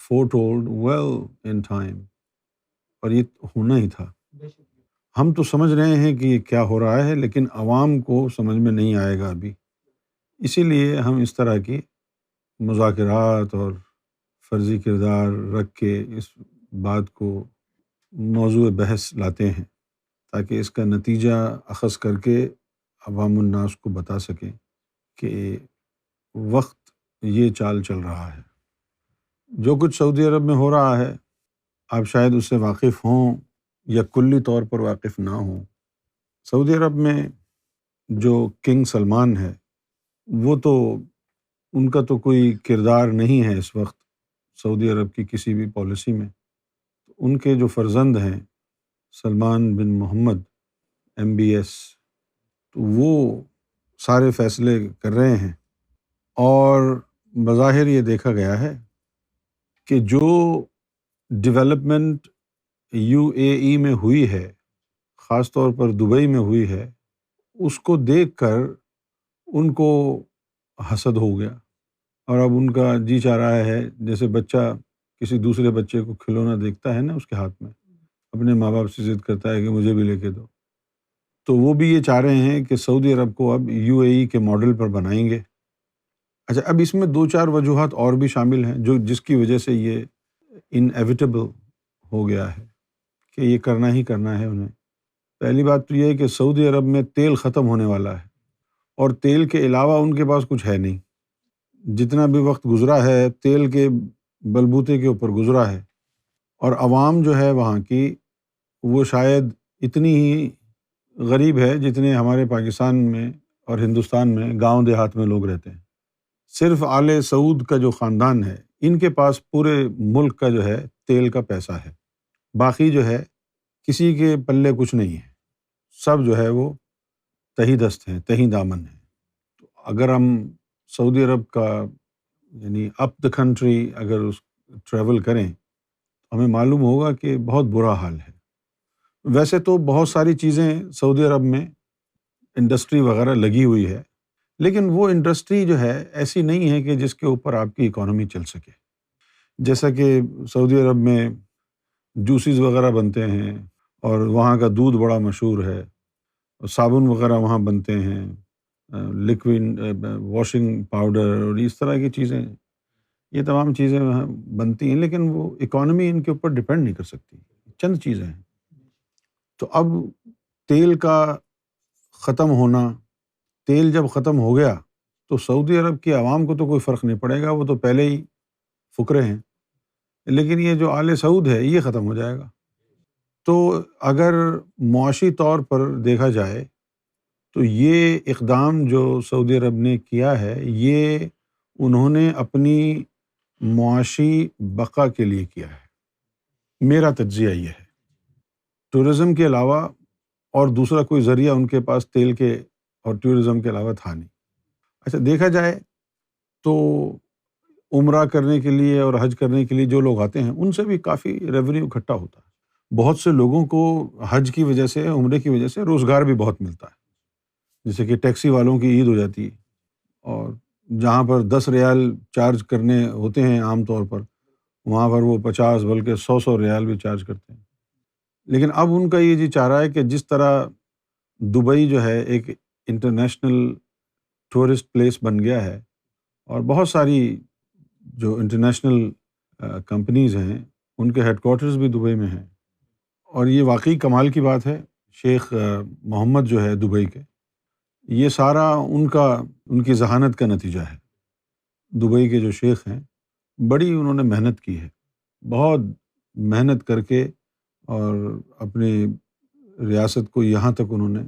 foretold well in time, اور یہ ہونا ہی تھا. ہم تو سمجھ رہے ہیں کہ یہ کیا ہو رہا ہے، لیکن عوام کو سمجھ میں نہیں آئے گا ابھی. اسی لیے ہم اس طرح کی مذاکرات اور فرضی کردار رکھ کے اس بات کو موضوع بحث لاتے ہیں، تاکہ اس کا نتیجہ اخذ کر کے عوام الناس کو بتا سکیں کہ وقت یہ چال چل رہا ہے. جو کچھ سعودی عرب میں ہو رہا ہے آپ شاید اس سے واقف ہوں یا کلی طور پر واقف نہ ہوں. سعودی عرب میں جو کنگ سلمان ہے وہ تو ان کا تو کوئی کردار نہیں ہے اس وقت سعودی عرب کی کسی بھی پالیسی میں. ان کے جو فرزند ہیں سلمان بن محمد MBS، تو وہ سارے فیصلے کر رہے ہیں. اور بظاہر یہ دیکھا گیا ہے کہ جو ڈیولپمنٹ UAE میں ہوئی ہے، خاص طور پر دبئی میں ہوئی ہے، اس کو دیکھ کر ان کو حسد ہو گیا، اور اب ان کا جی چاہ رہا ہے جیسے بچہ کسی دوسرے بچے کو کھلونا دیکھتا ہے نا اس کے ہاتھ میں، اپنے ماں باپ سے ضد کرتا ہے کہ مجھے بھی لے کے دو. تو وہ بھی یہ چاہ رہے ہیں کہ سعودی عرب کو اب UAE کے ماڈل پر بنائیں گے. اچھا، اب اس میں 2-4 وجوہات اور بھی شامل ہیں جس کی وجہ سے یہ انیویٹیبل ہو گیا ہے کہ یہ کرنا ہی کرنا ہے انہیں. پہلی بات تو یہ ہے کہ سعودی عرب میں تیل ختم ہونے والا ہے، اور تیل کے علاوہ ان کے پاس کچھ ہے نہیں. جتنا بھی وقت گزرا ہے تیل کے بلبوتے کے اوپر گزرا ہے، اور عوام جو ہے وہاں کی وہ شاید اتنی ہی غریب ہے جتنے ہمارے پاکستان میں اور ہندوستان میں گاؤں دیہات میں لوگ رہتے ہیں. صرف آل سعود کا جو خاندان ہے ان کے پاس پورے ملک کا جو ہے تیل کا پیسہ ہے، باقی جو ہے کسی کے پلے کچھ نہیں ہے. سب جو ہے وہ تہی دست ہیں، تہی دامن ہیں. تو اگر ہم سعودی عرب کا یعنی اپ دا کنٹری اگر اس ٹریول کریں تو ہمیں معلوم ہوگا کہ بہت برا حال ہے. ویسے تو بہت ساری چیزیں سعودی عرب میں انڈسٹری وغیرہ لگی ہوئی ہے، لیکن وہ انڈسٹری جو ہے ایسی نہیں ہے کہ جس کے اوپر آپ کی اکانومی چل سکے. جیسا کہ سعودی عرب میں جوسز وغیرہ بنتے ہیں، اور وہاں کا دودھ بڑا مشہور ہے، صابن وغیرہ وہاں بنتے ہیں، لیکوڈ واشنگ پاؤڈر اور اس طرح کی چیزیں، یہ تمام چیزیں وہاں بنتی ہیں، لیکن وہ اکانومی ان کے اوپر ڈپینڈ نہیں کر سکتی. چند چیزیں ہیں. تو اب تیل کا ختم ہونا، تیل جب ختم ہو گیا تو سعودی عرب کی عوام کو تو کوئی فرق نہیں پڑے گا، وہ تو پہلے ہی فقرے ہیں، لیکن یہ جو آل سعود ہے یہ ختم ہو جائے گا. تو اگر معاشی طور پر دیکھا جائے تو یہ اقدام جو سعودی عرب نے کیا ہے یہ انہوں نے اپنی معاشی بقا کے لیے کیا ہے. میرا تجزیہ یہ ہے. ٹورزم کے علاوہ اور دوسرا کوئی ذریعہ ان کے پاس تیل کے اور ٹورزم کے علاوہ تھا نہیں. اچھا، دیکھا جائے تو عمرہ کرنے کے لیے اور حج کرنے کے لیے جو لوگ آتے ہیں ان سے بھی کافی ریونیو اکٹھا ہوتا ہے. بہت سے لوگوں کو حج کی وجہ سے، عمرے کی وجہ سے روزگار بھی بہت ملتا ہے. جیسے کہ ٹیکسی والوں کی عید ہو جاتی ہے، اور جہاں پر 10 ریال چارج کرنے ہوتے ہیں عام طور پر، وہاں پر وہ 50 بلکہ 100 ریال بھی چارج کرتے ہیں. لیکن اب ان کا یہ جی چاہ رہا ہے کہ جس طرح دبئی جو ہے ایک انٹرنیشنل ٹورسٹ پلیس بن گیا ہے، اور بہت ساری جو انٹرنیشنل کمپنیز ہیں ان کے ہیڈ کوارٹرز بھی دبئی میں ہیں. اور یہ واقعی کمال کی بات ہے. شیخ محمد جو ہے دبئی کے، یہ سارا ان کی ذہانت کا نتیجہ ہے. دبئی کے جو شیخ ہیں بڑی انہوں نے محنت کی ہے، بہت محنت کر کے، اور اپنی ریاست کو یہاں تک انہوں نے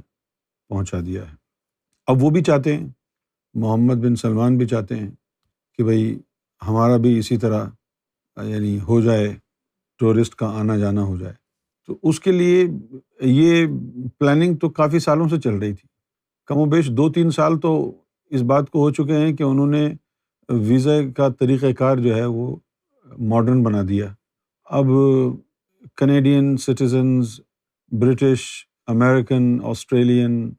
پہنچا دیا ہے. اب وہ بھی چاہتے ہیں، محمد بن سلمان بھی چاہتے ہیں کہ بھئی ہمارا بھی اسی طرح یعنی ہو جائے، ٹورسٹ کا آنا جانا ہو جائے. تو اس کے لیے یہ پلاننگ تو کافی سالوں سے چل رہی تھی. کم و بیش 2-3 سال تو اس بات کو ہو چکے ہیں کہ انہوں نے ویزا کا طریقہ کار جو ہے وہ ماڈرن بنا دیا. اب Canadian citizens, British, American, Australian,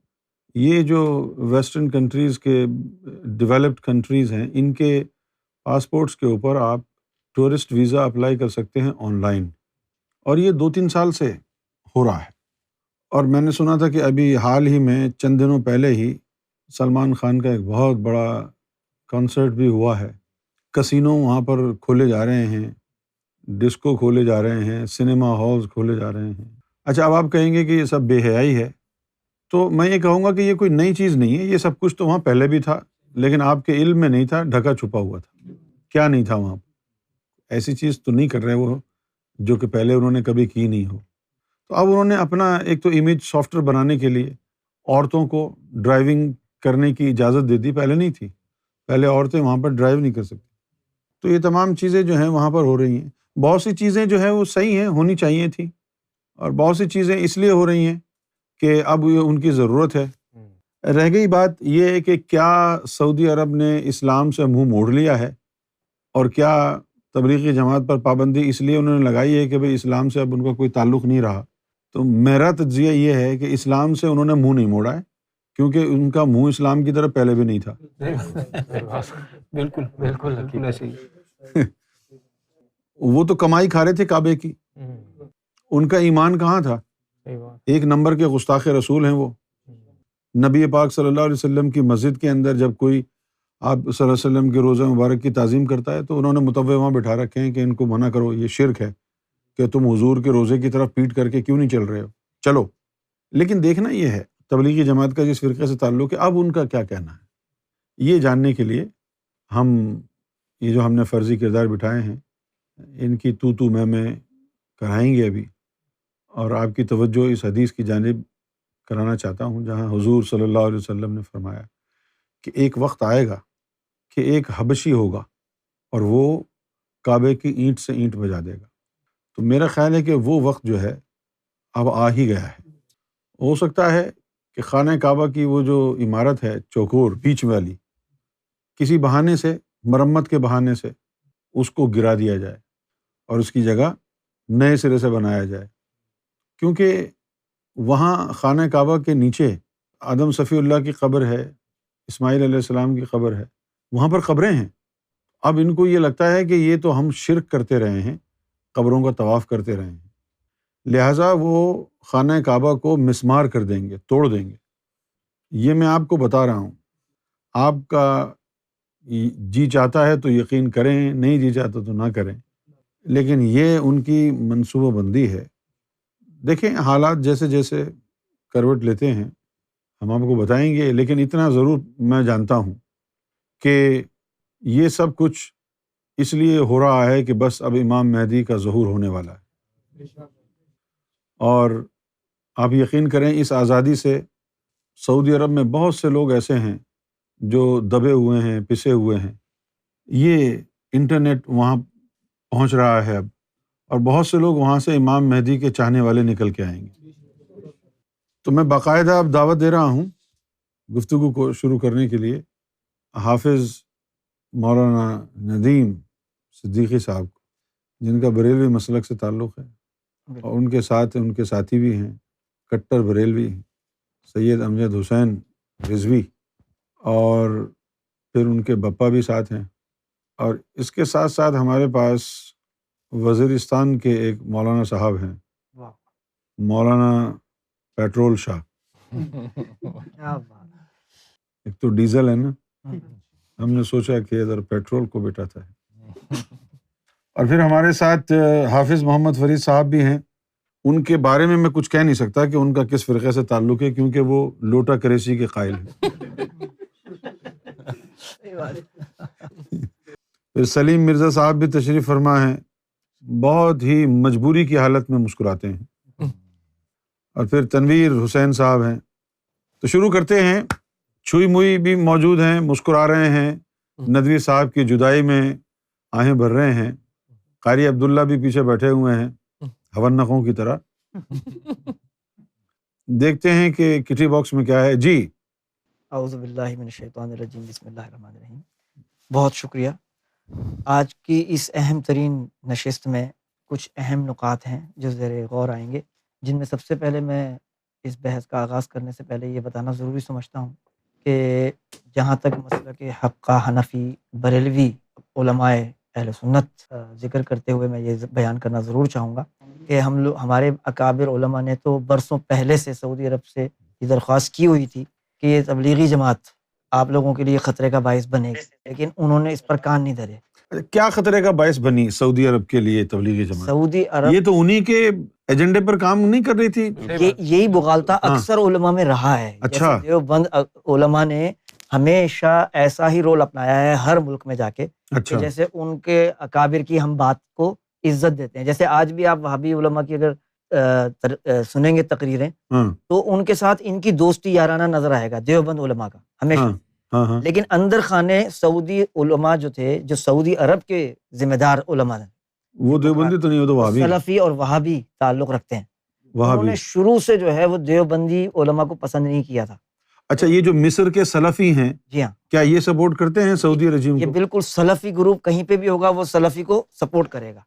یہ جو ویسٹرن کنٹریز کے ڈیولپڈ کنٹریز ہیں ان کے پاسپورٹس کے اوپر آپ ٹورسٹ ویزا اپلائی کر سکتے ہیں آن لائن، اور یہ 2-3 سال سے ہو رہا ہے۔ اور میں نے سنا تھا کہ ابھی حال ہی میں چند دنوں پہلے ہی سلمان خان کا ایک بہت بڑا کنسرٹ بھی ہوا ہے، کسینو وہاں پر کھولے جا رہے ہیں، ڈسکو کھولے جا رہے ہیں، سنیما ہالز کھولے جا رہے ہیں۔ اچھا، اب آپ کہیں گے کہ یہ سب بے حیائی ہے، تو میں یہ کہوں گا کہ یہ کوئی نئی چیز نہیں ہے، یہ سب کچھ تو وہاں پہلے بھی تھا، لیکن آپ کے علم میں نہیں تھا، ڈھکا چھپا ہوا تھا۔ کیا نہیں تھا وہاں؟ ایسی چیز تو نہیں کر رہے وہ جو کہ پہلے انہوں نے کبھی کی نہیں ہو۔ تو اب انہوں نے اپنا ایک تو امیج سافٹ ویئر بنانے کے لیے عورتوں کو ڈرائیونگ کرنے کی اجازت دے دی، پہلے نہیں تھی، پہلے عورتیں وہاں پر ڈرائیو نہیں کر سکتی۔ تو یہ تمام چیزیں جو ہیں وہاں پر ہو رہی ہیں، بہت سی چیزیں جو ہیں وہ صحیح ہیں، ہونی چاہیے تھی، اور بہت سی چیزیں اس لیے ہو رہی ہیں کہ اب ان کی ضرورت ہے۔ رہ گئی بات یہ ہے کہ کیا سعودی عرب نے اسلام سے منہ موڑ لیا ہے، اور کیا تبلیغی جماعت پر پابندی اس لیے انہوں نے لگائی ہے کہ بھئی اسلام سے اب ان کا کوئی تعلق نہیں رہا؟ تو میرا تجزیہ یہ ہے کہ اسلام سے انہوں نے منہ نہیں موڑا ہے، کیونکہ ان کا منہ اسلام کی طرف پہلے بھی نہیں تھا۔ بالکل بالکل بالکل ایسے ہی۔ وہ تو کمائی کھا رہے تھے کعبے کی، ان کا ایمان کہاں تھا؟ ایک نمبر کے گستاخ رسول ہیں وہ۔ نبی پاک صلی اللہ علیہ وسلم کی مسجد کے اندر جب کوئی آپ صلی اللہ علیہ وسلم کے روزہ مبارک کی تعظیم کرتا ہے تو انہوں نے متوع وہاں بٹھا رکھے ہیں کہ ان کو منع کرو، یہ شرک ہے، کہ تم حضور کے روزے کی طرف پیٹ کر کے کیوں نہیں چل رہے ہو، چلو۔ لیکن دیکھنا یہ ہے تبلیغی جماعت کا جس فرقے سے تعلق ہے، اب ان کا کیا کہنا ہے، یہ جاننے کے لیے یہ جو ہم نے فرضی کردار بٹھائے ہیں، ان کی تو میں کرائیں گے ابھی، اور آپ کی توجہ اس حدیث کی جانب کرانا چاہتا ہوں جہاں حضور صلی اللہ علیہ وسلم نے فرمایا کہ ایک وقت آئے گا کہ ایک حبشی ہوگا اور وہ کعبے کی اینٹ سے اینٹ بجا دے گا۔ تو میرا خیال ہے کہ وہ وقت جو ہے اب آ ہی گیا ہے۔ ہو سکتا ہے کہ خانہ کعبہ کی وہ جو عمارت ہے چوکور بیچ والی، کسی بہانے سے، مرمت کے بہانے سے اس کو گرا دیا جائے اور اس کی جگہ نئے سرے سے بنایا جائے، کیونکہ وہاں خانہ کعبہ کے نیچے آدم صفی اللہ کی قبر ہے، اسماعیل علیہ السلام کی قبر ہے، وہاں پر قبریں ہیں۔ اب ان کو یہ لگتا ہے کہ یہ تو ہم شرک کرتے رہے ہیں، قبروں کا طواف کرتے رہے ہیں، لہٰذا وہ خانہ کعبہ کو مسمار کر دیں گے، توڑ دیں گے۔ یہ میں آپ کو بتا رہا ہوں، آپ کا جی چاہتا ہے تو یقین کریں، نہیں جی چاہتا تو نہ کریں، لیکن یہ ان کی منصوبہ بندی ہے۔ دیکھیں حالات جیسے جیسے کروٹ لیتے ہیں ہم آپ کو بتائیں گے، لیکن اتنا ضرور میں جانتا ہوں کہ یہ سب کچھ اس لیے ہو رہا ہے کہ بس اب امام مہدی کا ظہور ہونے والا ہے، اور آپ یقین کریں اس آزادی سے سعودی عرب میں بہت سے لوگ ایسے ہیں جو دبے ہوئے ہیں، پسے ہوئے ہیں۔ یہ انٹرنیٹ وہاں پہنچ رہا ہے اب، اور بہت سے لوگ وہاں سے امام مہدی کے چاہنے والے نکل کے آئیں گے۔ تو میں باقاعدہ اب دعوت دے رہا ہوں گفتگو کو شروع کرنے کے لیے حافظ مولانا ندیم صدیقی صاحب کو، جن کا بریلوی مسلک سے تعلق ہے، اور ان کے ساتھ ان کے ساتھی بھی ہیں کٹر بریلوی سید امجد حسین رضوی، اور پھر ان کے بپا بھی ساتھ ہیں، اور اس کے ساتھ ساتھ ہمارے پاس وزیرستان کے ایک مولانا صاحب ہیں، مولانا پیٹرول شاہ۔ ایک تو ڈیزل ہے نا، ہم نے سوچا کہ ادھر پیٹرول کو بٹھاتا ہے۔ اور پھر ہمارے ساتھ حافظ محمد فرید صاحب بھی ہیں، ان کے بارے میں کچھ کہہ نہیں سکتا کہ ان کا کس فرقے سے تعلق ہے، کیونکہ وہ لوٹا کریسی کے قائل ہیں۔ پھر سلیم مرزا صاحب بھی تشریف فرما ہیں، بہت ہی مجبوری کی حالت میں مسکراتے ہیں۔ اور پھر تنویر حسین صاحب ہیں۔ تو شروع کرتے ہیں۔ چھوئی موئی بھی موجود ہیں، مسکرا رہے ہیں، ندوی صاحب کی جدائی میں آہیں بھر رہے ہیں۔ قاری عبداللہ بھی پیچھے بیٹھے ہوئے ہیں ہونقوں کی طرح۔ دیکھتے ہیں کہ کٹی باکس میں کیا ہے۔ جی اعوذ باللہ من الشیطان الرجیم، بسم اللہ الرحمن الرحیم۔ بہت شکریہ۔ آج کی اس اہم ترین نشست میں کچھ اہم نکات ہیں جو زیر غور آئیں گے، جن میں سب سے پہلے میں اس بحث کا آغاز کرنے سے پہلے یہ بتانا ضروری سمجھتا ہوں کہ جہاں تک مسئلہ کہ حقہ، حنفی، بریلوی علماء اہل سنت ذکر کرتے ہوئے میں یہ بیان کرنا ضرور چاہوں گا کہ ہمارے اکابر علماء نے تو برسوں پہلے سے سعودی عرب سے یہ درخواست کی ہوئی تھی کہ یہ تبلیغی جماعت آپ لوگوں کے لیے خطرے کا باعث بنے گی، لیکن انہوں نے اس پر کان نہیں دھرے۔ کیا خطرے کا باعث بنی سعودی عرب کے لیے تبلیغی جماعت؟ سعودی عرب یہ تو انہی کے ایجنڈے پر کام نہیں کر رہی تھی؟ یہی مغالطہ اکثر علماء میں رہا ہے۔ اچھا۔ جیسے دیوبند علماء نے ہمیشہ ایسا ہی رول اپنایا ہے ہر ملک میں جا کے، اچھا، کہ جیسے ان کے اکابر کی ہم بات کو عزت دیتے ہیں۔ جیسے آج بھی آپ وہابی علماء کی اگر سنیں گے تقریریں تو ان کے ساتھ ان کی دوستی یارانہ نظر آئے گا دیوبند علماء کا ہمیشہ، لیکن اندر خانے سعودی علماء جو تھے، جو سعودی عرب کے ذمہ دار علماء ہیں، وہ دیوبندی تو نہیں، وہ تو وہابی ہیں۔ سلفی اور وہابی تعلق رکھتے ہیں۔ انہوں وہابی۔ نے شروع سے جو ہے وہ دیوبندی علماء کو پسند نہیں کیا تھا۔ اچھا، یہ جو مصر کے سلفی ہیں، جی ہاں، کیا یہ سپورٹ کرتے ہیں سعودی رجیم یہ کو؟ بالکل سلفی گروپ کہیں پہ بھی ہوگا وہ سلفی کو سپورٹ کرے گا،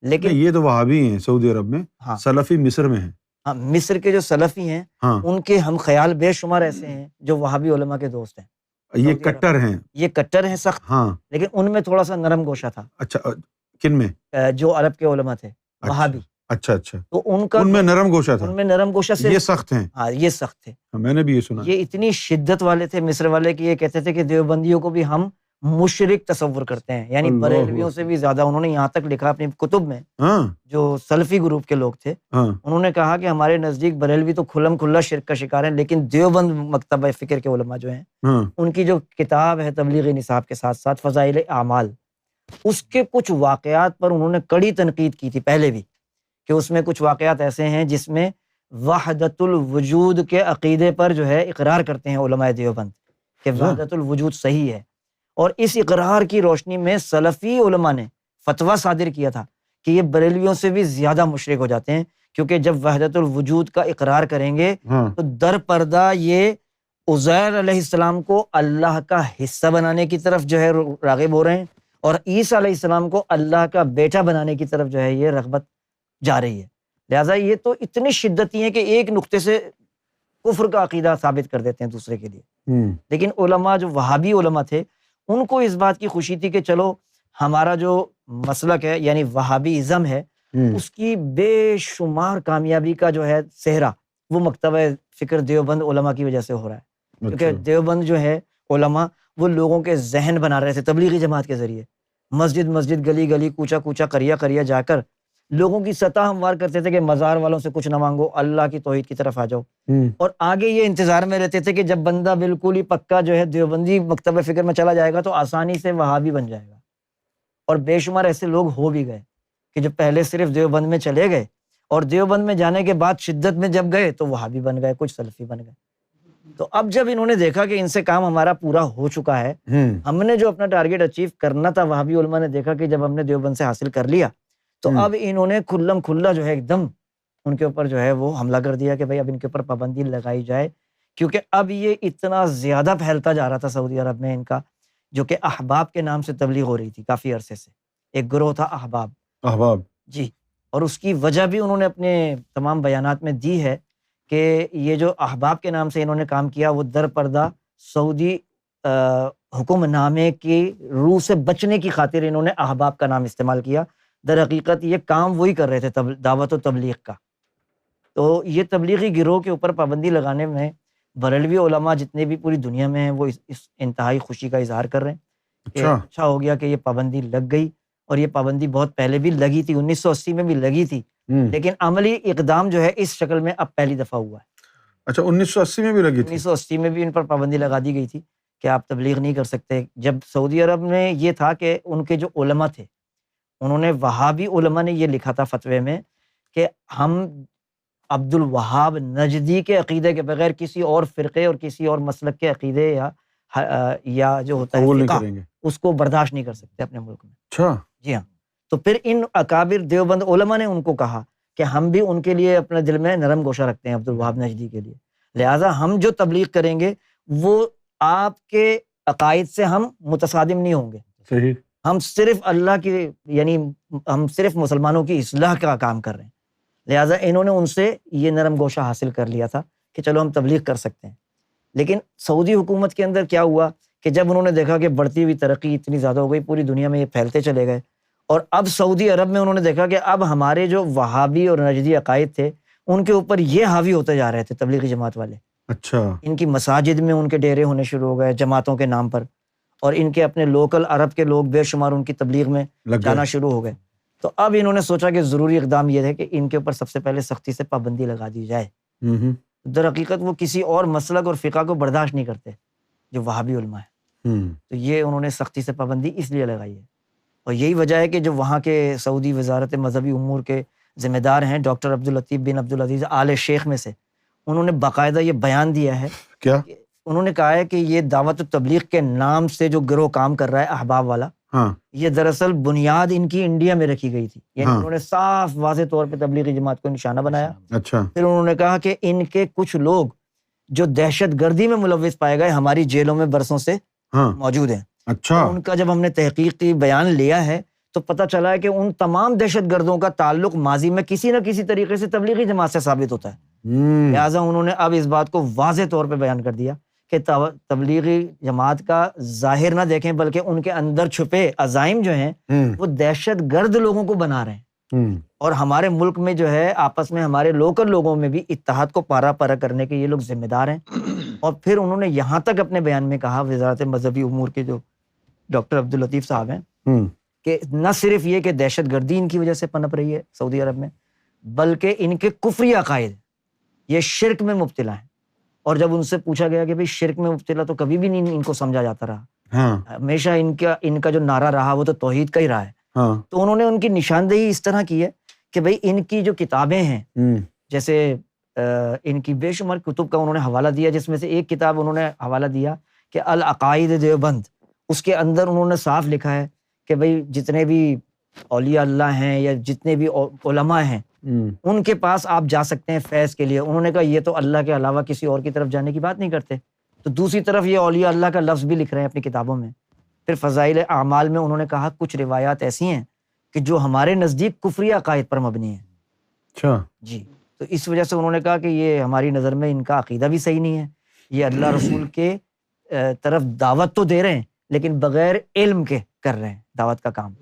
لیکن نہیں، یہ تو وہابی ہیں سعودی عرب میں، ہاں سلفی مصر میں ہیں۔ ہاں، مصر کے جو سلفی ہیں ہاں، ان کے ہم خیال بے شمار ایسے ہیں جو وہابی علماء کے دوست ہیں۔ یہ کٹر ہیں۔ یہ کٹر ہیں سخت، ہاں، لیکن ان میں تھوڑا سا نرم گوشہ تھا۔ اچھا، کن میں؟ جو عرب کے علماء تھے وہابی، اچھا اچھا، تو ان کا ان میں نرم گوشہ تھا، ان میں نرم گوشہ سے یہ سخت ہیں۔ ہاں یہ سخت تھے، میں نے بھی یہ سنا۔ یہ اتنی شدت والے تھے مصر والے کہ یہ کہتے تھے کہ دیوبندیوں کو بھی ہم مشرک تصور کرتے ہیں، یعنی اللہ بریلویوں سے بھی زیادہ۔ انہوں نے یہاں تک لکھا اپنی کتب میں، ہاں جو سلفی گروپ کے لوگ تھے، ہاں، انہوں نے کہا کہ ہمارے نزدیک بریلوی تو کھلم کھلا شرک کا شکار ہیں، لیکن دیوبند مکتبہ فکر کے علماء جو ہیں ہاں، ان کی جو کتاب ہے تبلیغ نصاب کے ساتھ ساتھ فضائل اعمال، اس کے کچھ واقعات پر انہوں نے کڑی تنقید کی تھی پہلے بھی، کہ اس میں کچھ واقعات ایسے ہیں جس میں وحدت الوجود کے عقیدے پر جو ہے اقرار کرتے ہیں علماء دیوبند کہ وحدت الوجود صحیح ہے، اور اس اقرار کی روشنی میں سلفی علماء نے فتویٰ صادر کیا تھا کہ یہ بریلویوں سے بھی زیادہ مشرک ہو جاتے ہیں، کیونکہ جب وحدت الوجود کا اقرار کریں گے ہاں، تو در پردہ یہ عزیر علیہ السلام کو اللہ کا حصہ بنانے کی طرف جو ہے راغب ہو رہے ہیں، اور عیسیٰ علیہ السلام کو اللہ کا بیٹا بنانے کی طرف جو ہے یہ رغبت جا رہی ہے۔ لہٰذا یہ تو اتنی شدتی ہیں کہ ایک نقطے سے کفر کا عقیدہ ثابت کر دیتے ہیں دوسرے کے لیے۔ لیکن علماء جو وہابی علماء تھے ان کو اس بات کی خوشی تھی کہ چلو ہمارا جو مسلک ہے یعنی وہابی ازم ہے اس کی بے شمار کامیابی کا جو ہے صحرا وہ مکتبہ فکر دیوبند علماء کی وجہ سے ہو رہا ہے، کیونکہ دیوبند جو ہے علماء وہ لوگوں کے ذہن بنا رہے تھے تبلیغی جماعت کے ذریعے، مسجد مسجد، گلی گلی، کوچا کوچا، قریہ قریہ جا کر لوگوں کی سطح ہموار کرتے تھے کہ مزار والوں سے کچھ نہ مانگو، اللہ کی توحید کی طرف آ جاؤ، اور آگے یہ انتظار میں رہتے تھے کہ جب بندہ بالکل ہی پکا جو ہے دیوبندی مکتبہ فکر میں چلا جائے گا تو آسانی سے وہابی بن جائے گا، اور بے شمار ایسے لوگ ہو بھی گئے کہ جو پہلے صرف دیوبند میں چلے گئے اور دیوبند میں جانے کے بعد شدت میں جب گئے تو وہابی بن گئے، کچھ سلفی بن گئے۔ تو اب جب انہوں نے دیکھا کہ ان سے کام ہمارا پورا ہو چکا ہے، ہم نے جو اپنا ٹارگیٹ اچیو کرنا تھا، وہابی علماء نے دیکھا کہ جب ہم نے دیوبند سے حاصل کر لیا تو اب انہوں نے کھلم کھلا جو ہے ایک دم ان کے اوپر جو ہے وہ حملہ کر دیا کہ بھائی اب ان کے اوپر پابندی لگائی جائے، کیونکہ اب یہ اتنا زیادہ پھیلتا جا رہا تھا سعودی عرب میں ان کا، جو کہ احباب کے نام سے تبلیغ ہو رہی تھی کافی عرصے سے، ایک گروہ تھا احباب جی، اور اس کی وجہ بھی انہوں نے اپنے تمام بیانات میں دی ہے کہ یہ جو احباب کے نام سے انہوں نے کام کیا وہ در پردہ سعودی حکم نامے کی روح سے بچنے کی خاطر انہوں نے احباب کا نام استعمال کیا، در حقیقت یہ کام وہی کر رہے تھے دعوت و تبلیغ کا۔ تو یہ تبلیغی گروہ کے اوپر پابندی لگانے میں بریلوی علماء جتنے بھی پوری دنیا میں ہیں وہ اس انتہائی خوشی کا اظہار کر رہے ہیں کہ اچھا ہو گیا کہ یہ پابندی لگ گئی، اور یہ پابندی بہت پہلے بھی لگی تھی، 1980 میں بھی لگی تھی، لیکن عملی اقدام جو ہے اس شکل میں اب پہلی دفعہ ہوا ہے۔ اچھا، 1980 میں بھی لگی تھی؟ 1980 میں بھی ان پر پابندی لگا دی گئی تھی کہ آپ تبلیغ نہیں کر سکتے۔ جب سعودی عرب میں یہ تھا کہ ان کے جو علماء تھے انہوں نے، وہابی علماء نے یہ لکھا تھا فتوے میں کہ ہم عبد الوہاب نجدی کے عقیدے کے بغیر کسی اور فرقے اور کسی اور مسلک کے عقیدے یا جو ہوتا ہے فقہ اس کو برداشت نہیں کر سکتے اپنے ملک میں۔ اچھا، جی ہاں، تو پھر ان اکابر دیوبند علماء نے ان کو کہا کہ ہم بھی ان کے لیے اپنے دل میں نرم گوشہ رکھتے ہیں عبد الوہاب نجدی کے لیے، لہٰذا ہم جو تبلیغ کریں گے وہ آپ کے عقائد سے ہم متصادم نہیں ہوں گے، صحیح، ہم صرف اللہ کی یعنی ہم صرف مسلمانوں کی اصلاح کا کام کر رہے ہیں، لہٰذا انہوں نے ان سے یہ نرم گوشہ حاصل کر لیا تھا کہ چلو ہم تبلیغ کر سکتے ہیں۔ لیکن سعودی حکومت کے اندر کیا ہوا کہ جب انہوں نے دیکھا کہ بڑھتی ہوئی ترقی اتنی زیادہ ہو گئی پوری دنیا میں، یہ پھیلتے چلے گئے، اور اب سعودی عرب میں انہوں نے دیکھا کہ اب ہمارے جو وہابی اور نجدی عقائد تھے ان کے اوپر یہ حاوی ہوتے جا رہے تھے تبلیغی جماعت والے. اچھا. ان کی مساجد میں ان کے ڈیرے ہونے شروع ہو گئے جماعتوں کے نام پر، اور ان کے اپنے لوکل عرب کے لوگ بے شمار ان کی تبلیغ میں جانا شروع ہو گئے. تو اب انہوں نے سوچا کہ ضروری اقدام یہ ہے کہ ان کے اوپر سب سے پہلے سختی سے پابندی لگا دی جائے. در حقیقت وہ کسی اور مسلک اور فقہ کو برداشت نہیں کرتے جو وہابی علماء ہیں، تو یہ انہوں نے سختی سے پابندی اس لیے لگائی ہے. اور یہی وجہ ہے کہ جو وہاں کے سعودی وزارت مذہبی امور کے ذمہ دار ہیں ڈاکٹر عبداللطیف بن عبدالعزیز آل شیخ میں سے، انہوں نے باقاعدہ یہ بیان دیا ہے. کیا انہوں نے کہا ہے کہ یہ دعوت التبلیغ کے نام سے جو گروہ کام کر رہا ہے احباب والا، یہ دراصل بنیاد ان کی انڈیا میں رکھی گئی تھی. یعنی انہوں نے صاف واضح طور پہ تبلیغی جماعت کو نشانہ بنایا. اچھا. پھر انہوں نے کہا کہ ان کے کچھ لوگ جو دہشت گردی میں ملوث پائے گئے ہماری جیلوں میں برسوں سے موجود ہیں. اچھا. ان کا جب ہم نے تحقیقی بیان لیا ہے تو پتہ چلا ہے کہ ان تمام دہشت گردوں کا تعلق ماضی میں کسی نہ کسی طریقے سے تبلیغی جماعت سے ثابت ہوتا ہے. لہٰذا انہوں نے اب اس بات کو واضح طور پہ بیان کر دیا کہ تبلیغی جماعت کا ظاہر نہ دیکھیں بلکہ ان کے اندر چھپے عزائم جو ہیں وہ دہشت گرد لوگوں کو بنا رہے ہیں. اور ہمارے ملک میں جو ہے آپس میں ہمارے لوکل لوگوں میں بھی اتحاد کو پارا پارا کرنے کے یہ لوگ ذمہ دار ہیں. اور پھر انہوں نے یہاں تک اپنے بیان میں کہا، وزارت مذہبی امور کے جو ڈاکٹر عبداللطیف صاحب ہیں، کہ نہ صرف یہ کہ دہشت گردی ان کی وجہ سے پنپ رہی ہے سعودی عرب میں، بلکہ ان کے کفری عقائد یہ شرک میں مبتلا ہیں. اور جب ان سے پوچھا گیا کہ بھئی شرک میں مبتلا تو کبھی بھی نہیں ان کو سمجھا جاتا رہا، ہمیشہ ان کا جو نعرہ رہا وہ تو توحید کا ہی رہا ہے. تو انہوں نے ان کی نشاندہی اس طرح کی ہے کہ بھئی ان کی جو کتابیں ہیں، جیسے ان کی بے شمار کتب کا انہوں نے حوالہ دیا، جس میں سے ایک کتاب انہوں نے حوالہ دیا کہ العقائد دیوبند. اس کے اندر انہوں نے صاف لکھا ہے کہ بھئی جتنے بھی اولیاء اللہ ہیں یا جتنے بھی علماء ہیں ان کے پاس آپ جا سکتے ہیں فیض کے لیے. انہوں نے کہا یہ تو اللہ کے علاوہ کسی اور کی طرف جانے کی بات نہیں کرتے. تو دوسری طرف یہ اولیاء اللہ کا لفظ بھی لکھ رہے ہیں اپنی کتابوں میں. پھر فضائل اعمال میں انہوں نے کہا کچھ روایات ایسی ہیں کہ جو ہمارے نزدیک کفری عقائد پر مبنی ہیں. اچھا جی. تو اس وجہ سے انہوں نے کہا کہ یہ ہماری نظر میں ان کا عقیدہ بھی صحیح نہیں ہے، یہ اللہ رسول کے طرف دعوت تو دے رہے ہیں لیکن بغیر علم کے کر رہے ہیں دعوت کا کام،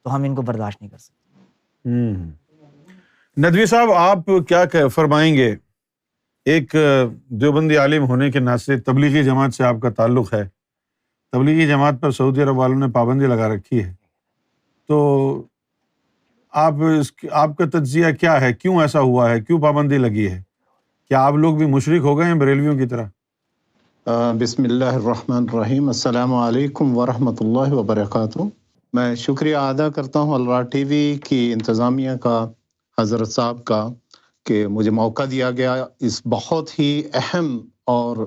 تو ہم ان کو برداشت نہیں کر سکتے. ندوی صاحب آپ کیا فرمائیں گے؟ ایک دیوبندی عالم ہونے کے ناطے تبلیغی جماعت سے آپ کا تعلق ہے، تبلیغی جماعت پر سعودی عرب والوں نے پابندی لگا رکھی ہے، تو آپ کا تجزیہ کیا ہے؟ کیوں ایسا ہوا ہے؟ کیوں پابندی لگی ہے؟ کیا آپ لوگ بھی مشرک ہو گئے ہیں بریلویوں کی طرح؟ بسم اللہ الرحمن الرحیم. السلام علیکم ورحمۃ اللہ وبرکاتہ. میں شکریہ ادا کرتا ہوں الرا ٹی وی کی انتظامیہ کا، حضرت صاحب کا، کہ مجھے موقع دیا گیا. اس بہت ہی اہم اور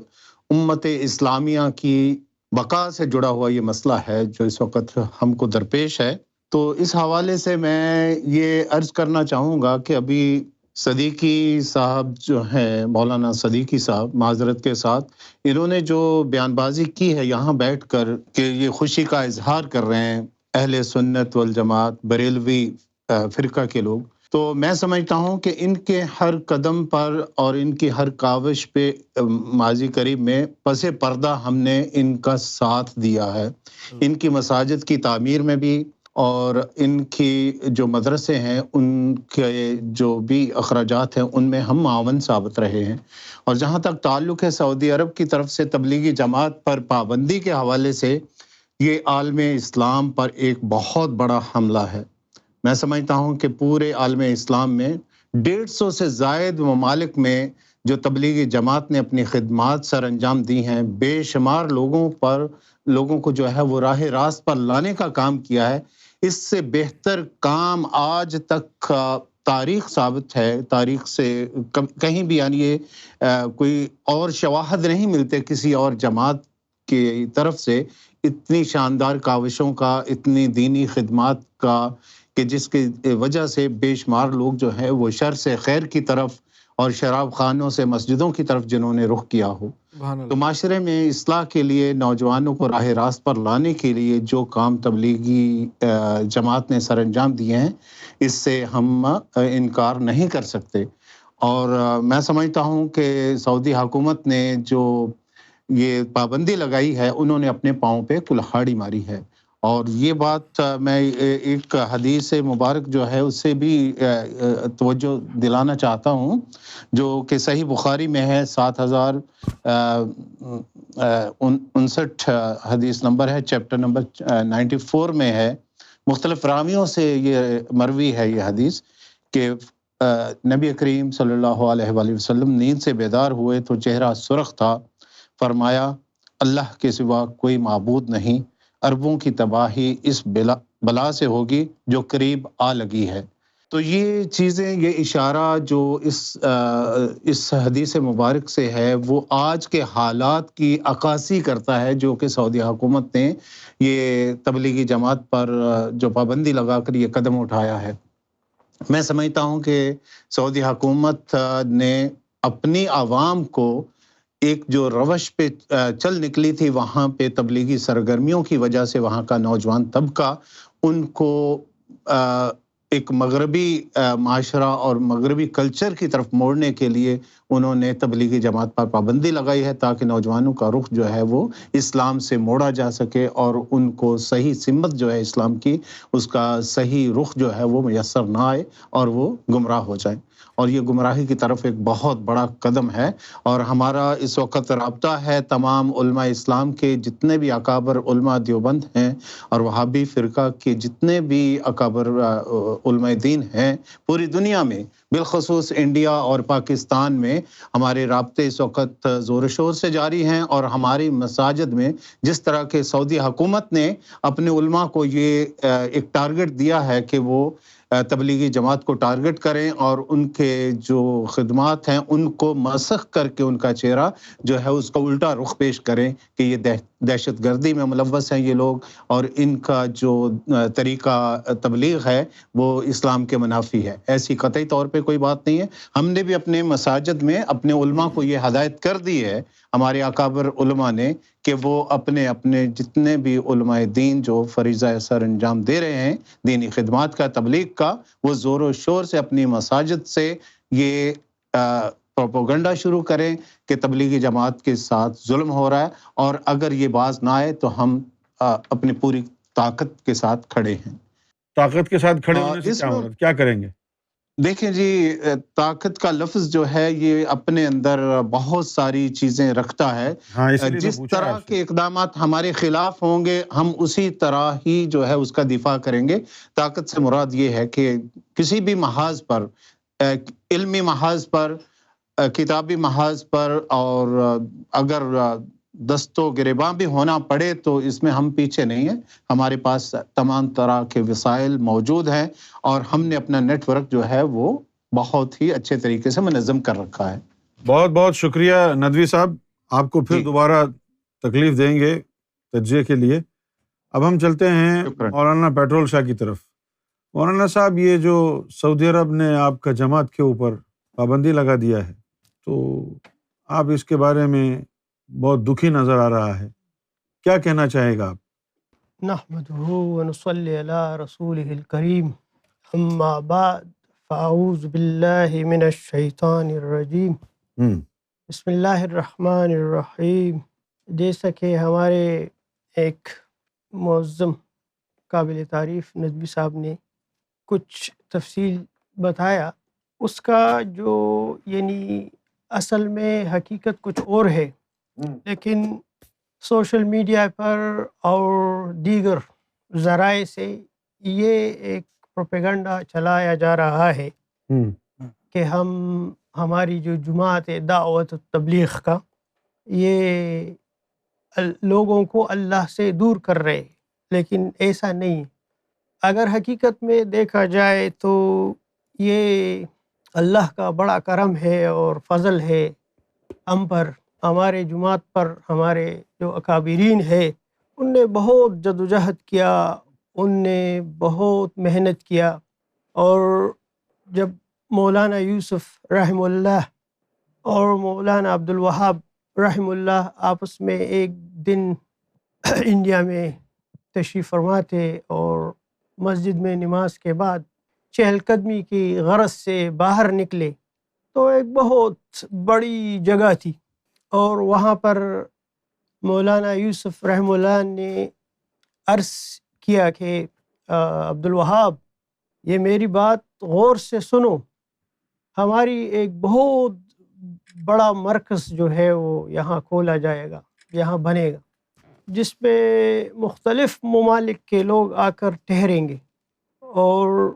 امت اسلامیہ کی بقا سے جڑا ہوا یہ مسئلہ ہے جو اس وقت ہم کو درپیش ہے. تو اس حوالے سے میں یہ عرض کرنا چاہوں گا کہ ابھی صدیقی صاحب جو ہیں، مولانا صدیقی صاحب، معذرت کے ساتھ، انہوں نے جو بیان بازی کی ہے یہاں بیٹھ کر کہ یہ خوشی کا اظہار کر رہے ہیں اہل سنت والجماعت بریلوی فرقہ کے لوگ، تو میں سمجھتا ہوں کہ ان کے ہر قدم پر اور ان کی ہر کاوش پہ ماضی قریب میں پس پردہ ہم نے ان کا ساتھ دیا ہے. ان کی مساجد کی تعمیر میں بھی اور ان کی جو مدرسے ہیں ان کے جو بھی اخراجات ہیں ان میں ہم معاون ثابت رہے ہیں. اور جہاں تک تعلق ہے سعودی عرب کی طرف سے تبلیغی جماعت پر پابندی کے حوالے سے، یہ عالم اسلام پر ایک بہت بڑا حملہ ہے. میں سمجھتا ہوں کہ پورے عالم اسلام میں 150 سے زائد ممالک میں جو تبلیغی جماعت نے اپنی خدمات سر انجام دی ہیں، بے شمار لوگوں کو جو ہے وہ راہ راست پر لانے کا کام کیا ہے. اس سے بہتر کام آج تک تاریخ ثابت ہے، تاریخ سے کہیں بھی یعنی یہ کوئی اور شواہد نہیں ملتے کسی اور جماعت کی طرف سے اتنی شاندار کاوشوں کا، اتنی دینی خدمات کا، کہ جس کی وجہ سے بے شمار لوگ جو ہے وہ شر سے خیر کی طرف اور شراب خانوں سے مسجدوں کی طرف جنہوں نے رخ کیا ہو. تو معاشرے میں اصلاح کے لیے، نوجوانوں کو راہ راست پر لانے کے لیے جو کام تبلیغی جماعت نے سر انجام دیے ہیں، اس سے ہم انکار نہیں کر سکتے. اور میں سمجھتا ہوں کہ سعودی حکومت نے جو یہ پابندی لگائی ہے انہوں نے اپنے پاؤں پہ کلہاڑی ماری ہے. اور یہ بات میں ایک حدیث مبارک جو ہے اس سے بھی توجہ دلانا چاہتا ہوں، جو کہ صحیح بخاری میں ہے، 7059 حدیث نمبر ہے، چیپٹر نمبر 94 میں ہے. مختلف راویوں سے یہ مروی ہے یہ حدیث کہ نبی کریم صلی اللہ علیہ وآلہ وسلم نیند سے بیدار ہوئے تو چہرہ سرخ تھا. فرمایا اللہ کے سوا کوئی معبود نہیں، عربوں کی تباہی اس بلا سے ہوگی جو قریب آ لگی ہے. تو یہ چیزیں، یہ اشارہ جو اس حدیث مبارک سے ہے وہ آج کے حالات کی عکاسی کرتا ہے، جو کہ سعودی حکومت نے یہ تبلیغی جماعت پر جو پابندی لگا کر یہ قدم اٹھایا ہے. میں سمجھتا ہوں کہ سعودی حکومت نے اپنی عوام کو ایک جو روش پہ چل نکلی تھی، وہاں پہ تبلیغی سرگرمیوں کی وجہ سے وہاں کا نوجوان طبقہ ان کو ایک مغربی معاشرہ اور مغربی کلچر کی طرف موڑنے کے لیے انہوں نے تبلیغی جماعت پر پابندی لگائی ہے، تاکہ نوجوانوں کا رخ جو ہے وہ اسلام سے موڑا جا سکے اور ان کو صحیح سمت جو ہے اسلام کی، اس کا صحیح رخ جو ہے وہ میسر نہ آئے اور وہ گمراہ ہو جائیں. اور یہ گمراہی کی طرف ایک بہت بڑا قدم ہے. اور ہمارا اس وقت رابطہ ہے تمام علماء اسلام کے، جتنے بھی اکابر علماء دیوبند ہیں اور وہابی فرقہ کے جتنے بھی اکابر علماء دین ہیں پوری دنیا میں، بالخصوص انڈیا اور پاکستان میں ہمارے رابطے اس وقت زور و شور سے جاری ہیں. اور ہماری مساجد میں جس طرح کے سعودی حکومت نے اپنے علماء کو یہ ایک ٹارگٹ دیا ہے کہ وہ تبلیغی جماعت کو ٹارگٹ کریں اور ان کے جو خدمات ہیں ان کو مسخ کر کے ان کا چہرہ جو ہے اس کا الٹا رخ پیش کریں کہ یہ دہشت گردی میں ملوث ہیں یہ لوگ، اور ان کا جو طریقہ تبلیغ ہے وہ اسلام کے منافی ہے. ایسی قطعی طور پہ کوئی بات نہیں ہے. ہم نے بھی اپنے مساجد میں اپنے علماء کو یہ ہدایت کر دی ہے، ہمارے اکابر علماء نے، کہ وہ اپنے جتنے بھی علماء دین جو فریضہ سر انجام دے رہے ہیں دینی خدمات کا، تبلیغ کا، وہ زور و شور سے اپنی مساجد سے یہ پروپیگنڈا شروع کریں کہ تبلیغی جماعت کے ساتھ ظلم ہو رہا ہے، اور اگر یہ باز نہ آئے تو ہم اپنی پوری طاقت کے ساتھ کھڑے ہیں. طاقت کے ساتھ کھڑے ہونے سے کیا ہو رہا ہے؟ کیا کریں گے؟ دیکھیں جی، طاقت کا لفظ جو ہے یہ اپنے اندر بہت ساری چیزیں رکھتا ہے. جس طرح کے اقدامات ہمارے خلاف ہوں گے ہم اسی طرح ہی جو ہے اس کا دفاع کریں گے. طاقت سے مراد یہ ہے کہ کسی بھی محاذ پر، علمی محاذ پر، کتابی محاذ پر، اور اگر دست و گریباں بھی ہونا پڑے تو اس میں ہم پیچھے نہیں ہیں. ہمارے پاس تمام طرح کے وسائل موجود ہیں اور ہم نے اپنا نیٹ ورک جو ہے وہ بہت ہی اچھے طریقے سے منظم کر رکھا ہے. بہت بہت شکریہ ندوی صاحب، آپ کو پھر دوبارہ تکلیف دیں گے تجزیے کے لیے. اب ہم چلتے ہیں مولانا پیٹرول شاہ کی طرف. مولانا صاحب، یہ جو سعودی عرب نے آپ کا جماعت کے اوپر پابندی لگا دیا ہے تو آپ اس کے بارے میں بہت دکھی نظر آ رہا ہے، کیا کہنا چاہے گا آپ؟ نحمدہ ونصلی علی رسولہ الکریم، اما بعد فاعوذ باللہ من الشیطان الرجیم، بسم اللہ الرحمن الرحیم. جیسا کہ ہمارے ایک معظم قابل تعریف ندوی صاحب نے کچھ تفصیل بتایا، اس کا جو یعنی اصل میں حقیقت کچھ اور ہے، لیکن سوشل میڈیا پر اور دیگر ذرائع سے یہ ایک پروپیگنڈا چلایا جا رہا ہے کہ ہماری جو جماعت دعوت تبلیغ کا یہ لوگوں کو اللہ سے دور کر رہے، لیکن ایسا نہیں. اگر حقیقت میں دیکھا جائے تو یہ اللہ کا بڑا کرم ہے اور فضل ہے ہم پر، ہمارے جماعت پر. ہمارے جو اکابرین ہے ان نے بہت جدوجہد کیا، ان نے بہت محنت کیا، اور جب مولانا یوسف رحم اللہ اور مولانا عبد الوہاب رحم اللہ آپس میں ایک دن انڈیا میں تشریف فرما تھے اور مسجد میں نماز کے بعد چہل قدمی کی غرض سے باہر نکلے تو ایک بہت بڑی جگہ تھی اور وہاں پر مولانا یوسف رحمہ اللہ نے عرض کیا کہ عبد الوہاب یہ میری بات غور سے سنو، ہماری ایک بہت بڑا مرکز جو ہے وہ یہاں کھولا جائے گا، یہاں بنے گا، جس میں مختلف ممالک کے لوگ آ کر ٹھہریں گے، اور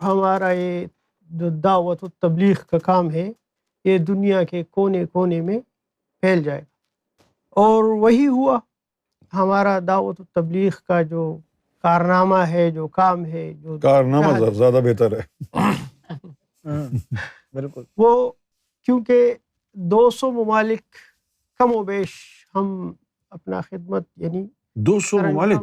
ہمارا یہ جو دعوت و تبلیغ کا کام ہے یہ دنیا کے کونے کونے میں پھیل جائے گا۔ اور وہی ہوا، ہمارا دعوت و تبلیغ کا جو کارنامہ ہے، جو کام ہے، جو کارنامہ زیادہ بہتر ہے بالکل، وہ کیونکہ 200 ممالک کم و بیش ہم اپنا خدمت یعنی 200 ممالک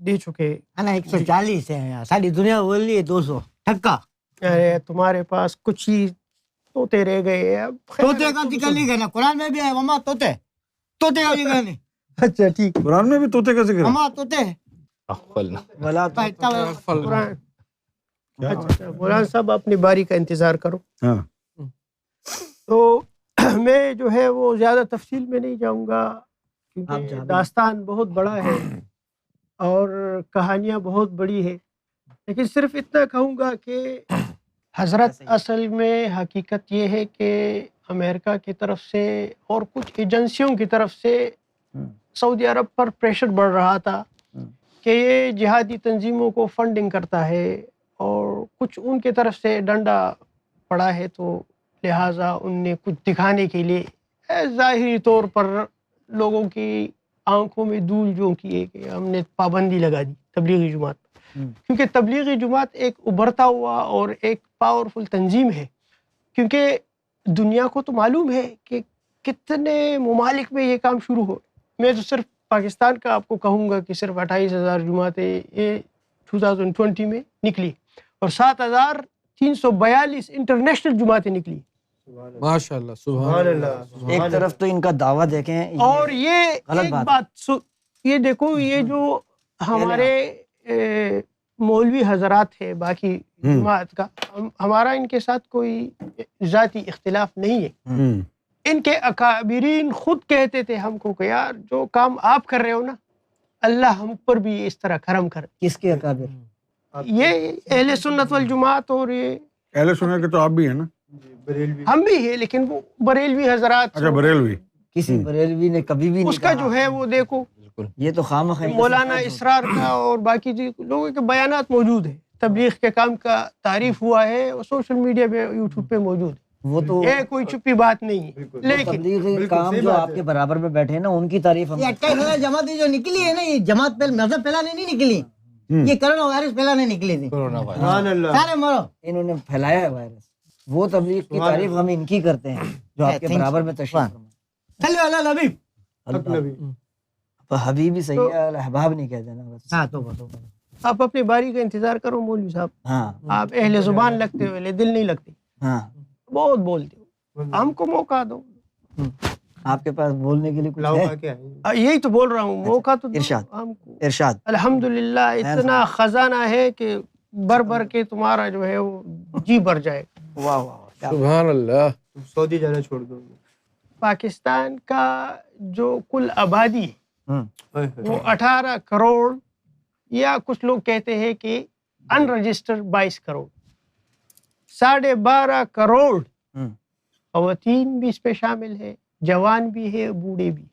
دے چکے ہیں۔ ہے نا 140 ہے یہاں، ساری دنیا بول رہی ہے 200 ٹھکا۔ ارے تمہارے پاس کچھ ہی طوطے رہ گئے ہیں، اب طوطے کا ذکر نہیں کرنا، قرآن میں بھی ہے مما طوطے، طوطے کا ذکر نہیں۔ اچھا ٹھیک، قرآن میں بھی طوطے کا ذکر ہے؟ مما طوطے ولا قرآن۔ اچھا مولانا صاحب اپنی باری کا انتظار کرو۔ ہاں، تو میں جو ہے وہ زیادہ تفصیل میں نہیں جاؤں گا کیونکہ داستان بہت بڑا ہے اور کہانیاں بہت بڑی ہے، لیکن صرف اتنا کہوں گا کہ حضرت اصل میں حقیقت یہ ہے کہ امریکہ کی طرف سے اور کچھ ایجنسیوں کی طرف سے سعودی عرب پر پریشر بڑھ رہا تھا کہ یہ جہادی تنظیموں کو فنڈنگ کرتا ہے، اور کچھ ان کی طرف سے ڈنڈا پڑا ہے، تو لہٰذا ان نے کچھ دکھانے کے لیے ظاہری طور پر لوگوں کی آنکھوں میں دھول جھونک کی ہے کہ ہم نے پابندی لگا دی تبلیغی جماعت، کیونکہ تبلیغی جماعت ایک ابھرتا ہوا اور ایک پاورفل تنظیم ہے، کیونکہ دنیا کو تو معلوم ہے کہ کتنے ممالک میں یہ کام شروع ہو۔ میں تو صرف پاکستان کا آپ کو کہوں گا کہ صرف 28,000 جماعتیں یہ 2020 میں نکلی، اور 7,342 انٹرنیشنل جماعتیں نکلی۔ ماشاء اللہ، سبحان اللہ۔ ایک طرف تو ان کا دعویٰ دیکھیں، اور یہ ایک بات یہ دیکھو، یہ جو ہمارے مولوی حضرات ہے باقی جماعت کا، ہمارا ان کے ساتھ کوئی ذاتی اختلاف نہیں ہے، ان کے اکابرین خود کہتے تھے ہم کو کہ یار جو کام آپ کر رہے ہو نا، اللہ ہم پر بھی اس طرح کرم کر۔ کس کے اکابر؟ یہ اہل سنت والجماعت، اور یہ اہل سنت کے تو آپ بھی ہیں نا؟ ہم بھی ہیں، لیکن وہ بریلوی حضرات۔ اچھا، بریلوی۔ کسی بریلوی نے کبھی بھی اس کا جو ہے وہ دیکھو، یہ تو خامخواہ مولانا اسرار کا اور باقی لوگوں کے بیانات موجود ہیں، تبلیغ کے کام کا تعریف ہوا ہے، اور سوشل میڈیا پہ یوٹیوب پہ موجود ہے، وہ تو یہ کوئی چھپی بات نہیں ہے۔ لیکن تبلیغی کام جو آپ کے برابر میں بیٹھے ہیں نا، ان کی تعریف ہم یہ 28,000 جماعتیں جو نکلی ہے نا، یہ جماعت مذہب پھیلانے نہیں نکلی، یہ کرونا وائرس پھیلانے نکلی تھی۔ سارے مرو، انہوں نے پھیلایا ہے وائرس، وہ تبلیغ کی تعریف ہم ان کی کرتے ہیں جو آپ کے برابر میں تشریف فرما۔ چلو اللہ نبی حبیب ہی صحیح ہے، احباب نہیں کہتے نا بس۔ ہاں تو آپ اپنی باری کا انتظار کرو مولوی صاحب، ہاں آپ اہل زبان لگتے ہو، دل نہیں لگتے، ہاں، بہت بولتے ہو، ہم کو موقع دو۔ آپ کے پاس بولنے کے لیے کچھ ہے؟ یہی تو بول رہا ہوں، موقع تو دو ارشاد ہم کو۔ ارشاد۔ الحمدللہ اتنا خزانہ ہے کہ بھر بھر کے تمہارا جو ہے وہ جی بھر جائے گا۔ واہ واہ، سبحان اللہ۔ سعودی جانا چھوڑ دو۔ پاکستان کا جو کل آبادی ہے وہ 18 کروڑ، یا کچھ لوگ کہتے ہیں کہ ان رجسٹر 22 کروڑ، 12.5 کروڑ خواتین بھی اس پہ شامل ہے، جوان بھی ہے، بوڑھے بھی۔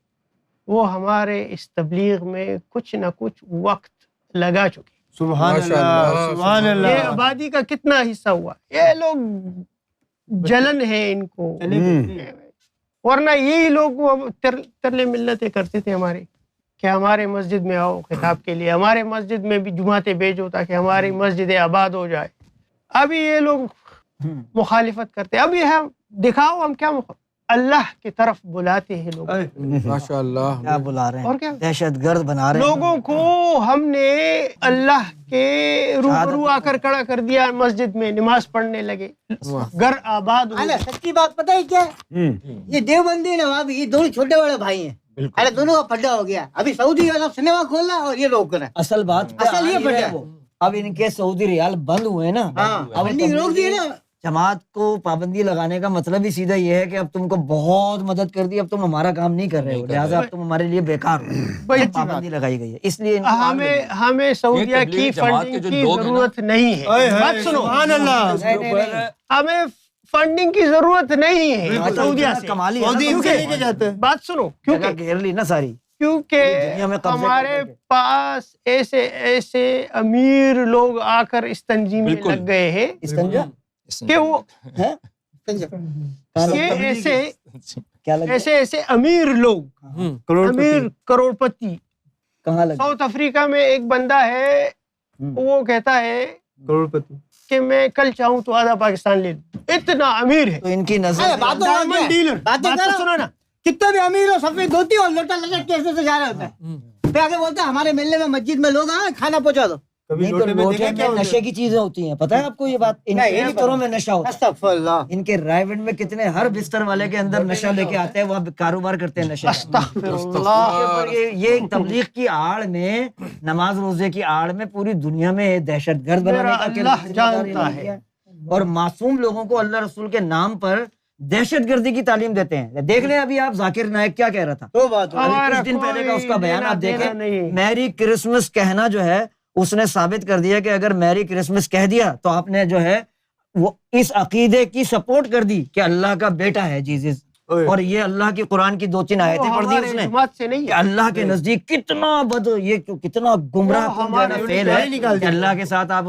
وہ ہمارے اس تبلیغ میں کچھ نہ کچھ وقت لگا چکے۔ سبحان اللہ، سبحان اللہ۔ یہ آبادی کا کتنا حصہ ہوا، یہ لوگ جلن ہے ان کو، ورنہ یہی لوگ ترلے ملتیں کرتے تھے ہمارے کہ ہمارے مسجد میں آؤ خطاب کے لیے، ہمارے مسجد میں بھی جماعتیں بھیجو تاکہ ہماری مسجد آباد ہو جائے۔ ابھی یہ لوگ مخالفت کرتے، ابھی ہم دکھاؤ ہم کیا اللہ کی طرف بلاتے ہیں لوگ، ماشاء اللہ، کیا بلا رہے اور ہیں، کیا دہشت گرد بنا رہے ہیں لوگوں کو۔ ہم نے اللہ کے روبرو آ کر کھڑا کر دیا مسجد میں، نماز پڑھنے لگے، گھر آباد ہو۔ سچی بات پتہ ہے کیا ہے؟ یہ دیوبندی نوابی یہ دونوں چھوٹے بڑے بھائی ہیں، ارے دونوں کا پھڈا ہو گیا۔ ابھی سعودی والا سنیما کھولنا اور یہ لوگ کریں، اصل بات اصل یہ پھڈا۔ اب ان کے سعودی ریال بند ہوئے نا، ہاں، اب فنڈنگ روک دی نا، جماعت کو پابندی لگانے کا مطلب ہی سیدھا یہ ہے کہ اب تم کو بہت مدد کر دی، اب تم ہمارا کام نہیں کر رہے ہو، لہٰذا اب تم ہمارے لیے بیکار ہو، پابندی لگائی گئی ہے، اس لیے ہمیں سعودیہ کی فنڈنگ کی ضرورت نہیں ہے. بات سنو، ہمیں فنڈنگ کی ضرورت نہیں ہے سعودیہ سے. بات سنو، کیونکہ گھیر لی نا ساری، کیونکہ ہمارے پاس ایسے امیر لوگ آ کر اس تنظیم میں لگ گئے ہیں کہ وہ ایسے امیر لوگ، امیر کروڑپتی. ساؤتھ افریقہ میں ایک بندہ ہے، وہ کہتا ہے کروڑپتی کہ میں کل چاہوں تو آدھا پاکستان لے لوں، اتنا امیر ہے. تو ان کی نظر ڈائمنڈ ڈیلر. بات سنو نا، کتنے بھی امیر ہو سفید دھوتی اور لوٹا لٹک کیسے سے جا رہے ہوتے ہیں، پھر آگے بولتے ہیں ہمارے ملنے میں مسجد میں لوگ آئے کھانا پہنچا دو. لوٹے میں نشے کی چیزیں ہوتی ہیں، پتہ ہے آپ کو یہ بات؟ ان کے بستروں میں نشہ ہوتا ہے. استغفر اللہ. ان کے رائیونڈ میں کتنے ہر بستر والے کے اندر نشہ لے کے آتے ہیں، وہ کاروبار کرتے ہیں نشے. استغفر اللہ. یہ تبلیغ کی آڑ میں، نماز روزے کی آڑ میں پوری دنیا میں دہشت گرد بنانے کا اللہ جانتا ہے، اور معصوم لوگوں کو اللہ رسول کے نام پر دہشت گردی کی تعلیم دیتے ہیں. دیکھ لیں ابھی آپ ذاکر نائک کیا کہہ رہا تھا، کچھ دن پہلے کا اس کا بیان آپ دیکھیں. میری کرسمس کہنا جو ہے اس نے ثابت کر دیا کہ اگر میری کرسمس کہہ دیا تو آپ نے جو ہے وہ اس عقیدے کی سپورٹ کر دی کہ اللہ کا بیٹا ہے جیزس. اور یہ اللہ کی قرآن کی 2-3 آیتیں پڑھ دی اس نے کہ اللہ کے نزدیک کتنا یہ کتنا گمراہ فعل ہے کہ اللہ کے ساتھ آپ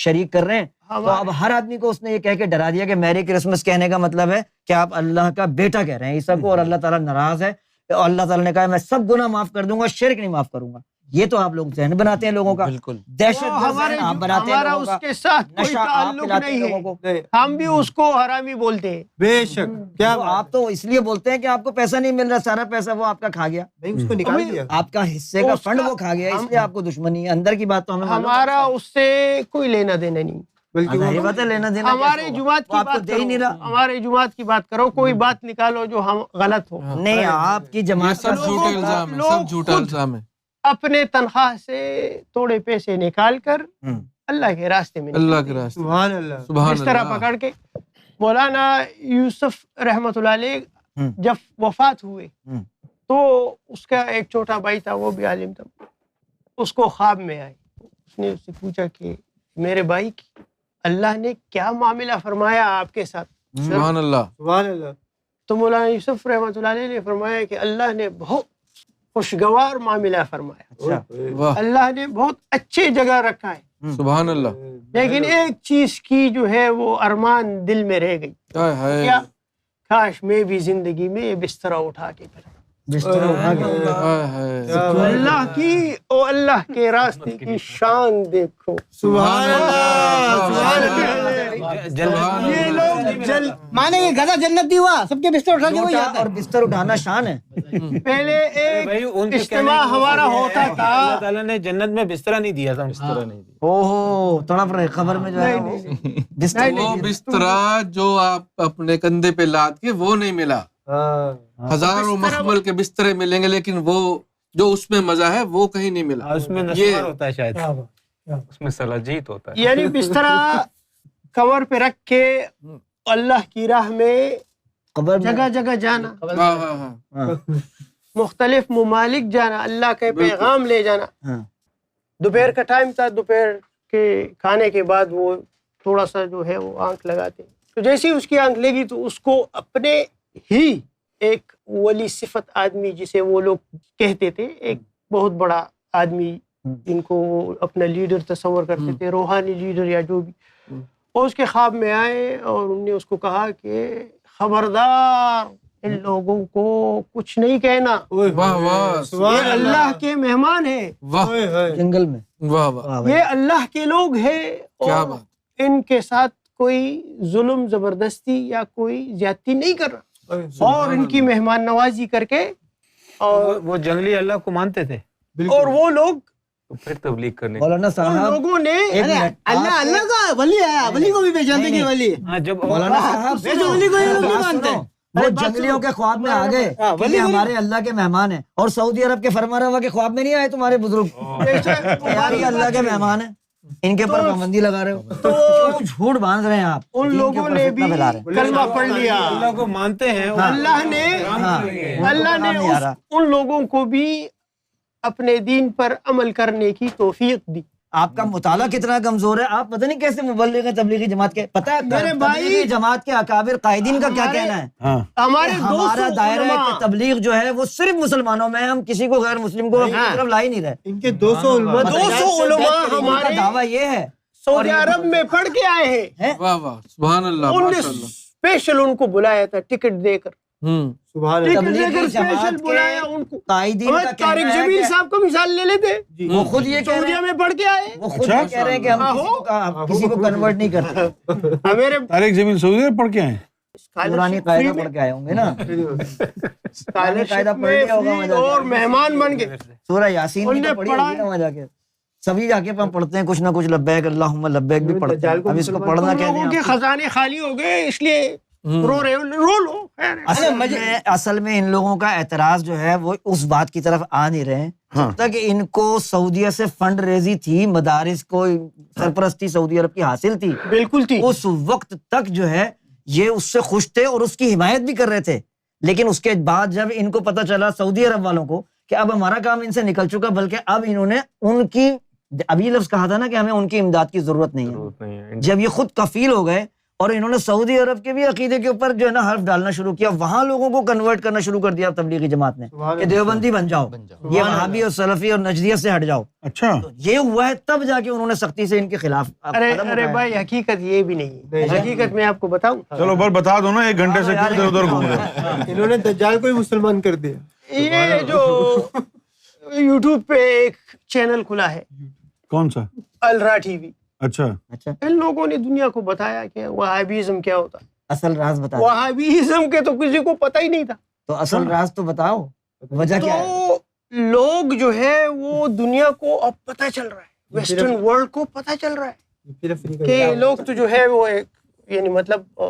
شریک کر رہے ہیں. تو اب ہر آدمی کو اس نے یہ کہہ کے ڈرا دیا کہ میری کرسمس کہنے کا مطلب ہے کہ آپ اللہ کا بیٹا کہہ رہے ہیں عیسیٰ کو، اور اللہ تعالیٰ ناراض ہے. اللہ تعالیٰ نے کہا میں سب گناہ معاف کر دوں گا، شرک نہیں معاف کروں گا. یہ تو آپ لوگ ذہن بناتے ہیں لوگوں کا، دہشت گرد آپ بناتے ہیں لوگوں کا، اس کے ساتھ کوئی تعلق نہیں ہے، ہم بھی اس کو حرامی بولتے ہیں. بے شک. کیا آپ تو اس لیے بولتے ہیں کہ آپ کو پیسہ نہیں مل رہا، سارا پیسہ وہ آپ کا کھا گیا، اس کو نکال دیا، آپ کا حصے کا فنڈ وہ کھا گیا، اس لیے آپ کو دشمنی ہے. اندر کی بات تو ہمیں ہمارا اس سے کوئی لینا دینا نہیں. ہمارے جماعت کی بات کرو، ہمارے جماعت کی بات کرو، کوئی بات نکالو جو ہم غلط ہو. نہیں، آپ کی جماعت کا سب جھوٹا الزام ہے. اپنے تنخواہ سے تھوڑے پیسے نکال کر اللہ کے راستے میں، اللہ کے راستے، سبحان اللہ، اس طرح پکڑ کے. مولانا یوسف رحمت اللہ علیہ جب وفات ہوئے تو اس کا ایک چھوٹا بھائی تھا، وہ بھی عالم تھا، اس کو خواب میں آئے. اس نے اس سے پوچھا کہ میرے بھائی اللہ نے کیا معاملہ فرمایا آپ کے ساتھ؟ سبحان اللہ، سبحان اللہ. تو مولانا یوسف رحمۃ اللہ علیہ نے فرمایا کہ اللہ نے بہت خوشگوار معاملہ فرمایا، اللہ نے بہت اچھے جگہ رکھا ہے. سبحان اللہ. لیکن ایک چیز کی جو ہے وہ ارمان دل میں رہ گئی، کیا؟ کاش میں بھی زندگی میں یہ بستر اٹھا کے اللہ کی اور اللہ کے راستے کی شان دیکھو. سبحان اللہ. یہ لوگ مانے کہ گدھا جنتی ہوا، سب کے بستر اٹھا کے وہی آتا ہے، اور بستر اٹھانا شان ہے. پہلے ایک اجتماع ہمارا ہوتا تھا، اللہ تعالیٰ نے جنت میں بسترا نہیں دیا تھا. اوہ تھوڑا پر خبر میں جو ہے وہ بسترا جو آپ اپنے کندھے پہ لاد کے وہ نہیں ملا. ہزاروں مخمل کے بسترے ملیں گے لیکن وہ جو اس میں مزہ ہے وہ کہیں نہیں ملا. اس میں نسوار ہوتا ہے، شاید اس میں سلاجیت ہوتا ہے. یعنی بسترا کور پہ رکھ کے اللہ کی راہ میں جگہ جگہ جانا، مختلف ممالک جانا، اللہ کے پیغام لے جانا. دوپہر کا ٹائم تھا، دوپہر کے کھانے کے بعد وہ تھوڑا سا جو ہے وہ آنکھ لگاتے، تو جیسے ہی اس کی آنکھ لگی تو اس کو اپنے ہی ایک ولی صفت آدمی جسے وہ لوگ کہتے تھے، ایک بہت بڑا آدمی جن کو وہ اپنا لیڈر تصور کرتے تھے، روحانی لیڈر یا جو بھی، اور اس کے خواب میں آئے اور انہوں نے اس کو کہا کہ خبردار ان لوگوں کو کچھ نہیں کہنا، یہ اللہ کے مہمان ہیں جنگل میں، یہ اللہ کے لوگ ہیں، اور ان کے ساتھ کوئی ظلم زبردستی یا کوئی زیادتی نہیں کر رہا، اور ان کی مہمان نوازی کر کے. اور وہ جنگلی اللہ کو مانتے تھے، اور وہ لوگ پھر تبلیغ کرنے مولانا صاحب لوگوں نے اللہ کا ولی ہے، ولی کو بھی پہچانتے کہ ولی ہے. جب مولانا صاحب ولی کو یہ لوگ نہیں مانتے. وہ جنگلیوں کے خواب میں آ گئے کہ یہ ہمارے اللہ کے مہمان ہیں، اور سعودی عرب کے فرما روا کے خواب میں نہیں آئے تمہارے بزرگ، یہ اللہ کے مہمان ہیں. ان کے اوپر پابندی لگا رہے ہو، تو جھوٹ باندھ رہے ہیں آپ. ان لوگوں نے بھی کلمہ پڑھ لیا، اللہ کو مانتے ہیں. اللہ نے ان لوگوں کو بھی اپنے دین پر عمل کرنے کی توفیق دی. آپ کا مطالعہ کتنا کمزور ہے. آپ پتہ نہیں کیسے مبلغ ہیں تبلیغی جماعت کے. پتہ ہے تبلیغی جماعت کے اکابر قائدین کا کیا کہنا ہے؟ ہمارا دائرہ تبلیغ جو ہے وہ صرف مسلمانوں میں، ہم کسی کو غیر مسلم کو اپنی طرف لا ہی نہیں رہے. ان کے 200 علماء ہمارے دعویٰ یہ ہے سعودی عرب میں پڑھ کے آئے ہیں. واہ واہ سبحان اللہ ماشاء اللہ. اسپیشل ان کو بلایا تھا ٹکٹ دے کر. تبلیغی جماعت بلایا ان کو. قائدین کا کہنا طارق ہے جمیل صاحب کو مثال لے لیتے، وہ خود یہ کہہ رہے سعودیہ ہیں، میں پڑھ کے آئے. وہ خود یہ کہہ رہے ہیں کہ ہم کسی کو کنورٹ نہیں کرتے. میرے طارق جمیل سعودی میں پڑھ کے آئے، قرآنی قاعدہ پڑھ کے آئے ہوں گے نا. قاعدہ پڑھ لیا ہوگا اور مہمان بن گئے. سورہ یاسین بھی تو پڑھی ہوگی نا وہاں جا کے. سبھی جا کے ہم پڑھتے ہیں کچھ نہ کچھ، لبیک اللہم لبیک بھی پڑھتے ہیں. اب اس کو پڑھنا کہتے ہیں. لوگوں کے خزانے خالی ہو گئے اس لیے رو رہے ہو، رو لو. اصل میں ان لوگوں کا اعتراض جو ہے وہ اس بات کی طرف آ نہیں رہے. جب تک ان کو سعودیہ سے فنڈ ریزی تھی، مدارس کو سرپرستی سعودی عرب کی حاصل تھی، بالکل تھی، اس وقت تک جو ہے یہ اس سے خوش تھے اور اس کی حمایت بھی کر رہے تھے. لیکن اس کے بعد جب ان کو پتہ چلا سعودی عرب والوں کو کہ اب ہمارا کام ان سے نکل چکا، بلکہ اب انہوں نے ان کی، ابھی لفظ کہا تھا نا کہ ہمیں ان کی امداد کی ضرورت نہیں ہے، جب یہ خود کفیل ہو گئے اور انہوں نے سعودی عرب کے بھی عقیدے کے اوپر جو ہے نا حرف ڈالنا شروع کیا، وہاں لوگوں کو کنورٹ کرنا شروع کر دیا تبلیغی جماعت نے کہ دیوبندی بن جاؤ، یہ وہابی اور سلفی اور نجدیت سے ہٹ جاؤ. اچھا یہ ہوا ہے، تب جا کے انہوں نے سختی سے ان کے خلاف. ارے بھائی حقیقت یہ بھی نہیں ہے. حقیقت میں آپ کو بتاؤں، چلو بس بتا دو نا، 1 گھنٹے سے کیوں ادھر ادھر گھوم رہے. انہوں نے دجال کو ہی مسلمان کر دیا. یہ جو یوٹیوب پہ ایک چینل کھلا ہے، کون سا؟ الرا ٹی وی. اچھا، ان لوگوں نے دنیا کو بتایا کہ وہابیزم کیا ہوتا ہے. اصل راز بتا. وہابیزم کے تو کسی کو پتہ ہی نہیں تھا. تو اصل راز تو بتاؤ، وجہ کیا ہے؟ تو لوگ جو ہے وہ دنیا کو اب پتہ چل رہا ہے، ویسٹرن ورلڈ کو پتہ چل رہا ہے کہ لوگ تو جو ہے وہ ایک، یعنی مطلب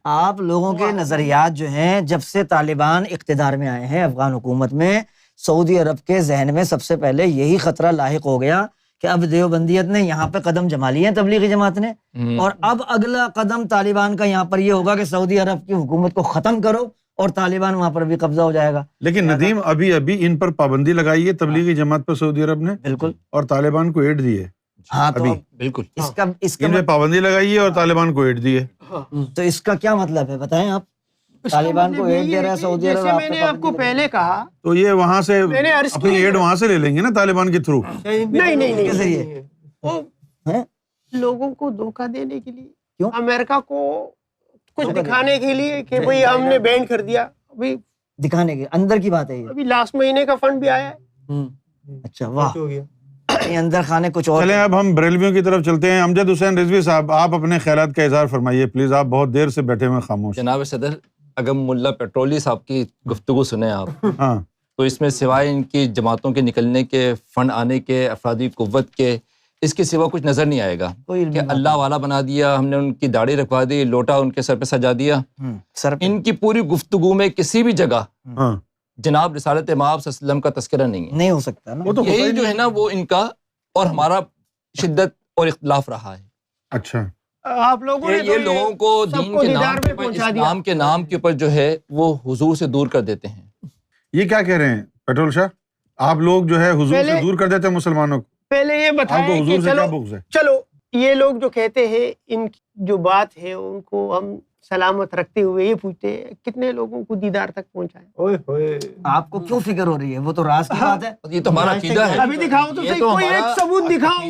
آپ لوگوں کے نظریات جو ہیں جب سے طالبان اقتدار میں آئے ہیں افغان حکومت میں، سعودی عرب کے ذہن میں سب سے پہلے یہی خطرہ لاحق ہو گیا کہ اب دیوبندیت نے یہاں پہ قدم جما لیے ہیں تبلیغی جماعت نے، اور اب اگلا قدم طالبان کا یہاں پر یہ ہوگا کہ سعودی عرب کی حکومت کو ختم کرو اور طالبان وہاں پر بھی قبضہ ہو جائے گا. لیکن ندیم ابھی ان پر پابندی لگائی ہے تبلیغی جماعت پر سعودی عرب نے، بالکل، اور طالبان کو ایڈ دی ہے. ہاں تو بالکل اس کا میں پابندی لگائی ہے اور طالبان کو ایڈ دی ہے. تو اس کا کیا مطلب ہے بتائیں آپ؟ طالبان کو ایڈ دے رہا ہے سعودی عرب. جیسے میں نے آپ کو پہلے کہا تو یہ وہاں سے اپنی ایڈ وہاں سے لے لیں گے نا طالبان کے تھرو. نہیں، لوگوں کو دھوکہ دینے کے لیے، امریکہ کو کچھ دکھانے کے لیے کہ بھئی ہم نے بین کر دیا. ابھی دکھانے کے اندر کی بات ہے یہ. ابھی لاسٹ مہینے کا فنڈ بھی آیا ہے. اچھا واہ، اندر خانے کچھ اور. چلیں اب ہم بریلویوں کی طرف چلتے ہیں. امجد حسین رضوی صاحب، آپ اپنے خیالات کا اظہار فرمائیے پلیز. آپ بہت دیر سے بیٹھے ہوئے خاموش. جناب صدر، اگر ملا پیٹرولی صاحب کی گفتگو سنیں آپ، ہاں، تو اس میں سوائے ان کی جماعتوں کے نکلنے کے، فنڈ آنے کے، افرادی قوت کے، اس کے سوا کچھ نظر نہیں آئے گا کہ اللہ والا بنا دیا، ہم نے ان کی داڑھی رکھوا دی، لوٹا ان کے سر پہ سجا دیا. ان کی پوری گفتگو میں کسی بھی جگہ جناب رسالت مآب صلی اللہ علیہ وسلم کا تذکرہ نہیں ہو سکتا نا. یہی جو ہے نا وہ ان کا اور ہمارا شدت اور اختلاف رہا ہے. اچھا، آپ لوگوں نے یہ لوگوں کو دین کے نام کے اوپر، اسلام کے نام کے اوپر جو ہے وہ حضور سے دور کر دیتے ہیں. یہ کیا کہہ رہے ہیں پیٹرول شاہ؟ آپ لوگ جو ہے حضور سے دور کر دیتے ہیں مسلمانوں کو. پہلے یہ بتائیں کہ چلو یہ لوگ جو کہتے ہیں، ان کی جو بات ہے ان کو ہم سلامت رکھتے ہوئے یہ پوچھتے ہیں کتنے لوگوں کو دیدار تک پہنچائے. آپ کو کیوں فکر ہو رہی ہے؟ وہ تو راز کی بات ہے. یہ تو ہمارا عقیدہ ہے. ابھی دکھاؤ تو صحیح، کوئی ایک ثبوت دکھاؤ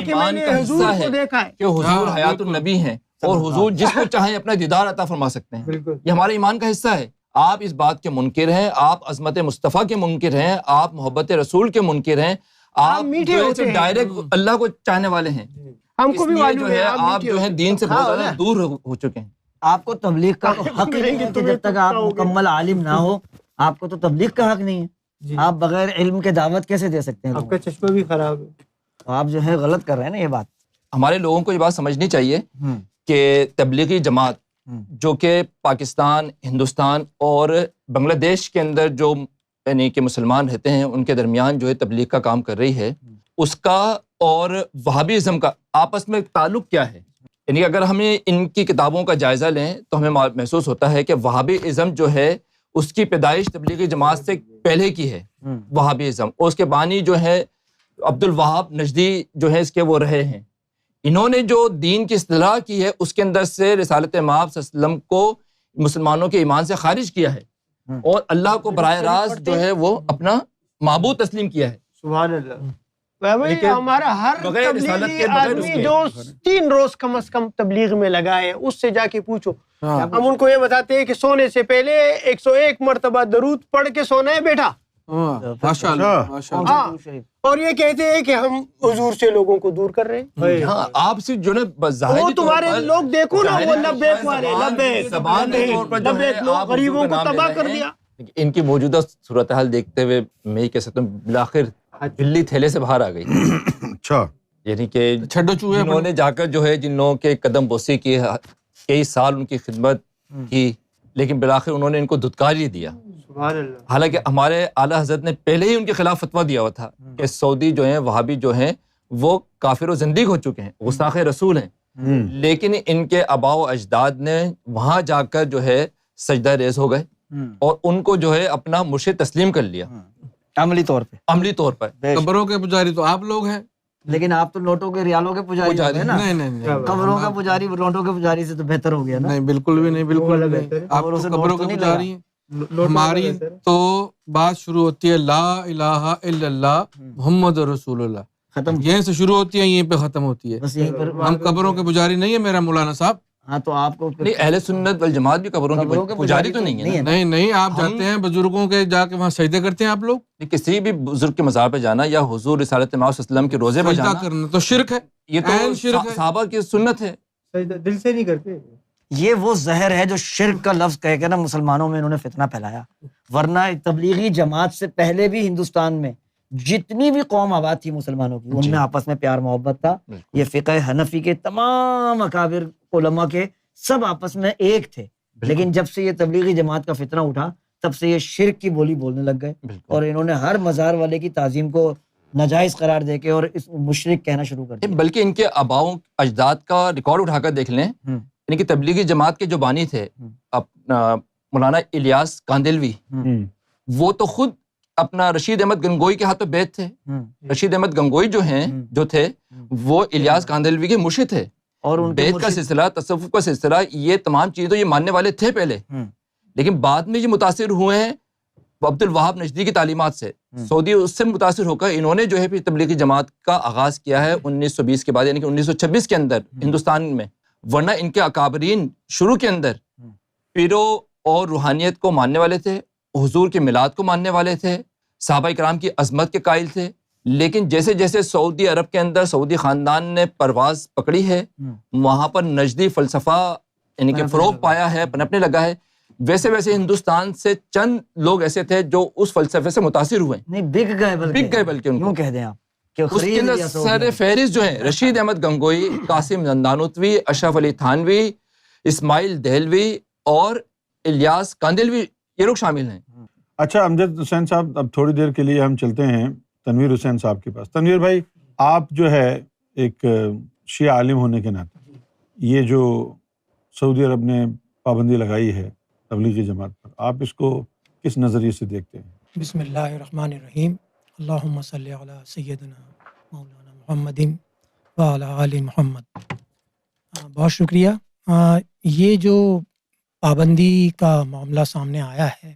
کہ میں نے حضور کو دیکھا ہے، کہ حضور حیات النبی ہیں اور حضور جس کو چاہیں اپنا دیدار عطا فرما سکتے ہیں. یہ ہمارے ایمان کا حصہ ہے. آپ اس بات کے منکر ہیں، آپ عظمت مصطفیٰ کے منکر ہیں، آپ محبت رسول کے منکر ہیں، آپ ڈائریکٹ اللہ کو چاہنے والے ہیں. ہم کو بھی معلوم ہے آپ جو ہے دین سے بہت زیادہ دور ہو چکے ہیں. آپ کو تبلیغ کا حق نہیں ہے کہ جب تک آپ مکمل عالم نہ ہو آپ کو تو تبلیغ کا حق نہیں ہے. آپ بغیر علم کے دعوت کیسے دے سکتے ہیں؟ آپ کا چشمہ بھی خراب ہے. آپ جو ہے غلط کر رہے ہیں نا. یہ بات ہمارے لوگوں کو یہ بات سمجھنی چاہیے کہ تبلیغی جماعت جو کہ پاکستان، ہندوستان اور بنگلہ دیش کے اندر جو یعنی کہ مسلمان رہتے ہیں ان کے درمیان جو ہے تبلیغ کا کام کر رہی ہے، اس کا اور وہابیزم کا آپس میں تعلق کیا ہے. یعنی اگر ہمیں ان کی کتابوں کا جائزہ لیں تو ہمیں محسوس ہوتا ہے کہ وہابیزم جو ہے اس کی پیدائش تبلیغی جماعت سے پہلے کی ہے. وہابیزم اور اس کے بانی جو ہے عبد الوہاب نجدی جو ہے اس کے وہ رہے ہیں. انہوں نے جو دین کی اصطلاح کی ہے اس کے اندر سے رسالت مآب صلی اللہ علیہ وسلم کو مسلمانوں کے ایمان سے خارج کیا ہے اور اللہ کو براہ راست جو ہے وہ اپنا معبود تسلیم کیا ہے. سبحان اللہ. ہمارا ہر تبلیغی آدمی جو 3 روز کم از کم تبلیغ میں لگا ہے اس سے جا کے پوچھو. ہم ان کو یہ بتاتے ہیں کہ سونے سے پہلے 101 مرتبہ درود پڑھ کے سونا ہے بیٹا. اور یہ کہتے ہیں کہ ہم حضور سے لوگوں کو دور کر رہے ہیں. ہاں آپ سے جو ہے وہ تمہارے لوگ دیکھو نا وہ لبیک والے لبیک لوگ غریبوں کو تباہ کر دیا. ان کی موجودہ صورتحال دیکھتے ہوئے میں یہ کہہ سکتا ہوں بالآخر بلی تھیلے سے باہر آ گئی. اچھا یعنی کہ انہوں نے جا کر جو ہے جن لوگوں کے قدم بوسی کی کئی سال ان کی خدمت کی لیکن بالآخر انہوں نے ان کو دھتکار ہی دیا. حالانکہ ہمارے اعلیٰ حضرت نے پہلے ہی ان کے خلاف فتویٰ دیا ہوا تھا کہ سعودی جو ہیں وہابی جو ہیں وہ کافر و زندیق ہو چکے ہیں, گستاخ رسول ہیں. لیکن ان کے آباء و اجداد نے وہاں جا کر جو ہے سجدہ ریز ہو گئے اور ان کو جو ہے اپنا مرشد تسلیم کر لیا عملی طور پر. قبروں کے پجاری تو آپ لوگ ہیں لیکن آپ تو نوٹوں کے ریالوں کے پجاری ہیں نا. نہیں قبروں کا پجاری نوٹوں کے پجاری سے تو بہتر ہو گیا نا. نہیں بالکل بھی نہیں, بالکل نہیں. آپ تو قبروں کے پجاری ہیں. ہماری تو بات شروع ہوتی ہے لا الہ الا اللہ محمد رسول اللہ, ختم یہیں سے شروع ہوتی ہے یہیں پہ ختم ہوتی ہے. ہم قبروں کے پجاری نہیں ہے میرا مولانا صاحب. ہاں تو آپ کو نہیں, اہل سنت والجماعت بھی قبروں کی پجاری تو نہیں ہے. نہیں آپ جاتے ہیں بزرگوں کے جا کے وہاں سجدے کرتے ہیں آپ لوگ. کسی بھی بزرگ کے مزار پہ جانا یا حضور رسالت مآب صلی اللہ علیہ وسلم کے روزے پہ جانا کرنا تو شرک ہے. یہ تو صحابہ کی سنت ہے. دل سے نہیں کرتے. یہ وہ زہر ہے جو شرک کا لفظ کہہ کے نا مسلمانوں میں انہوں نے فتنہ پھیلایا. ورنہ تبلیغی جماعت سے پہلے بھی ہندوستان میں جتنی بھی قوم آباد تھی مسلمانوں کی ان میں آپس میں پیار محبت تھا. یہ فقہ حنفی کے تمام اکابر علماء کے سب آپس میں ایک تھے. لیکن جب سے یہ تبلیغی جماعت کا فتنہ اٹھا تب سے یہ شرک کی بولی بولنے لگ گئے اور انہوں نے ہر مزار والے کی تعظیم کو ناجائز قرار دے کے اور اس مشرک کہنا شروع کر دیا. بلکہ ان کے آباؤں اجداد کا ریکارڈ اٹھا کر دیکھ لیں. ان کی تبلیغی جماعت کے جو بانی تھے مولانا الیاس کاندلوی, وہ تو خود اپنا رشید احمد گنگوئی کے ہاتھوں بیعت تھے. رشید احمد گنگوئی جو تھے وہ الیاس کاندلوی کے مرشد تھے. اور بیعت کا سلسلہ, تصوف کا سلسلہ, یہ تمام چیزیں تو یہ ماننے والے تھے پہلے, لیکن بعد میں یہ متاثر ہوئے ہیں عبد الوہاب نجدی کی تعلیمات سے. سعودی اس سے متاثر ہو کر انہوں نے جو ہے پھر تبلیغی جماعت کا آغاز کیا ہے 1920 کے بعد, یعنی کہ 1926 کے اندر ہندوستان میں. ورنہ ان کے اکابرین شروع کے اندر پیرو اور روحانیت کو ماننے والے تھے, حضور کے میلاد کو ماننے والے تھے, صحابہ کرام کی عظمت کے قائل تھے. لیکن جیسے جیسے سعودی عرب کے اندر سعودی خاندان نے پرواز پکڑی ہے, وہاں پر نجدی فلسفہ یعنی کہ فروغ پایا ہے, پنپنے لگا ہے, ویسے ویسے ہندوستان سے چند لوگ ایسے تھے جو اس فلسفے سے متاثر ہوئے. نہیں بک گئے بلکہ ان کو کہہ دیں آپ. اس کے اندر سر فہرست جو ہیں رشید احمد گنگوئی, قاسم زندانوتوی, اشرف علی تھانوی, اسماعیل دہلوی اور الیاس کاندلوی, یہ لوگ شامل ہیں. اچھا امجد حسین صاحب, اب تھوڑی دیر کے لیے ہم چلتے ہیں تنویر حسین صاحب کے پاس. تنویر بھائی, آپ جو ہے ایک شیعہ عالم ہونے کے ناطے یہ جو سعودی عرب نے پابندی لگائی ہے تبلیغی جماعت پر, آپ اس کو کس نظریے سے دیکھتے ہیں؟ بسم اللہ الرحمن الرحیم. اللہم صلی علی سیدنا مولانا محمد وعلی آل محمد. بہت شکریہ. یہ جو پابندی کا معاملہ سامنے آیا ہے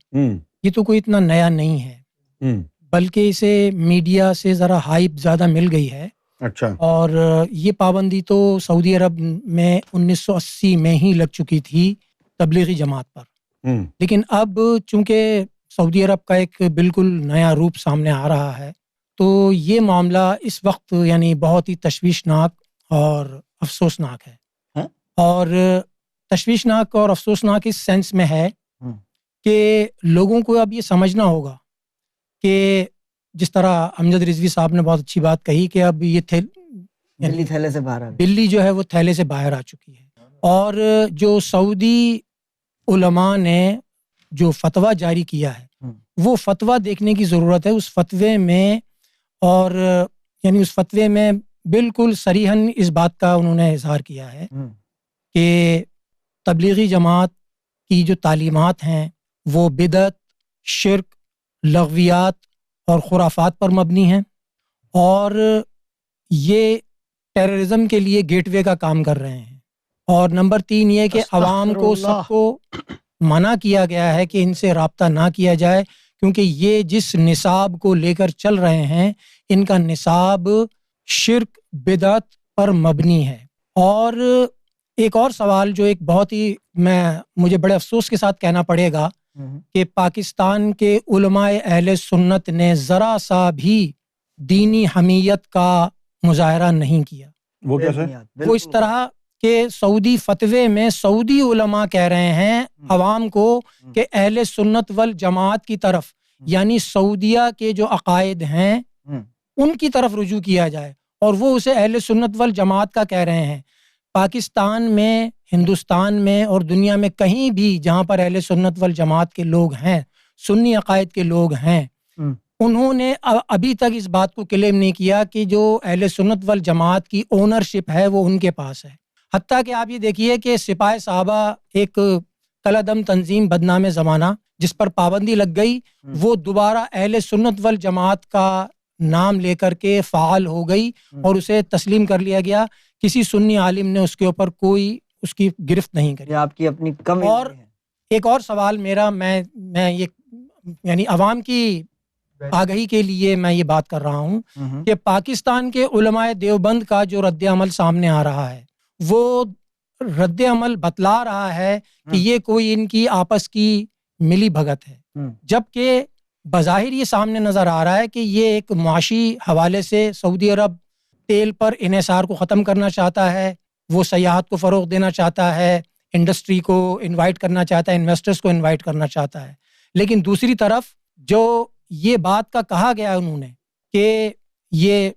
یہ تو کوئی اتنا نیا نہیں ہے, بلکہ اسے میڈیا سے ذرا ہائپ زیادہ مل گئی ہے. اچھا. اور یہ پابندی تو سعودی عرب میں 1980 میں ہی لگ چکی تھی تبلیغی جماعت پر. لیکن اب چونکہ سعودی عرب کا ایک بالکل نیا روپ سامنے آ رہا ہے تو یہ معاملہ اس وقت یعنی بہت ہی تشویشناک اور افسوسناک ہے. اور تشویشناک اور افسوسناک اس سینس میں ہے کہ لوگوں کو اب یہ سمجھنا ہوگا کہ جس طرح امجد رضوی صاحب نے بہت اچھی بات کہی کہ اب یہ بلی تھیلے سے باہر بلی جو ہے وہ تھیلے سے باہر آ چکی ہے. اور جو سعودی علماء نے جو فتویٰ جاری کیا ہے وہ فتویٰ دیکھنے کی ضرورت ہے. اس فتوے میں اور یعنی اس فتوے میں بالکل صریحاً اس بات کا انہوں نے اظہار کیا ہے کہ تبلیغی جماعت کی جو تعلیمات ہیں وہ بدعت، شرک، لغویات اور خرافات پر مبنی ہیں، اور یہ ٹیررزم کے لیے گیٹ وے کا کام کر رہے ہیں۔ اور نمبر 3 یہ کہ عوام کو سب کو منع کیا گیا ہے کہ ان سے رابطہ نہ کیا جائے، کیونکہ یہ جس نصاب کو لے کر چل رہے ہیں ان کا نصاب شرک، بدعت پر مبنی ہے۔ اور ایک اور سوال جو ایک بہت ہی مجھے بڑے افسوس کے ساتھ کہنا پڑے گا کہ پاکستان کے علماء اہل سنت نے ذرا سا بھی دینی حمیت کا مظاہرہ نہیں کیا۔ وہ کیسے؟ وہ اس طرح کہ سعودی فتوے میں سعودی علماء کہہ رہے ہیں عوام کو کہ اہل سنت والجماعت کی طرف، یعنی سعودیہ کے جو عقائد ہیں ان کی طرف رجوع کیا جائے، اور وہ اسے اہل سنت والجماعت کا کہہ رہے ہیں۔ پاکستان میں، ہندوستان میں اور دنیا میں کہیں بھی جہاں پر اہل سنت والجماعت کے لوگ ہیں، سنی عقائد کے لوگ ہیں، انہوں نے ابھی تک اس بات کو کلیم نہیں کیا کہ جو اہل سنت والجماعت کی اونرشپ ہے وہ ان کے پاس ہے۔ حتیٰ کہ آپ یہ دیکھیے کہ سپاہ صحابہ ایک کالعدم تنظیم بدنام زمانہ جس پر پابندی لگ گئی، وہ دوبارہ اہل سنت والجماعت کا نام لے کر کے فعال ہو گئی اور اسے تسلیم کر لیا گیا۔ کسی سنی عالم نے اس کے اوپر کوئی اس کی گرفت نہیں کری۔ آپ کی اپنی کمی۔ اور ایک اور سوال میرا، میں یہ یعنی عوام کی آگہی کے لیے میں یہ بات کر رہا ہوں کہ پاکستان کے علماء دیوبند کا جو رد عمل سامنے آ رہا ہے وہ رد عمل بتلا رہا ہے کہ یہ کوئی ان کی آپس کی ملی بھگت ہے، جبکہ بظاہر یہ سامنے نظر آ رہا ہے کہ یہ ایک معاشی حوالے سے سعودی عرب تیل پر انحصار کو ختم کرنا چاہتا ہے، وہ سیاحت کو فروغ دینا چاہتا ہے، انڈسٹری کو انوائٹ کرنا چاہتا ہے، انویسٹرز کو انوائٹ کرنا چاہتا ہے، لیکن دوسری طرف جو یہ بات کا کہا گیا انہوں نے کہ یہ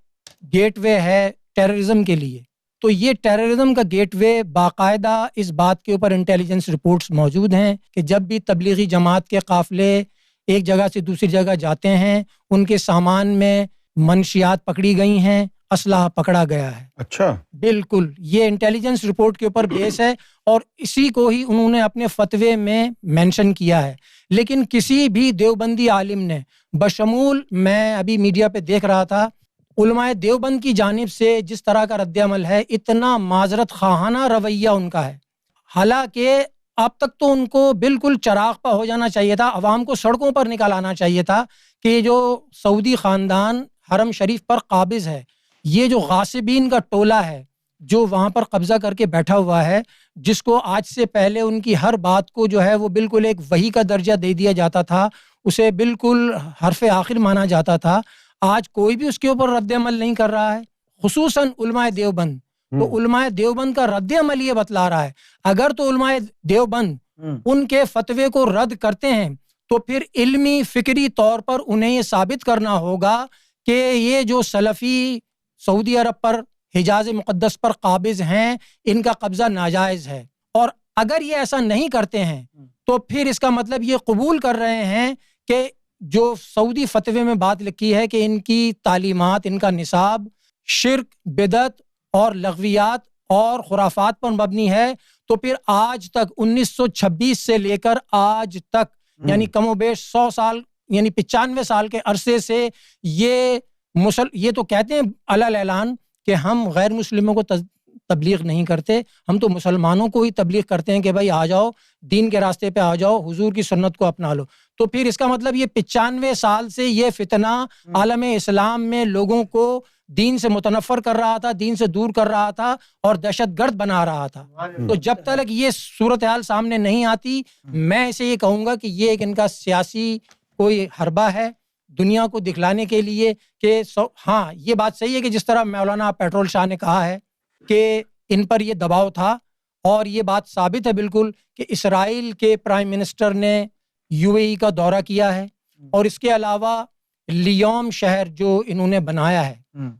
گیٹ وے ہے ٹیررزم کے لیے، تو یہ ٹیررزم کا گیٹ وے باقاعدہ اس بات کے اوپر انٹیلیجنس رپورٹس موجود ہیں کہ جب بھی تبلیغی جماعت کے قافلے ایک جگہ سے دوسری جگہ جاتے ہیں ان کے سامان میں منشیات پکڑی گئی ہیں، اسلحہ پکڑا گیا ہے۔ اچھا، بالکل، یہ انٹیلیجنس رپورٹ کے اوپر بیس ہے اور اسی کو ہی انہوں نے اپنے فتوے میں مینشن کیا ہے۔ لیکن کسی بھی دیوبندی عالم نے، بشمول میں ابھی میڈیا پہ دیکھ رہا تھا، علماء دیوبند کی جانب سے جس طرح کا رد عمل ہے، اتنا معذرت خواہانہ رویہ ان کا ہے، حالانکہ اب تک تو ان کو بالکل چراغ پا ہو جانا چاہیے تھا، عوام کو سڑکوں پر نکالانا چاہیے تھا کہ جو سعودی خاندان حرم شریف پر قابض ہے، یہ جو غاصبین کا ٹولہ ہے جو وہاں پر قبضہ کر کے بیٹھا ہوا ہے، جس کو آج سے پہلے ان کی ہر بات کو جو ہے وہ بالکل ایک وحی کا درجہ دے دیا جاتا تھا، اسے بالکل حرف آخر مانا جاتا تھا، آج کوئی بھی اس کے اوپر رد عمل نہیں کر رہا ہے، خصوصاً علماء دیوبند۔ تو علماء دیوبند کا رد عمل یہ بتلا رہا ہے، اگر تو علماء دیوبند ان کے فتوے کو رد کرتے ہیں تو پھر علمی فکری طور پر انہیں یہ ثابت کرنا ہوگا کہ یہ جو سلفی سعودی عرب پر، حجاز مقدس پر قابض ہیں، ان کا قبضہ ناجائز ہے، اور اگر یہ ایسا نہیں کرتے ہیں تو پھر اس کا مطلب یہ قبول کر رہے ہیں کہ جو سعودی فتوے میں بات لکھی ہے کہ ان کی تعلیمات، ان کا نصاب شرک، بدعت اور لغویات اور خرافات پر مبنی ہے، تو پھر آج تک 1926 سے لے کر آج تک یعنی کم و بیش 100 سال یعنی 95 سال کے عرصے سے یہ تو کہتے ہیں علی اعلان کہ ہم غیر مسلموں کو تبلیغ نہیں کرتے، ہم تو مسلمانوں کو ہی تبلیغ کرتے ہیں کہ بھائی آ جاؤ، دین کے راستے پہ آ جاؤ، حضور کی سنت کو اپنا لو۔ تو پھر اس کا مطلب یہ 95 سال سے یہ فتنہ عالم اسلام میں لوگوں کو دین سے متنفر کر رہا تھا، دین سے دور کر رہا تھا اور دہشت گرد بنا رہا تھا۔ تو جب تک یہ صورتحال سامنے نہیں آتی، میں اسے یہ کہوں گا کہ یہ ایک ان کا سیاسی کوئی حربہ ہے دنیا کو دکھلانے کے لیے کہ ہاں یہ بات صحیح ہے کہ جس طرح مولانا پیٹرول شاہ نے کہا ہے کہ ان پر یہ دباؤ تھا، اور یہ بات ثابت ہے بالکل کہ اسرائیل کے پرائم منسٹر نے UAE کا دورہ کیا ہے، اور اس کے علاوہ لیوم شہر جو انہوں نے بنایا ہے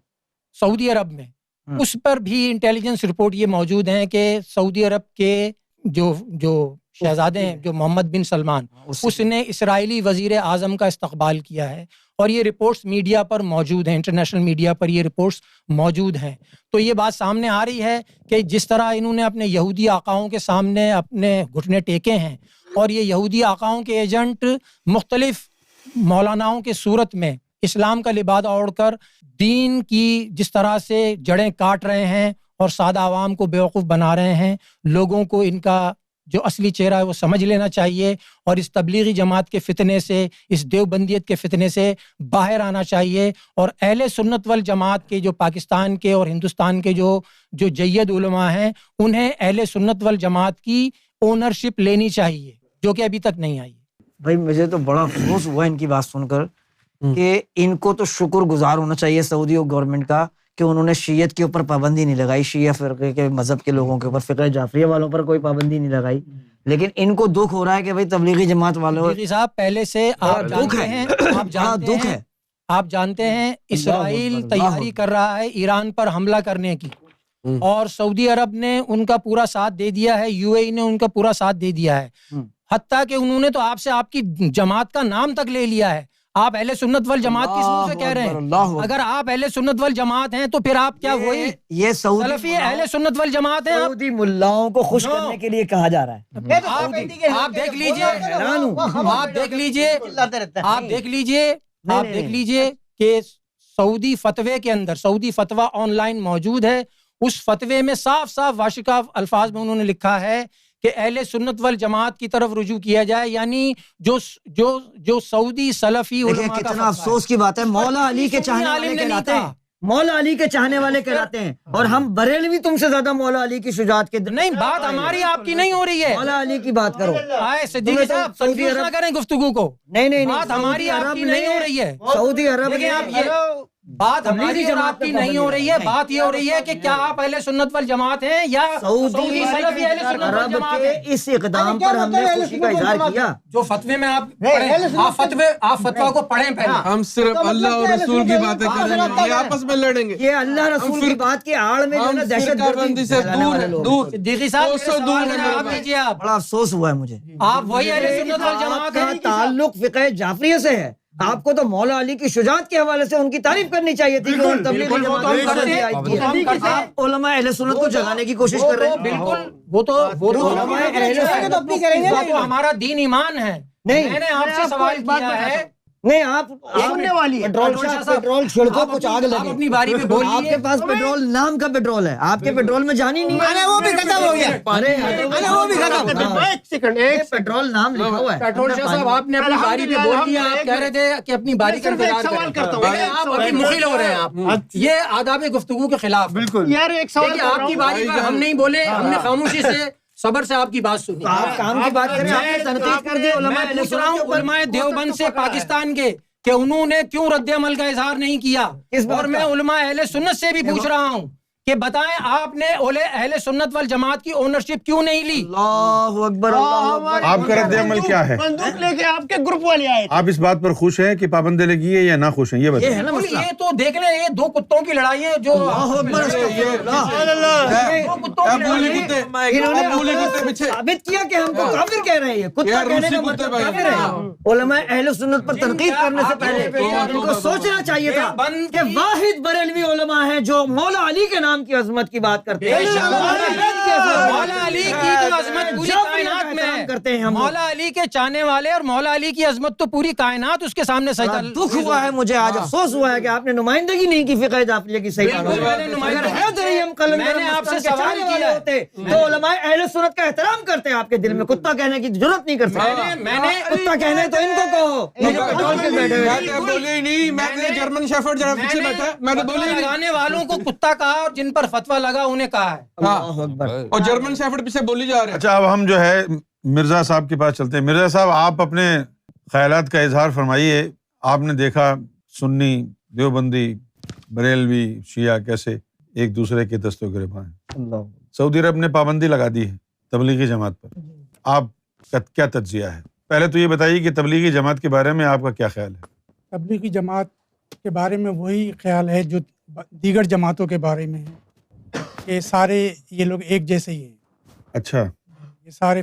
سعودی عرب میں، اس پر بھی انٹیلیجنس رپورٹ یہ موجود ہیں کہ سعودی عرب کے جو شہزادے ہیں جو محمد بن سلمان، اس نے اسرائیلی وزیر اعظم کا استقبال کیا ہے، اور یہ رپورٹس میڈیا پر موجود ہیں، انٹرنیشنل میڈیا پر یہ رپورٹس موجود ہیں۔ تو یہ بات سامنے آ رہی ہے کہ جس طرح انہوں نے اپنے یہودی آقاؤں کے سامنے اپنے گھٹنے ٹیکے ہیں، اور یہ یہودی آقاؤں کے ایجنٹ مختلف مولاناؤں کے صورت میں اسلام کا لبادہ اوڑھ کر دین کی جس طرح سے جڑیں کاٹ رہے ہیں اور سادہ عوام کو بیوقوف بنا رہے ہیں، لوگوں کو ان کا جو اصلی چہرہ ہے وہ سمجھ لینا چاہیے، اور اس تبلیغی جماعت کے فتنے سے، اس دیوبندیت کے فتنے سے باہر آنا چاہیے، اور اہل سنت والجماعت کے جو پاکستان کے اور ہندوستان کے جو جید علماء ہیں، انہیں اہل سنت والجماعت کی اونرشپ لینی چاہیے، جو کہ ابھی تک نہیں آئی۔ بھائی مجھے تو بڑا افسوس ہوا ان کی بات سن کر کہ ان کو تو شکر گزار ہونا چاہیے سعودی گورنمنٹ کا کہ انہوں نے شیعت کے اوپر پابندی نہیں لگائی، شیعہ فرقے کے مذہب کے لوگوں کے اوپر، فقہ جعفریہ والوں پر کوئی پابندی نہیں لگائی، لیکن ان کو دکھ ہو رہا ہے کہ بھائی تبلیغی جماعت والوں تبلیغی صاحب پہلے سے آپ جانتے ہیں اسرائیل تیاری کر رہا ہے ایران پر حملہ کرنے کی، اور سعودی عرب نے ان کا پورا ساتھ دے دیا ہے، یو اے ای نے ان کا پورا ساتھ دے دیا ہے، حتیٰ کہ انہوں نے تو آپ سے آپ کی جماعت کا نام تک لے لیا ہے۔ آپ اہل سنت والجماعت کس منہ سے کہہ رہے ہیں؟ اگر آپ اہل سنت والجماعت ہیں تو پھر آپ کیا وہی یہ سلفی اہل سنت والجماعت ہیں؟ سعودی ملاؤں کو خوش کرنے کے لیے کہا جا رہا ہے۔ آپ دیکھ لیجئے کہ سعودی فتوے کے اندر، سعودی فتویٰ آن لائن موجود ہے، اس فتوے میں صاف صاف واشکاف الفاظ میں انہوں نے لکھا ہے کہ اہل سنت والجماعت کی طرف رجوع کیا جائے، یعنی جو سعودی سلفی علماء کا کتنا افسوس کی بات ہے، مولا علی کے چاہنے والے کہلاتے ہیں، مولا علی کے چاہنے والے کہلاتے ہیں، اور ہم بریلوی تم سے زیادہ مولا علی کی شجاعت کے نہیں، بات ہماری آپ کی نہیں ہو رہی ہے، مولا علی کی بات کرو۔ صدیقی صاحب کنفیوز نہ کریں گفتگو کو، نہیں بات ہماری آپ کی نہیں ہو رہی ہے، سعودی عرب بات ہماری اور آپ کی نہیں ہو رہی ہے، بات یہ ہو رہی ہے کہ کیا آپ اہل سنت والجماعت ہیں یا سعودی عرب کے اس اقدام پر ہم نے خوشی کا اظہار کیا۔ جو فتوے میں آپ فتویٰ کو پڑھیں پہلے، ہم صرف اللہ اور رسول کی باتیں کریں گے، یہ آپس میں لڑیں گے، یہ اللہ رسول کی بات کی آڑ میں جو نا دہشت گردی سے دور صدیقی صاحب بڑا افسوس ہوا ہے مجھے۔ آپ وہی اہل سنت والجماعت کا تعلق فقہ جعفریہ سے ہے، آپ کو تو مولا علی کی شجاعت کے حوالے سے ان کی تعریف کرنی چاہیے تھی کہ تبلیغی جماعت آپ علماء اہل سنت کو جگانے کی کوشش کر رہے ہیں۔ بالکل، وہ تو ہمارا دین ایمان ہے۔ میں نے آپ سے سوال کیا ہے، نہیں آپ سننے والی ہے، پیٹرول چھڑکو کچھ آگ لگے، اپنی باری پہ بولیے۔ آپ کے پاس پیٹرول نام کا پیٹرول ہے، آپ کے پیٹرول میں جان ہی نہیں ہے، وہ بھی ختم ہو گیا، وہ بھی ختم۔ ایک سیکنڈ، ایک پیٹرول نام لکھا ہوا ہے۔ پیٹرول شاہ صاحب آپ نے اپنی باری پہ بول دیا، آپ کہہ رہے تھے کہ اپنی باری کا انتظار کریں، آپ ابھی مخل ہو رہے ہیں، آپ یہ آداب گفتگو کے خلاف۔ بالکل یار، ایک سوال آپ کی باری پر ہم نہیں بولے، ہم نے خاموشی سے صبر سے آپ کی بات سنی۔ آپ کام کی بات کریں، آپ نے تنقید کر دی علماء دیوبند سے پاکستان کے کہ انہوں نے کیوں رد عمل کا اظہار نہیں کیا، اور میں علماء اہل سنت سے بھی پوچھ رہا ہوں کہ بتائیں آپ نے اہل سنت والجماعت کی اونرشپ کیوں نہیں لی؟ اللہ اکبر، اللہ اکبر۔ آپ کا رد عمل کیا ہے؟ بندوق لے کے آپ کے گروپ والے آئے، آپ اس بات پر خوش ہیں کہ پابندی لگی ہے یا نہ خوش ہیں؟ یہ بتائیں۔ یہ تو دیکھ لیں، یہ دو کتوں کی لڑائی ہے جو ثابت کیا کہ ہم کو کافر کہہ رہے ہیں، کتا کہنے کا مطلب کافر ہے۔ علماء اہل سنت پر تنقید کرنے سے پہلے ان کو سوچنا چاہیے تھا کہ واحد بریلوی علماء ہیں جو مولا علی کے نام کی عظمت کی بات کرتے ہیں، مولا علی کی جو عظمت پوری کائنات میں ہے، مولا علی کے چاہنے والے اور مولا علی کی عظمت تو پوری کائنات اس کے سامنے سجدہ۔ دکھ ہوا ہے مجھے آج، افسوس ہوا ہے کہ آپ نے نمائندگی نہیں کی فقہ جعفریہ کی صحیح۔ میں نے آپ سے سوال کیا ہوتے تو علماء اہل سنت کا احترام کرتے ہیں، آپ کے دل میں کتا کہنے کی ضرورت نہیں کر سکتے۔ میں نے کتا کہنے تو ان کو کہو، بولے ہی نہیں، میں نے جرمن شیفرڈ جرا پیچھے بیٹھا، میں نے بولے لگانے والوں کو کتا کہا اور جن پر فتویٰ لگا انہیں کہا ہے، اور جرمن شیفرڈ پیچھے بولی جا رہے ہیں۔ اچھا، اب ہم جو ہے مرزا صاحب کے پاس چلتے ہیں۔ مرزا صاحب، آپ اپنے خیالات کا اظہار فرمائیے۔ آپ نے دیکھا سنی، دیوبندی، بریلوی، شیعہ کیسے ایک دوسرے کے دست و گریباں ہیں۔ سعودی عرب نے پابندی لگا دی ہے تبلیغی جماعت پر، آپ کا کیا تجزیہ ہے؟ پہلے تو یہ بتائیے کہ تبلیغی جماعت کے بارے میں آپ کا کیا خیال ہے؟ تبلیغی جماعت کے بارے میں وہی خیال ہے جو دیگر جماعتوں کے بارے میں ہے کہ سارے یہ لوگ ایک جیسے ہی ہیں۔ اچھا، یہ سارے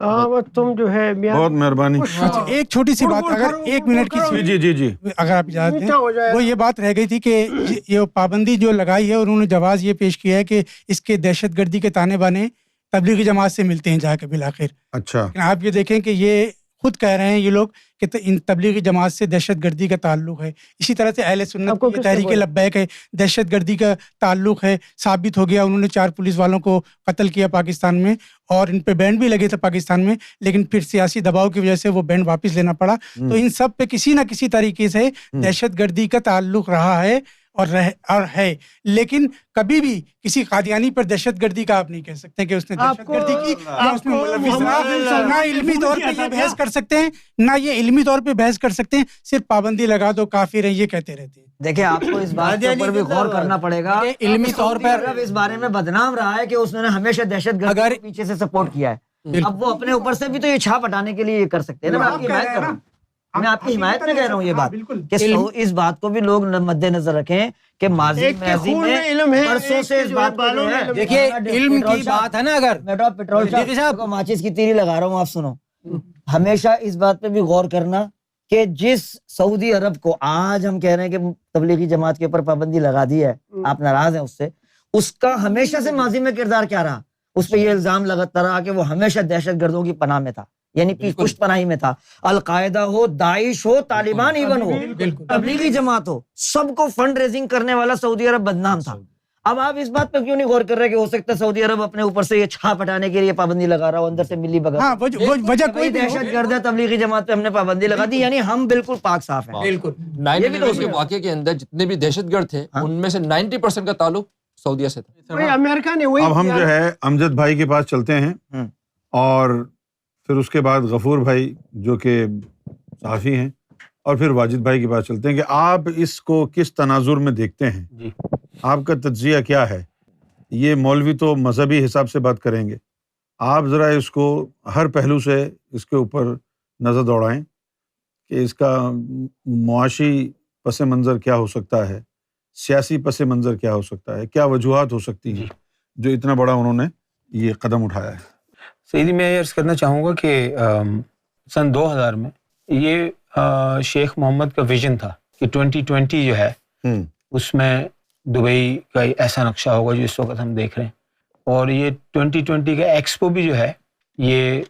تم جو ہے بہت مہربانی. ایک چھوٹی سی بات اگر 1 منٹ کی جی اگر آپ اجازت دیں, وہ یہ بات رہ گئی تھی کہ یہ پابندی جو لگائی ہے اور انہوں نے جواز یہ پیش کیا ہے کہ اس کے دہشت گردی کے تانے بانے تبلیغی جماعت سے ملتے ہیں جا کے بالآخر. اچھا, لیکن آپ یہ دیکھیں کہ یہ خود کہہ رہے ہیں یہ لوگ کہ ان تبلیغی جماعت سے دہشت گردی کا تعلق ہے. اسی طرح سے اہل سنت کی تحریک لبیک ہے, دہشت گردی کا تعلق ہے, ثابت ہو گیا. انہوں نے 4 پولیس والوں کو قتل کیا پاکستان میں اور ان پہ بینڈ بھی لگے تھے پاکستان میں, لیکن پھر سیاسی دباؤ کی وجہ سے وہ بینڈ واپس لینا پڑا. تو ان سب پہ کسی نہ کسی طریقے سے دہشت گردی کا تعلق رہا ہے اور ہے. لیکن کبھی بھی کسی قادیانی پر دہشت گردی کا آپ نہیں کہہ سکتے کہ اس نے دہشت گردی کی یا اس میں ملوث رہا. نہ علمی طور پہ یہ بحث کر سکتے ہیں, نہ یہ علمی طور پہ بحث کر سکتے ہیں. صرف پابندی لگا دو کافر ہے یہ کہتے رہتے ہیں. دیکھیں آپ کو اس بات کے اوپر بھی غور کرنا پڑے گا. علمی طور پر اس بارے میں بدنام رہا ہے کہ اس نے ہمیشہ دہشت گردی کو پیچھے سے سپورٹ کیا ہے. اب وہ اپنے اوپر سے بھی تو یہ چھاپ ہٹانے کے لیے یہ کر سکتے ہیں نا. میں آپ کی حمایت کر رہا ہوں, میں آپ کی حمایت میں کہہ رہا ہوں یہ بات کہ اس بات کو بھی لوگ مد نظر رکھیں کہ ماضی میں برسوں سے اس بات کو ہے. دیکھیے علم کی بات ہے نا. اگر میں پیٹرول صاحب ماچس کی تیری لگا رہا ہوں, آپ سنو. ہمیشہ اس بات پہ بھی غور کرنا کہ جس سعودی عرب کو آج ہم کہہ رہے ہیں کہ تبلیغی جماعت کے اوپر پابندی لگا دی ہے, آپ ناراض ہیں اس سے, اس کا ہمیشہ سے ماضی میں کردار کیا رہا. اس پہ یہ الزام لگتا رہا کہ وہ ہمیشہ دہشت گردوں کی پناہ میں تھا, یعنی پشت پناہی میں تھا. القاعدہ ہو, داعش ہو, طالبان ایون ہو, تبلیغی جماعت ہو, سب کو فنڈ ریزنگ کرنے والا سعودی عرب بدنام تھا. اب آپ اس بات پہ کیوں نہیں غور کر رہے کہ ہو سکتا ہے سعودی عرب اپنے اوپر سے یہ چھاپ ہٹانے کے لیے پابندی لگا رہا ہو, اندر سے ملی بغیر وجہ کوئی دہشت گرد ہے تبلیغی جماعت پہ ہم نے پابندی لگا دی, یعنی ہم بالکل پاک صاف ہیں. بالکل 9/11 کے واقعے کے اندر جتنے بھی دہشت گرد تھے ان میں سے 90% کا تعلق سعودیہ سے تھا. امریکہ نے اب ہم جو ہے امجد بھائی کے پاس چلتے ہیں اور پھر اس کے بعد غفور بھائی جو کہ صحافی ہیں اور پھر واجد بھائی کے پاس چلتے ہیں کہ آپ اس کو کس تناظر میں دیکھتے ہیں. جی آپ کا تجزیہ کیا ہے؟ یہ مولوی تو مذہبی حساب سے بات کریں گے, آپ ذرا اس کو ہر پہلو سے اس کے اوپر نظر دوڑائیں کہ اس کا معاشی پس منظر کیا ہو سکتا ہے, سیاسی پس منظر کیا ہو سکتا ہے, کیا وجوہات ہو سکتی ہیں جو اتنا بڑا انہوں نے یہ قدم اٹھایا ہے. سیدی میں یہ عرض کرنا چاہوں گا کہ سن 2000 میں یہ شیخ محمد کا ویژن تھا کہ 2020 جو ہے اس میں دبئی کا ایسا نقشہ ہوگا جو اس وقت ہم دیکھ رہے ہیں. اور یہ 2020 کا ایکسپو بھی جو ہے یہ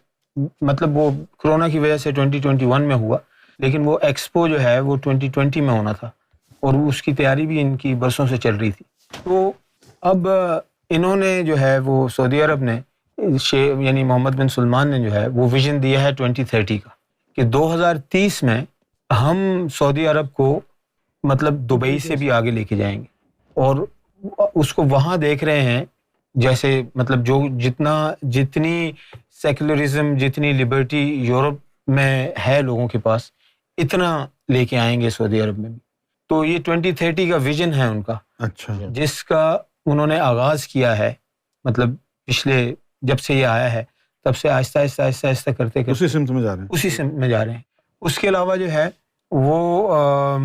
مطلب وہ کرونا کی وجہ سے 2021 میں ہوا, لیکن وہ ایکسپو جو ہے وہ 2020 میں ہونا تھا اور اس کی تیاری بھی ان کی برسوں سے چل رہی تھی. تو اب انہوں نے جو ہے وہ سعودی عرب نے یعنی محمد بن سلمان نے جو ہے وہ ویژن دیا ہے 2030 کا کہ 2030 میں ہم سعودی عرب کو مطلب دبئی سے بھی آگے لے کے جائیں گے. اور اس کو وہاں دیکھ رہے ہیں جیسے مطلب جو جتنی سیکولرزم جتنی لبرٹی یورپ میں ہے لوگوں کے پاس اتنا لے کے آئیں گے سعودی عرب میں بھی. تو یہ 2030 کا ویژن ہے ان کا, اچھا, جس کا انہوں نے آغاز کیا ہے مطلب پچھلے جب سے یہ آیا ہے تب سے آہستہ آہستہ آہستہ آہستہ کرتے اسی سمت میں جا رہے ہیں. اس کے علاوہ جو ہے وہ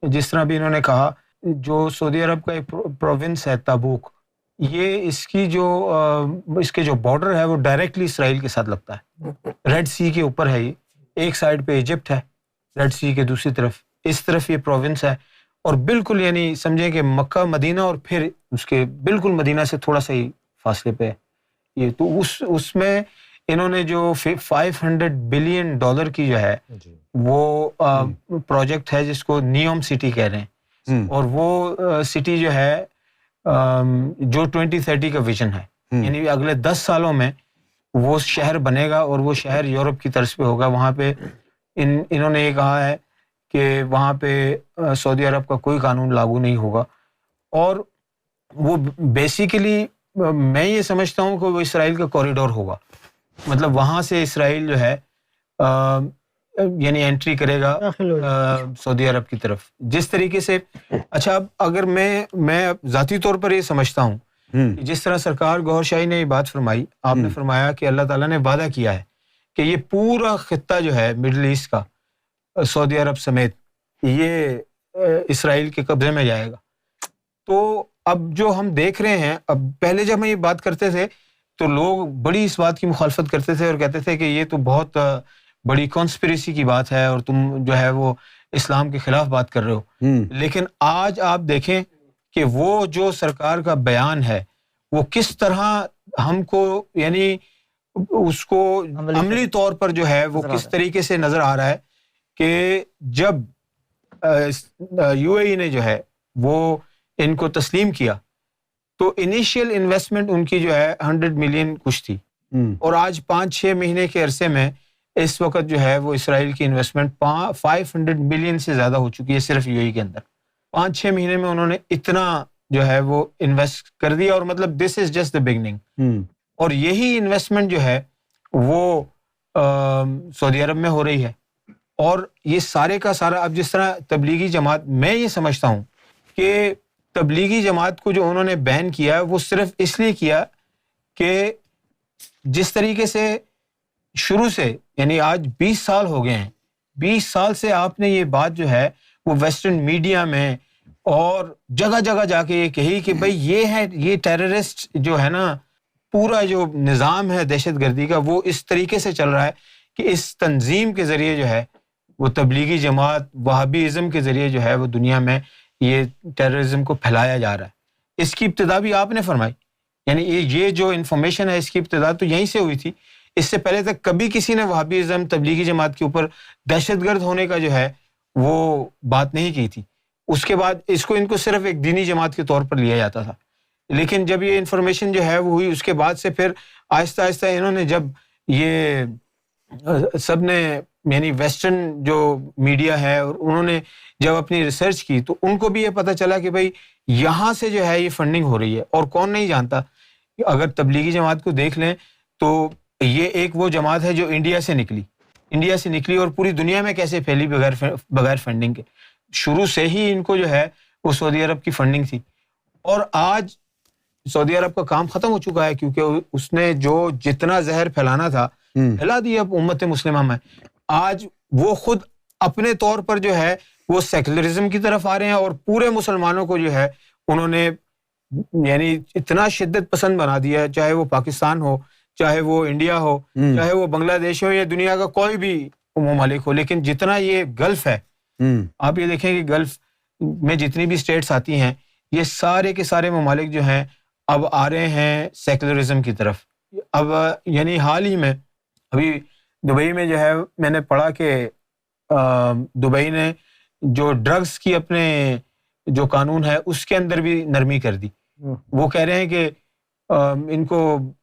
جس طرح بھی انہوں نے کہا جو سعودی عرب کا ایک پروونس ہے تبوک, یہ اس کے جو بارڈر ہے وہ ڈائریکٹلی اسرائیل کے ساتھ لگتا ہے. ریڈ سی کے اوپر ہے, یہ ایک سائڈ پہ ایجپٹ ہے, ریڈ سی کے دوسری طرف اس طرف یہ پروونس ہے, اور بالکل یعنی سمجھیں کہ مکہ مدینہ اور پھر اس کے بالکل مدینہ سے تھوڑا سا ہی فاصلے پہ یہ. تو اس میں انہوں نے جو $500 بلین کی جو ہے وہ پروجیکٹ ہے جس کو نیوم سٹی کہہ رہے ہیں, اور وہ سٹی جو ہے جو 2030 کا ویژن ہے, یعنی اگلے 10 سالوں میں وہ شہر بنے گا اور وہ شہر یورپ کی طرز پہ ہوگا. وہاں پہ انہوں نے یہ کہا ہے کہ وہاں پہ سعودی عرب کا کوئی قانون لاگو نہیں ہوگا, اور وہ بیسیکلی میں یہ سمجھتا ہوں کہ وہ اسرائیل کا کوریڈور ہوگا. مطلب وہاں سے اسرائیل جو ہے یعنی انٹری کرے گا سعودی عرب کی طرف جس طریقے سے. اچھا, اب اگر میں ذاتی طور پر یہ سمجھتا ہوں جس طرح سرکار گوہر شاہی نے یہ بات فرمائی, آپ نے فرمایا کہ اللہ تعالیٰ نے وعدہ کیا ہے کہ یہ پورا خطہ جو ہے مڈل ایسٹ کا سعودی عرب سمیت یہ اسرائیل کے قبضے میں جائے گا. تو اب جو ہم دیکھ رہے ہیں, اب پہلے جب ہم یہ بات کرتے تھے تو لوگ بڑی اس بات کی مخالفت کرتے تھے اور کہتے تھے کہ یہ تو بہت بڑی کانسپریسی کی بات ہے اور تم جو ہے وہ اسلام کے خلاف بات کر رہے ہو. لیکن آج آپ دیکھیں کہ وہ جو سرکار کا بیان ہے وہ کس طرح ہم کو یعنی اس کو عملی طور پر جو ہے وہ کس طریقے سے نظر آ رہا ہے کہ جب UAE نے جو ہے وہ ان کو تسلیم کیا تو انیشیل انویسٹمنٹ ان کی جو ہے 100 ملین کچھ تھی اور آج 5-6 مہینے کے عرصے میں اس وقت جو ہے وہ اسرائیل کی انویسٹمنٹ 500 ملین سے زیادہ ہو چکی ہے صرف UAE کے اندر. 5-6 مہینے میں انہوں نے اتنا جو ہے وہ انویسٹ کر دیا اور مطلب دس از جسٹ دا بگننگ. اور یہی انویسٹمنٹ جو ہے وہ سعودی عرب میں ہو رہی ہے. اور یہ سارے کا سارا اب جس طرح تبلیغی جماعت، میں یہ سمجھتا ہوں کہ تبلیغی جماعت کو جو انہوں نے بین کیا وہ صرف اس لیے کیا کہ جس طریقے سے شروع سے یعنی آج 20 سال ہو گئے ہیں، 20 سال سے آپ نے یہ بات جو ہے وہ ویسٹرن میڈیا میں اور جگہ جگہ جا کے یہ کہی کہ بھئی یہ ہے، یہ ٹیررسٹ جو ہے نا، پورا جو نظام ہے دہشت گردی کا وہ اس طریقے سے چل رہا ہے کہ اس تنظیم کے ذریعے جو ہے وہ تبلیغی جماعت وہابی ازم کے ذریعے جو ہے وہ دنیا میں یہ ٹیررزم کو پھیلایا جا رہا ہے. اس کی ابتدا بھی آپ نے فرمائی، یعنی یہ جو انفارمیشن ہے اس کی ابتدا تو یہیں سے ہوئی تھی. اس سے پہلے تک کبھی کسی نے وہابی ازم تبلیغی جماعت کے اوپر دہشت گرد ہونے کا جو ہے وہ بات نہیں کی تھی. اس کے بعد ان کو صرف ایک دینی جماعت کے طور پر لیا جاتا تھا. لیکن جب یہ انفارمیشن جو ہے وہ ہوئی اس کے بعد سے پھر آہستہ آہستہ انہوں نے جب یہ سب نے یعنی ویسٹرن جو میڈیا ہے اور انہوں نے جب اپنی ریسرچ کی تو ان کو بھی یہ پتہ چلا کہ بھئی یہاں سے جو ہے یہ فنڈنگ ہو رہی ہے. اور کون نہیں جانتا، اگر تبلیغی جماعت کو دیکھ لیں تو یہ ایک وہ جماعت ہے جو انڈیا سے نکلی اور پوری دنیا میں کیسے پھیلی بغیر فنڈنگ کے. شروع سے ہی ان کو جو ہے وہ سعودی عرب کی فنڈنگ تھی. اور آج سعودی عرب کا کام ختم ہو چکا ہے کیونکہ اس نے جو جتنا زہر پھیلانا تھا پھیلا دیا اب امت مسلمہ میں. آج وہ خود اپنے طور پر جو ہے وہ سیکولرزم کی طرف آ رہے ہیں اور پورے مسلمانوں کو جو ہے انہوں نے یعنی اتنا شدت پسند بنا دیا ہے، چاہے وہ پاکستان ہو، چاہے وہ انڈیا ہو، چاہے وہ بنگلہ دیش ہو یا دنیا کا کوئی بھی ممالک ہو. لیکن جتنا یہ گلف ہے، آپ یہ دیکھیں کہ گلف میں جتنی بھی اسٹیٹس آتی ہیں یہ سارے کے سارے ممالک جو ہیں اب آ رہے ہیں سیکولرزم کی طرف. اب یعنی حال ہی میں ابھی دبئی میں جو ہے میں نے پڑھا کہ دبئی نے جو ڈرگز کی اپنے جو قانون ہے اس کے اندر بھی نرمی کر دی. وہ کہہ رہے ہیں کہ ان کو،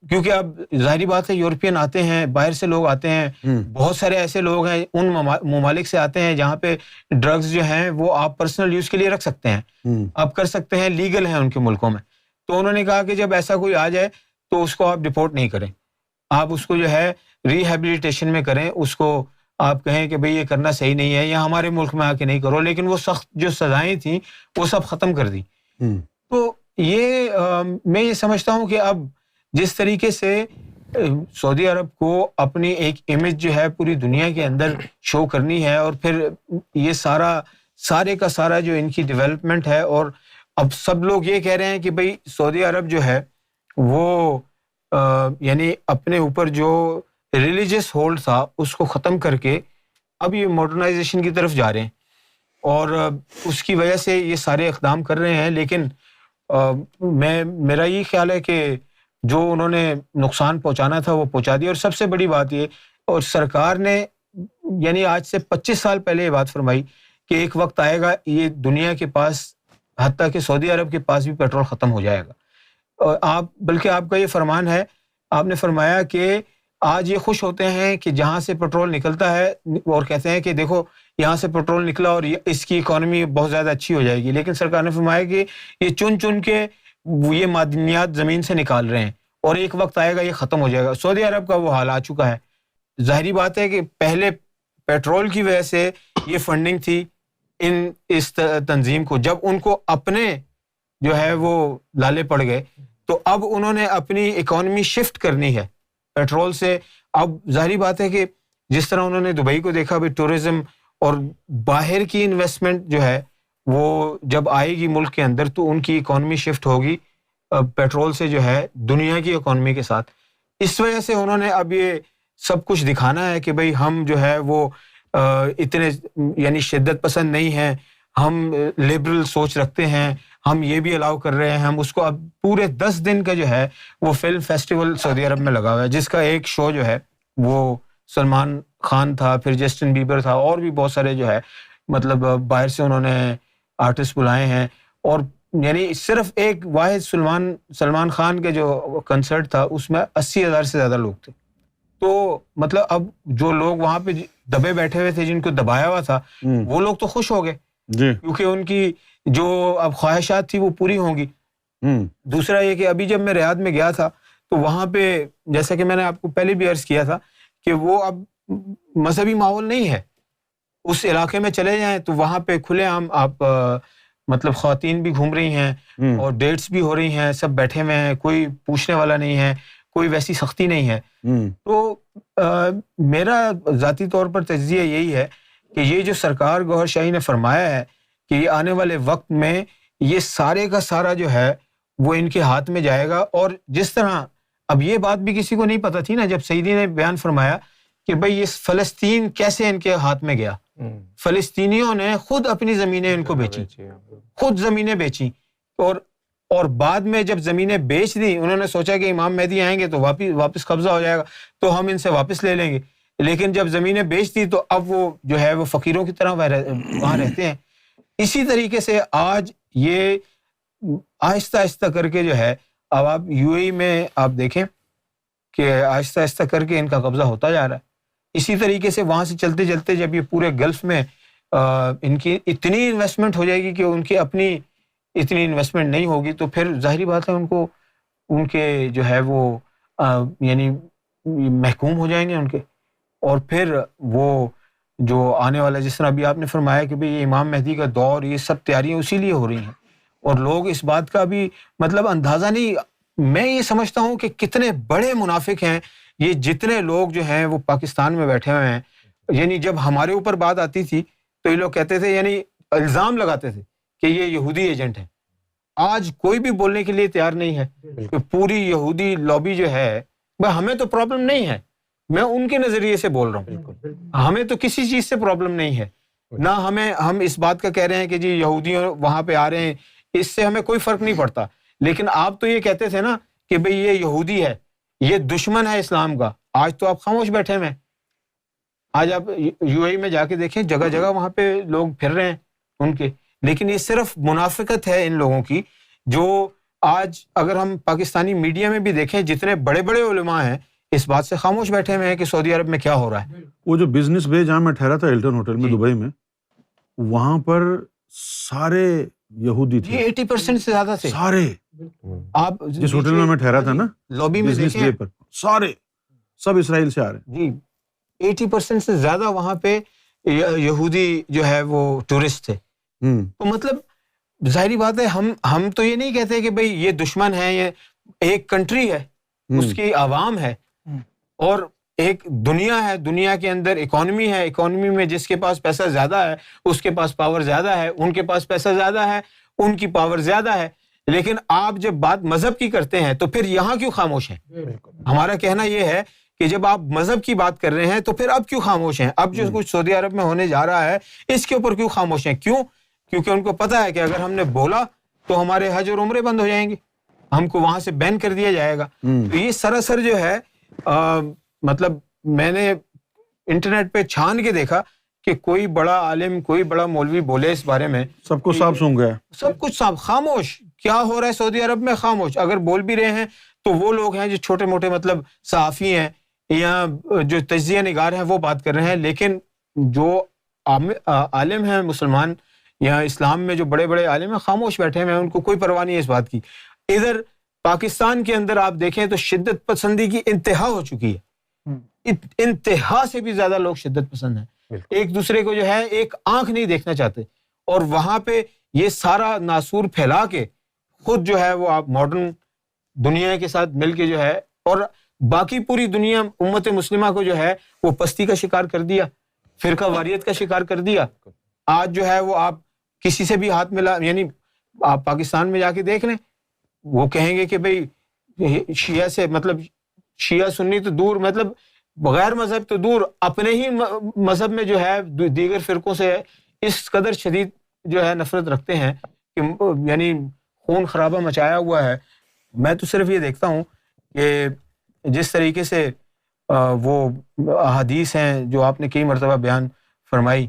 کیونکہ اب ظاہری بات ہے یورپین آتے ہیں، باہر سے لوگ آتے ہیں، بہت سارے ایسے لوگ ہیں ان ممالک سے آتے ہیں جہاں پہ ڈرگز جو ہیں وہ آپ پرسنل یوز کے لیے رکھ سکتے ہیں، آپ کر سکتے ہیں، لیگل ہیں ان کے ملکوں میں. تو انہوں نے کہا کہ جب ایسا کوئی آ جائے تو اس کو آپ ڈپورٹ نہیں کریں، آپ اس کو جو ہے ریہیبلیٹیشن میں کریں، اس کو آپ کہیں کہ بھئی یہ کرنا صحیح نہیں ہے یا ہمارے ملک میں آ کے نہیں کرو. لیکن وہ سخت جو سزائیں تھیں وہ سب ختم کر دی. تو یہ میں یہ سمجھتا ہوں کہ اب جس طریقے سے سعودی عرب کو اپنی ایک امیج جو ہے پوری دنیا کے اندر شو کرنی ہے اور پھر یہ سارے کا سارا جو ان کی ڈیولپمنٹ ہے، اور اب سب لوگ یہ کہہ رہے ہیں کہ بھئی سعودی عرب جو ہے وہ یعنی اپنے اوپر جو ریلیجس ہولڈ تھا اس کو ختم کر کے اب یہ ماڈرنائزیشن کی طرف جا رہے ہیں اور اس کی وجہ سے یہ سارے اقدام کر رہے ہیں. لیکن میرا یہ خیال ہے کہ جو انہوں نے نقصان پہنچانا تھا وہ پہنچا دیا. اور سب سے بڑی بات یہ، اور سرکار نے یعنی آج سے 25 سال پہلے یہ بات فرمائی کہ ایک وقت آئے گا یہ دنیا کے پاس، حتیٰ کہ سعودی عرب کے پاس بھی پیٹرول ختم ہو جائے گا. بلکہ آپ کا یہ فرمان ہے، آپ نے فرمایا کہ آج یہ خوش ہوتے ہیں کہ جہاں سے پیٹرول نکلتا ہے اور کہتے ہیں کہ دیکھو یہاں سے پیٹرول نکلا اور اس کی اکانومی بہت زیادہ اچھی ہو جائے گی. لیکن سرکار نے فرمایا کہ یہ چن کے یہ معدنیات زمین سے نکال رہے ہیں اور ایک وقت آئے گا یہ ختم ہو جائے گا. سعودی عرب کا وہ حال آ چکا ہے. ظاہری بات ہے کہ پہلے پیٹرول کی وجہ سے یہ فنڈنگ تھی اس تنظیم کو، جب ان کو اپنے جو ہے وہ لالے پڑ گئے تو اب انہوں نے اپنی اکانومی شفٹ کرنی ہے پیٹرول سے. اب ظاہری بات ہے کہ جس طرح انہوں نے دبئی کو دیکھا بھی، ٹورزم اور باہر کی انویسٹمنٹ جو ہے وہ جب آئے گی ملک کے اندر تو ان کی اکانومی شفٹ ہوگی پیٹرول سے جو ہے دنیا کی اکانومی کے ساتھ. اس وجہ سے انہوں نے اب یہ سب کچھ دکھانا ہے کہ بھئی ہم جو ہے وہ اتنے یعنی شدت پسند نہیں ہیں، ہم لبرل سوچ رکھتے ہیں، ہم یہ بھی الاؤ کر رہے ہیں. ہم اس کو اب پورے 10 دن کا جو ہے وہ فلم فیسٹیول سعودی عرب میں لگا ہوا ہے، جس کا ایک شو جو ہے وہ سلمان خان تھا، پھر جسٹن بیبر تھا، اور بھی بہت سارے جو ہے مطلب باہر سے انہوں نے آرٹسٹ بلائے ہیں. اور یعنی صرف ایک واحد سلمان خان کے جو کنسرٹ تھا اس میں 80,000 سے زیادہ لوگ تھے. تو مطلب اب جو لوگ وہاں پہ دبے بیٹھے ہوئے تھے، جن کو دبایا ہوا تھا، وہ لوگ تو خوش ہو گئے کیونکہ ان کی جو اب خواہشات تھی وہ پوری ہوں گی. دوسرا یہ کہ ابھی جب میں ریاض میں گیا تھا تو وہاں پہ جیسا کہ میں نے آپ کو پہلے بھی عرض کیا تھا کہ وہ اب مذہبی ماحول نہیں ہے. اس علاقے میں چلے جائیں تو وہاں پہ کھلے عام آپ مطلب خواتین بھی گھوم رہی ہیں اور ڈیٹس بھی ہو رہی ہیں، سب بیٹھے ہوئے ہیں، کوئی پوچھنے والا نہیں ہے، کوئی ویسی سختی نہیں ہے. تو میرا ذاتی طور پر تجزیہ یہی ہے کہ یہ جو سرکار گوہر شاہی نے فرمایا ہے کہ یہ آنے والے وقت میں یہ سارے کا سارا جو ہے وہ ان کے ہاتھ میں جائے گا. اور جس طرح اب یہ بات بھی کسی کو نہیں پتہ تھی نا جب سیدی نے بیان فرمایا کہ بھئی یہ فلسطین کیسے ان کے ہاتھ میں گیا. فلسطینیوں نے خود اپنی زمینیں ان کو بیچی، خود زمینیں بیچی، اور بعد میں جب زمینیں بیچ دی انہوں نے سوچا کہ امام مہدی آئیں گے تو واپس قبضہ ہو جائے گا تو ہم ان سے واپس لے لیں گے. لیکن جب زمینیں بیچ دی تو اب وہ جو ہے وہ فقیروں کی طرح وہاں رہتے ہیں. اسی طریقے سے آج یہ آہستہ آہستہ کر کے جو ہے اب آپ یو اے ای میں آپ دیکھیں کہ آہستہ آہستہ کر کے ان کا قبضہ ہوتا جا رہا ہے. اسی طریقے سے وہاں سے چلتے چلتے جب یہ پورے گلف میں ان کی اتنی انویسٹمنٹ ہو جائے گی کہ ان کی اپنی اتنی انویسٹمنٹ نہیں ہوگی تو پھر ظاہری بات ہے ان کے جو ہے وہ یعنی محکوم ہو جائیں گے ان کے. اور پھر وہ جو آنے والا جس طرح ابھی آپ نے فرمایا کہ بھئی یہ امام مہدی کا دور، یہ سب تیاریاں اسی لیے ہو رہی ہیں اور لوگ اس بات کا بھی مطلب اندازہ نہیں. میں یہ سمجھتا ہوں کہ کتنے بڑے منافق ہیں یہ جتنے لوگ جو ہیں وہ پاکستان میں بیٹھے ہوئے ہیں. یعنی جب ہمارے اوپر بات آتی تھی تو یہ لوگ کہتے تھے، یعنی الزام لگاتے تھے کہ یہ یہودی ایجنٹ ہیں. آج کوئی بھی بولنے کے لیے تیار نہیں ہے کہ پوری یہودی لابی جو ہے، ہمیں تو پرابلم نہیں ہے، میں ان کے نظریے سے بول رہا ہوں، ہمیں تو کسی چیز سے پرابلم نہیں ہے، نہ ہم اس بات کا کہہ رہے ہیں کہ جی یہودیوں وہاں پہ آ رہے ہیں، اس سے ہمیں کوئی فرق نہیں پڑتا. لیکن آپ تو یہ کہتے تھے نا کہ بھئی یہ یہودی ہے، یہ دشمن ہے اسلام کا. آج تو آپ خاموش بیٹھے ہوئے ہیں. آج آپ یو اے ای میں جا کے دیکھیں، جگہ جگہ وہاں پہ لوگ پھر رہے ہیں ان کے. لیکن یہ صرف منافقت ہے ان لوگوں کی، جو آج اگر ہم پاکستانی میڈیا میں بھی دیکھیں جتنے بڑے بڑے علماء ہیں اس بات سے خاموش بیٹھے ہوئے ہیں کہ سعودی عرب میں کیا ہو رہا ہے. وہ جو بزنس بے جہاں میں ٹھہرا تھا ہلٹن ہوٹل میں دبئی میں، وہاں پر سارے یہودی تھے، 80% سے زیادہ تھے سارے. آپ جس ہوٹل میں ٹھہرا تھا نا لابی میں بزنس ڈے پر، سارے سب اسرائیل سے آ رہے ہیں جی. 80% سے زیادہ وہاں پہ یہودی جو ہے وہ ٹورسٹ تھے. تو مطلب ظاہری بات ہے ہم تو یہ نہیں کہتے کہ بھئی یہ دشمن ہے، یہ ایک کنٹری ہے، اس کی عوام ہے اور ایک دنیا ہے، دنیا کے اندر اکانومی ہے، اکانومی میں جس کے پاس پیسہ زیادہ ہے اس کے پاس پاور زیادہ ہے، ان کے پاس پیسہ زیادہ ہے ان کی پاور زیادہ ہے. لیکن آپ جب بات مذہب کی کرتے ہیں تو پھر یہاں کیوں خاموش ہیں؟ ہمارا کہنا یہ ہے کہ جب آپ مذہب کی بات کر رہے ہیں تو پھر اب کیوں خاموش ہیں؟ اب جو کچھ سعودی عرب میں ہونے جا رہا ہے اس کے اوپر کیوں خاموش ہیں؟ کیوں؟ کیونکہ ان کو پتا ہے کہ اگر ہم نے بولا تو ہمارے حج اور عمرے بند ہو جائیں گے، ہم کو وہاں سے بین کر دیا جائے گا. تو یہ سراسر جو ہے مطلب میں نے انٹرنیٹ پہ چھان کے دیکھا کہ کوئی بڑا عالم، کوئی بڑا مولوی بولے اس بارے میں، سب کو صاف سن گیا، سب کچھ صاف. خاموش. کیا ہو رہا ہے سعودی عرب میں؟ خاموش. اگر بول بھی رہے ہیں تو وہ لوگ ہیں جو چھوٹے موٹے مطلب صحافی ہیں یا جو تجزیہ نگار ہیں وہ بات کر رہے ہیں. لیکن جو عالم ہیں مسلمان یا اسلام میں جو بڑے بڑے عالم ہیں خاموش بیٹھے ہیں، ان کو کوئی پرواہ نہیں ہے اس بات کی. ادھر پاکستان کے اندر آپ دیکھیں تو شدت پسندی کی انتہا ہو چکی ہے، انتہا سے بھی زیادہ لوگ شدت پسند ہیں، ایک دوسرے کو جو ہے ایک آنکھ نہیں دیکھنا چاہتے. اور وہاں پہ یہ سارا ناسور پھیلا کے خود جو ہے وہ آپ ماڈرن دنیا کے ساتھ مل کے جو ہے اور باقی پوری دنیا امت مسلمہ کو جو ہے وہ پستی کا شکار کر دیا، فرقہ واریت کا شکار کر دیا. آج جو ہے وہ آپ کسی سے بھی ہاتھ ملا، یعنی آپ پاکستان میں جا کے دیکھ لیں، وہ کہیں گے کہ بھئی شیعہ سے مطلب شیعہ سنی تو دور، مطلب بغیر مذہب تو دور، اپنے ہی مذہب میں جو ہے دیگر فرقوں سے اس قدر شدید جو ہے نفرت رکھتے ہیں کہ یعنی خون خرابہ مچایا ہوا ہے. میں تو صرف یہ دیکھتا ہوں کہ جس طریقے سے وہ احادیث ہیں جو آپ نے کئی مرتبہ بیان فرمائی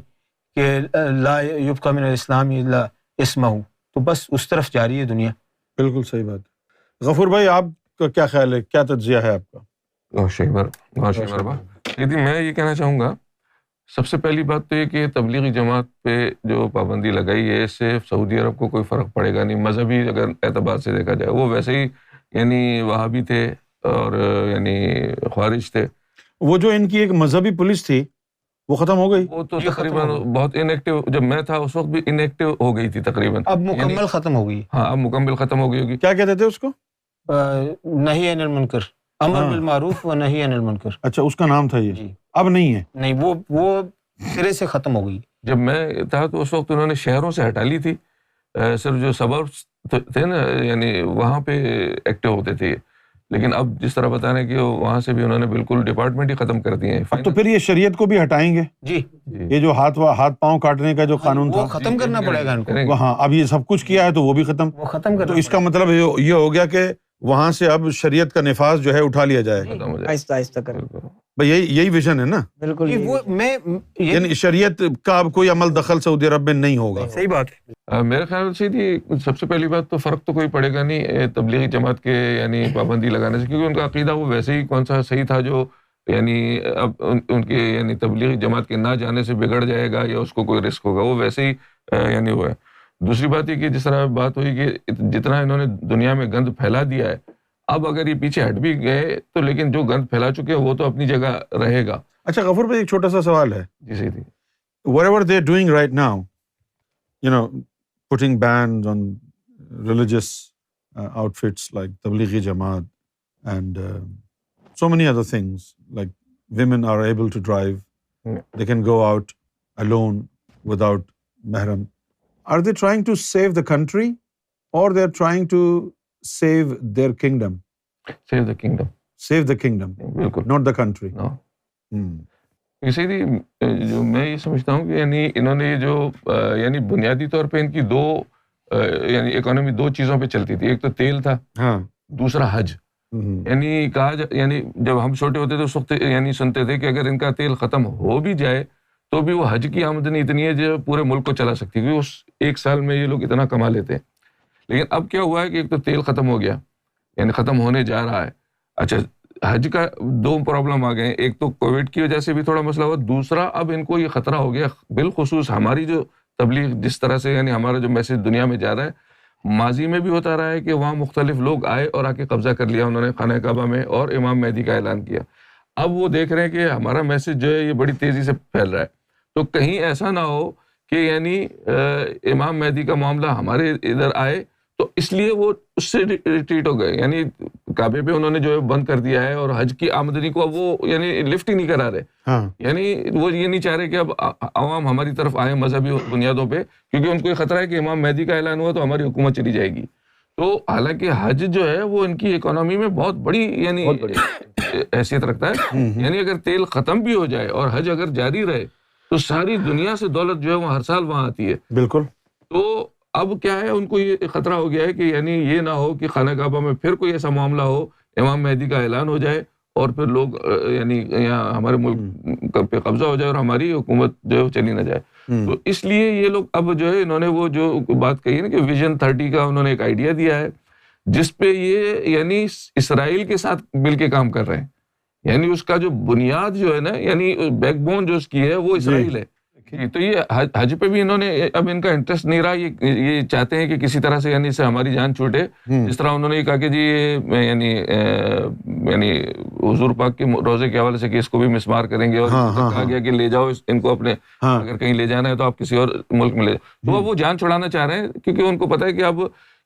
کہ لا یبقى من الاسلام الا اسمہ، تو بس اس طرف جاری ہے دنیا. بالکل صحیح بات. غفور بھائی آپ کا کیا خیال ہے، کیا تجزیہ ہے آپ کا؟ میں یہ کہنا چاہوں گا، سب سے پہلی بات تو یہ کہ تبلیغی جماعت پہ جو پابندی لگائی ہے اس سے سعودی عرب کو کوئی فرق پڑے گا نہیں. مذہبی اگر اعتبار سے دیکھا جائے وہ ویسے ہی یعنی وہابی تھے اور یعنی خوارج تھے. وہ جو ان کی ایک مذہبی پولیس تھی وہ ختم ہو گئی، وہ تو تقریباً بہت انیکٹیو، جب میں تھا اس وقت بھی انیکٹیو ہو گئی تھی تقریباً. اب مکمل ختم ہو گئی. ہاں اب مکمل ختم ہو گئی ہوگی. کیا کہتے تھے اس کو؟ نہی عن المنکر، امر بالمعروف و نہی عن المنکر. اچھا اس کا نام تھا یہ، اب نہیں ہے. نہیں، وہ سرے سے ختم ہو گئی. جب میں تھا تو اس وقت انہوں نے شہروں سے ہٹا لی تھی، صرف جو سبربس تھے نا یعنی وہاں پہ ایکٹیو ہوتے تھے. لیکن اب جس طرح بتا رہے ہیں کہ وہاں سے بھی انہوں نے بالکل ڈپارٹمنٹ ہی ختم کر دیے ہیں. تو پھر یہ شریعت کو بھی ہٹائیں گے؟ جی، یہ جو ہاتھ پاؤں کاٹنے کا جو قانون تھا وہ ختم کرنا پڑے گا ان کو. وہاں اب یہ سب کچھ کیا ہے تو وہ بھی ختم. تو اس کا مطلب یہ ہو گیا کہ وہاں سے اب شریعت کا نفاذ جو ہے اٹھا لیا جائے. آہستہ آہستہ کریں. بھائی یہی ویژن ہے نا. بالکل. یعنی شریعت کا اب کوئی عمل دخل سعودی عرب میں نہیں ہوگا. صحیح بات ہے. میرے خیال سے سب سے پہلی بات تو فرق تو کوئی پڑے گا نہیں تبلیغی جماعت کے یعنی پابندی لگانے سے، کیونکہ ان کا عقیدہ وہ ویسے ہی کون سا صحیح تھا جو یعنی اب ان کے یعنی تبلیغی جماعت کے نہ جانے سے بگڑ جائے گا یا اس کو کوئی رسک ہوگا، وہ ویسے ہی یعنی وہ ہے. دوسری بات یہ کہ جس طرح بات ہوئی کہ جتنا انہوں نے دنیا میں گند پھیلا دیا ہے، اب اگر یہ پیچھے ہٹ بھی گئے تو لیکن جو گند پھیلا چکے ہیں وہ تو اپنی جگہ رہے گا. اچھا غفور بھائی ایک چھوٹا سا سوال ہے. جی صحیح تھی. whatever they're doing right now, you know, putting bans on religious outfits like Tablighi Jamaat and so many other things, like women are able to drive, they can go out alone without mahram. Are they trying to save the country or they're trying to save their kingdom? Save the kingdom. Save the kingdom, not the country. No. اسی لیے جو میں یہ سمجھتا ہوں کہ یعنی انہوں نے جو یعنی بنیادی طور پہ ان کی دو یعنی اکانومی دو چیزوں پہ چلتی تھی. ایک تو تیل تھا، دوسرا حج. یعنی کہا یعنی جب ہم چھوٹے ہوتے تھے اس وقت یعنی سنتے تھے کہ اگر ان کا تیل ختم ہو بھی جائے تو بھی وہ حج کی آمدنی اتنی ہے جو پورے ملک کو چلا سکتی ہے، کیونکہ اس ایک سال میں یہ لوگ اتنا کما لیتے ہیں. لیکن اب کیا ہوا ہے کہ ایک تو تیل ختم ہو گیا، یعنی ختم ہونے جا رہا ہے. اچھا حج کا دو پرابلم آ گئے ہیں، ایک تو کووڈ کی وجہ سے بھی تھوڑا مسئلہ ہوا، دوسرا اب ان کو یہ خطرہ ہو گیا بالخصوص ہماری جو تبلیغ جس طرح سے یعنی ہمارا جو میسج دنیا میں جا رہا ہے، ماضی میں بھی ہوتا رہا ہے کہ وہاں مختلف لوگ آئے اور آ کے قبضہ کر لیا انہوں نے خانہ کعبہ میں اور امام مہدی کا اعلان کیا. اب وہ دیکھ رہے ہیں کہ ہمارا میسج جو ہے یہ بڑی تیزی سے پھیل رہا ہے، تو کہیں ایسا نہ ہو کہ یعنی امام مہدی کا معاملہ ہمارے ادھر آئے، تو اس لیے وہ اس سے ریٹریٹ ہو گئے. یعنی کعبے پہ انہوں نے جو ہے بند کر دیا ہے اور حج کی آمدنی کو اب وہ یعنی لفٹ ہی نہیں کرا رہے. یعنی وہ یہ نہیں چاہ رہے کہ اب عوام ہماری طرف آئے مذہبی بنیادوں پہ، کیونکہ ان کو یہ خطرہ ہے کہ امام مہدی کا اعلان ہوا تو ہماری حکومت چلی جائے گی. تو حالانکہ حج جو ہے وہ ان کی اکانومی میں بہت بڑی یعنی حیثیت رکھتا ہے. یعنی اگر تیل ختم بھی ہو جائے اور حج اگر جاری رہے تو ساری دنیا سے دولت جو ہے وہ ہر سال وہاں آتی ہے. بالکل. تو اب کیا ہے ان کو یہ خطرہ ہو گیا ہے کہ یعنی یہ نہ ہو کہ خانہ کعبہ میں پھر کوئی ایسا معاملہ ہو، امام مہدی کا اعلان ہو جائے اور پھر لوگ یعنی یہاں ہمارے ملک پہ قبضہ ہو جائے اور ہماری حکومت جو ہے وہ چلی نہ جائے. تو اس لیے یہ لوگ اب جو ہے انہوں نے وہ جو بات کہی نا کہ ویژن 30 کا انہوں نے ایک آئیڈیا دیا ہے جس پہ یہ یعنی اسرائیل کے ساتھ مل کے کام کر رہے ہیں. یعنی اس کا جو بنیاد جو ہے نا یعنی بیک بون جو اس کی ہے وہ اسرائیل ہے. تو یہ حج پہ بھی انہوں نے اب ان کا انٹرسٹ نہیں رہا، یہ چاہتے ہیں کہ کسی طرح سے یعنی سے ہماری جان چھوٹے. جس طرح انہوں نے یہ کہا کہ جی یعنی حضور پاک کے روزے کے حوالے سے کہ اس کو بھی مسمار کریں گے اور کہا گیا کہ لے جاؤ ان کو اپنے، اگر کہیں لے جانا ہے تو آپ کسی اور ملک میں لے جاؤ. تو اب وہ جان چھڑانا چاہ رہے ہیں کیونکہ ان کو پتہ ہے کہ اب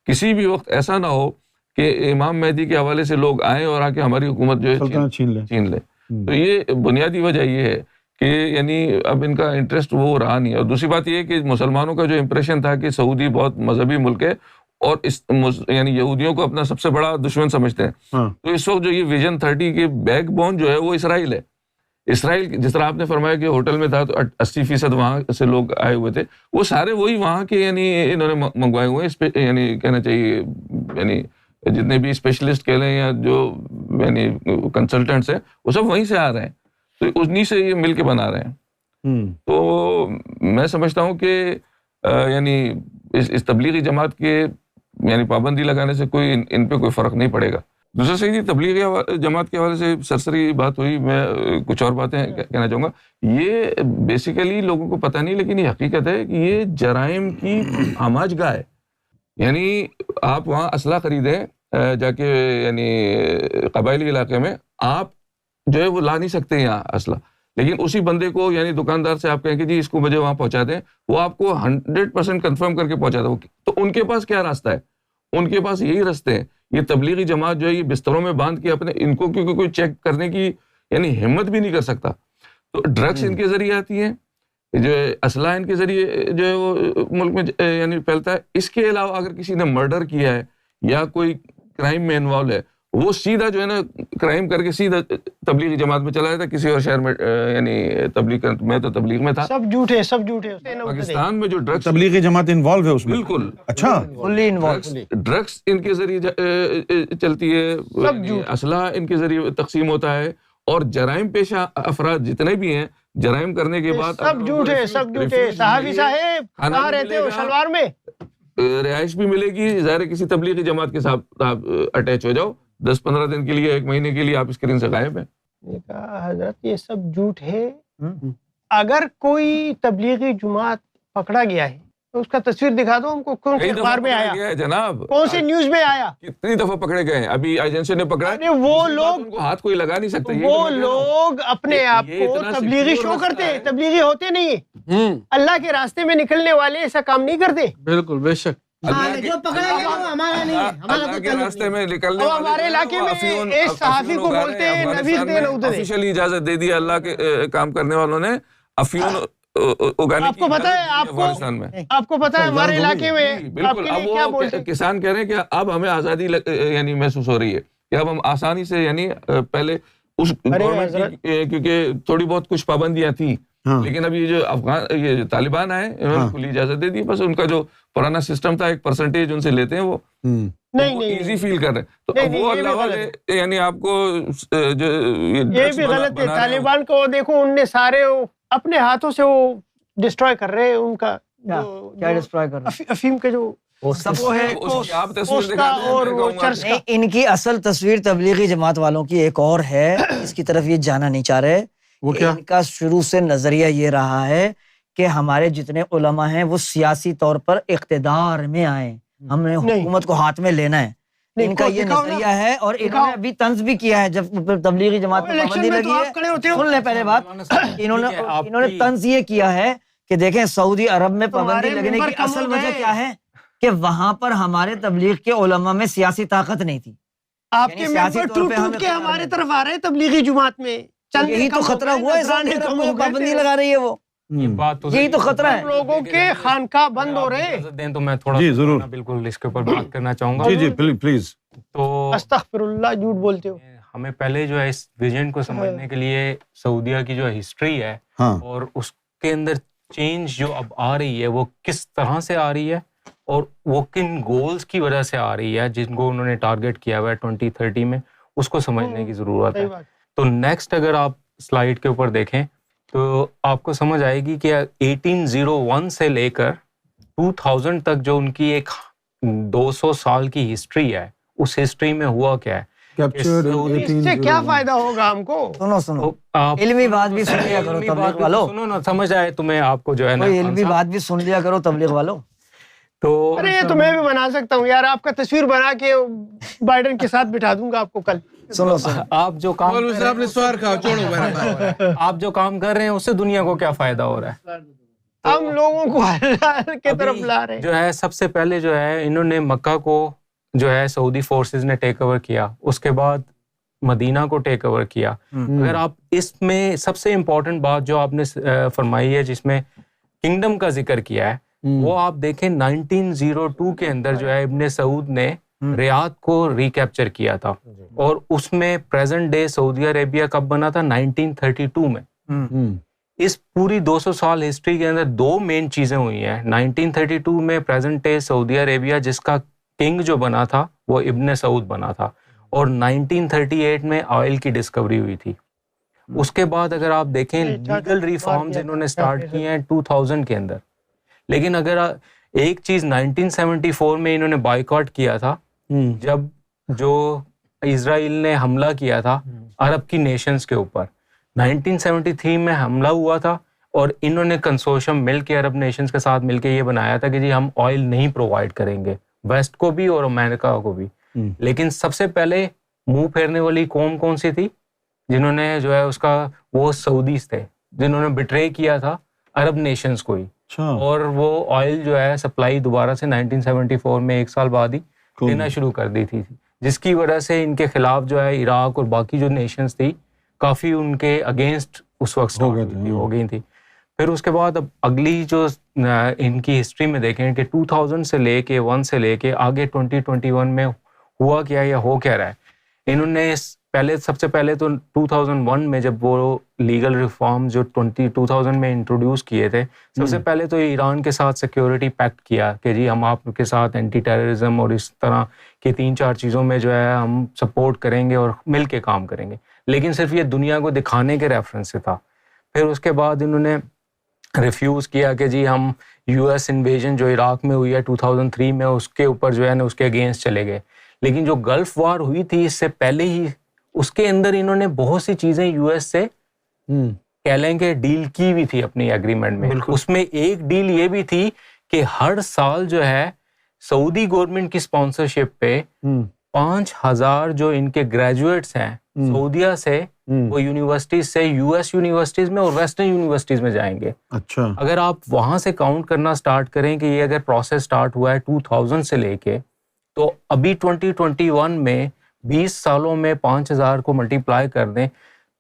کسی بھی وقت ایسا نہ ہو کہ امام مہدی کے حوالے سے لوگ آئیں اور آ کے ہماری حکومت جو ہے چھین لے. تو یہ بنیادی وجہ یہ ہے کہ یعنی اب ان کا انٹرسٹ وہ رہا نہیں. اور دوسری بات یہ ہے کہ مسلمانوں کا جو امپریشن تھا کہ سعودی بہت مذہبی ملک ہے اور یعنی یہودیوں کو اپنا سب سے بڑا دشمن سمجھتے ہیں. تو اس وقت جو یہ ویژن 30 کے بیک بون جو ہے وہ اسرائیل ہے. اسرائیل جس طرح آپ نے فرمایا کہ ہوٹل میں تھا تو 80% وہاں سے لوگ آئے ہوئے تھے, وہ سارے وہی وہاں کے یعنی انہوں نے منگوائے ہوئے ہیں, یعنی کہنا چاہیے یعنی جتنے بھی اسپیشلسٹ کہہ لیں یا جو یعنی کنسلٹنٹس ہیں وہ سب وہیں سے آ رہے ہیں, تو انہی سے یہ مل کے بنا رہے ہیں. تو میں سمجھتا ہوں کہ یعنی اس تبلیغی جماعت کے یعنی پابندی لگانے سے کوئی ان پہ کوئی فرق نہیں پڑے گا. دوسرا صحیح تبلیغی جماعت کے حوالے سے سرسری بات ہوئی, میں کچھ اور باتیں کہنا چاہوں گا. یہ بیسیکلی لوگوں کو پتہ نہیں, لیکن یہ حقیقت ہے کہ یہ جرائم کی آماج گاہ ہے. یعنی آپ وہاں اسلحہ خریدیں جا کے یعنی قبائلی علاقے میں, آپ جو ہے وہ لا نہیں سکتے یہاں اسلحہ, لیکن اسی بندے کو یعنی دکاندار سے آپ کہیں کہ جی اس کو مجھے وہاں پہنچا دیں, وہ آپ کو 100% کنفرم کر کے پہنچا دیں. تو ان کے پاس کیا راستہ ہے؟ ان کے پاس یہی راستے ہیں. یہ تبلیغی جماعت جو ہے یہ بستروں میں باندھ کے اپنے ان کو کیونکہ کوئی چیک کرنے کی یعنی ہمت بھی نہیں کر سکتا, تو ڈرگس ان کے ذریعے آتی ہیں, جو اسلحہ ان کے ذریعے جو ہے وہ ملک میں یعنی پھیلتا ہے. اس کے علاوہ اگر کسی نے مرڈر کیا ہے یا کوئی کرائم میں انوالو ہے, وہ سیدھا جو ہے نا کرائم کر کے سیدھا تبلیغی جماعت میں چلا جاتا. کسی اور شہر میں یعنی تبلیغ میں تو تبلیغ میں تھا, سب جھوٹے سب جھوٹے. پاکستان میں جو ڈرگس تبلیغی جماعت انوالو ہے اس میں, بالکل اچھا ڈرگس ان کے ذریعے چلتی ہے, اسلحہ ان کے ذریعے تقسیم ہوتا ہے, اور جرائم پیشہ افراد جتنے بھی ہیں جرائم کرنے کے بعد سب جھوٹے سب جھوٹے. صحابی صاحب کہاں رہتے ہو؟ شلوار میں. رہائش بھی ملے گی, ظاہر کسی تبلیغی جماعت کے ساتھ آپ اٹیچ ہو جاؤ, 10-15 دن کے لیے 1 مہینے کے لیے آپ اسکرین سے غائب ہیں. حضرت یہ سب جھوٹ ہے. اگر کوئی تبلیغی جماعت پکڑا گیا ہے تو اس کا تصویر دکھا دو ہم کو, کون سے اخبار میں آیا جناب, کون سی نیوز میں آیا, کتنی دفعہ پکڑے گئے ہیں. ابھی ایجنسی نے پکڑا, وہ لوگ کو ہاتھ کوئی لگا نہیں سکتے. وہ لوگ اپنے آپ کو تبلیغی شو کرتے ہیں, تبلیغی ہوتے نہیں ہیں. اللہ کے راستے میں نکلنے والے ایسا کام نہیں کرتے. بالکل بے شک. جو پکڑا گیا وہ ہمارا نہیں ہے, ہمارا کے راستے میں نکلنے والے ہمارے علاقے میں ایک صحافی کو بولتے ہیں نویر دے نعود دے. آفیشلی اجازت دے دی اللہ کے کام کرنے والوں نے افیون اگانے کی. پتہ ہے آپ کو پتہ ہے ہمارے علاقے میں بالکل اب وہ کسان کہہ رہے ہیں کہ اب ہمیں آزادی یعنی محسوس ہو رہی ہے کہ اب ہم آسانی سے یعنی پہلے اس گورنمنٹ کی کیونکہ تھوڑی بہت کچھ پابندیاں تھیں, لیکن اب یہ جو یہ طالبان آئے انہوں نے کھلی اجازت دے دی. بس ان کا جو پرانا سسٹم تھا 1% ان سے لیتے ہیں, وہ ایزی فیل کر رہے ہیں. تو اب وہ اللہ والے یعنی آپ کو جو یہ بھی غلط ہے. طالبان کو دیکھو, ان نے سارے اپنے ہاتھوں سے وہ ڈسٹروائے کر رہے ہیں. ان کا کیا ڈسٹروائے کر رہے ہیں؟ افیم کے جو ان کی اصل تصویر تبلیغی جماعت والوں کی ایک اور ہے, اس کی طرف یہ جانا نہیں چاہ رہے. ان کا شروع سے نظریہ یہ رہا ہے کہ ہمارے جتنے علماء ہیں وہ سیاسی طور پر اقتدار میں آئیں, ہم نے حکومت کو ہاتھ میں لینا ہے. ان کا یہ نظریہ ہے, اور انہوں نے ابھی طنز بھی کیا ہے جب تبلیغی جماعت پر پابندی لگی ہے. سن لیں پہلے بات, انہوں نے طنز یہ کیا ہے کہ دیکھیں سعودی عرب میں پابندی لگنے کی اصل وجہ کیا ہے کہ وہاں پر ہمارے تبلیغ کے علماء میں سیاسی طاقت نہیں تھی. آپ کے ممبر ٹوٹ کے ہمارے طرف آ رہے ہیں تبلیغی جماعت میں. یہی تو خطرہ ہوا ہے, پابندی لگا رہی ہے وہ, یہی تو خطرہ ہے. لوگوں کے خانقاہ بند ہو رہے ہیں. تو میں تھوڑا ضرور بالکل اس کے اوپر بات کرنا چاہوں گا. جی پلیز. تو استغفر اللہ, جھوٹ بولتے ہو. ہمیں پہلے جو ہے اس ویژن کو سمجھنے کے لیے سعودیہ کی جو ہسٹری ہے اور اس کے اندر چینج جو اب آ رہی ہے وہ کس طرح سے آ رہی ہے اور وہ کن گولز کی وجہ سے آ رہی ہے جن کو انہوں نے ٹارگٹ کیا ہوا ہے 2030 میں, اس کو سمجھنے کی ضرورت ہے. تو نیکسٹ اگر آپ سلائیڈ کے اوپر دیکھیں تو آپ کو سمجھ آئے گی کہ 1801 سے لے کر 2000 تک جو ان کی ایک 200 سال کی ہسٹری ہے, اس ہسٹری میں ہوا کیا ہے. اس سے کیا فائدہ ہوگا ہم کو؟ سنو علمی بات بھی سن لیا کرو تبلیغ والو. سنو نا, سمجھ آئے تمہیں, آپ کو جو ہے نا علمی بات بھی سن لیا کرو تبلیغ والو. تو ارے یہ تو میں بھی بنا سکتا ہوں یار, آپ کا تصویر بنا کے بائیڈن کے ساتھ بٹھا دوں گا آپ کو کل. سنو آپ جو کام کر رہے ہیں اس سے دنیا کو کیا فائدہ ہو رہا ہے؟ ہم لوگوں کو اللہ کی طرف لا رہے ہیں. جو ہے سب سے پہلے جو ہے انہوں نے مکہ کو جو ہے سعودی فورسز نے ٹیک اوور کیا, اس کے بعد مدینہ کو ٹیک اوور کیا. اگر آپ اس میں سب سے امپورٹنٹ بات جو آپ نے فرمائی ہے جس میں کنگڈم کا ذکر کیا ہے, وہ آپ دیکھیں 1902 کے اندر جو ہے ابن سعود نے ریاض کو ریکیپچر کیا تھا، اور اس میں پریزنٹ ڈے سعودی عربیہ کب بنا تھا؟ 1932 میں. اس پوری 200 سال ہسٹری کے اندر دو مین چیزیں ہوئی ہیں. 1932 میں پریزنٹ ڈے سعودی عربیہ جس کا کنگ جو بنا تھا وہ ابن سعود بنا تھا، اور 1938 میں آئل کی ڈسکوری ہوئی تھی. اس کے بعد اگر آپ دیکھیں لیگل ریفارمز انہوں نے سٹارٹ کیے ہیں 2000 کے اندر. لیکن اگر ایک چیز 1974 میں انہوں نے بائیکاٹ کیا تھا، جب جو اسرائیل نے حملہ کیا تھا عرب کی نیشنز کے اوپر. 1973 میں حملہ ہوا تھا، اور انہوں نے کنسورشیم مل کے عرب نیشنز کے ساتھ مل کے یہ بنایا تھا کہ جی ہم آئل نہیں پرووائڈ کریں گے ویسٹ کو بھی اور امریکہ کو بھی. لیکن سب سے پہلے منہ پھیرنے والی قوم کون سی تھی جنہوں نے جو ہے اس کا، وہ سعودیز تھے جنہوں نے بٹرے کیا تھا عرب نیشنز کو ہی. اور وہ آئل جو ہے سپلائی دوبارہ سے 1974 میں ایک سال بعد ہی دینا شروع کر دی تھی، جس کی وجہ سے ان کے خلاف جو ہے عراق اور باقی جو نیشنز تھی کافی ان کے اگینسٹ اس وقت ہو گئی تھی. پھر اس کے بعد اب اگلی جو ان کی ہسٹری میں دیکھیں کہ 2000 سے لے کے 1 سے لے کے آگے 2021 میں ہوا کیا یا ہو کیا رہا ہے. انہوں نے سب سے پہلے تو 2001 میں جب وہ لیگل ریفارم جو 2000 میں انٹروڈیوس کیے تھے، سب سے پہلے تو ایران کے ساتھ سیکیورٹی پیکٹ کیا کہ جی ہم آپ کے ساتھ اینٹی ٹیررزم اور اس طرح کی 3-4 چیزوں میں جو ہے ہم سپورٹ کریں گے اور مل کے کام کریں گے. لیکن صرف یہ دنیا کو دکھانے کے ریفرنس سے تھا. پھر اس کے بعد انہوں نے ریفیوز کیا کہ جی ہم یو ایس انویژن جو عراق میں ہوئی ہے 2003 میں اس کے اوپر جو ہے نا اس کے اگینسٹ چلے گئے. لیکن جو گلف وار ہوئی تھی اس سے پہلے ہی اس کے اندر انہوں نے بہت سی چیزیں یو ایس سے کہہ لیں کہ ڈیل کی بھی تھی اپنی ایگریمنٹ میں. اس میں ایک ڈیل یہ بھی تھی کہ ہر سال جو ہے سعودی گورنمنٹ کی اسپانسرشپ پہ 5000 جو ان کے گریجویٹس ہیں سعودیہ سے، وہ یونیورسٹیز سے یو ایس یونیورسٹیز میں اور ویسٹرن یونیورسٹیز میں جائیں گے. اچھا، اگر آپ وہاں سے کاؤنٹ کرنا سٹارٹ کریں کہ یہ اگر پروسیس سٹارٹ ہوا ہے 2000 سے لے کے، تو ابھی 2021 میں 20 سالوں میں 5000 کو ملٹیپلائی کر دیں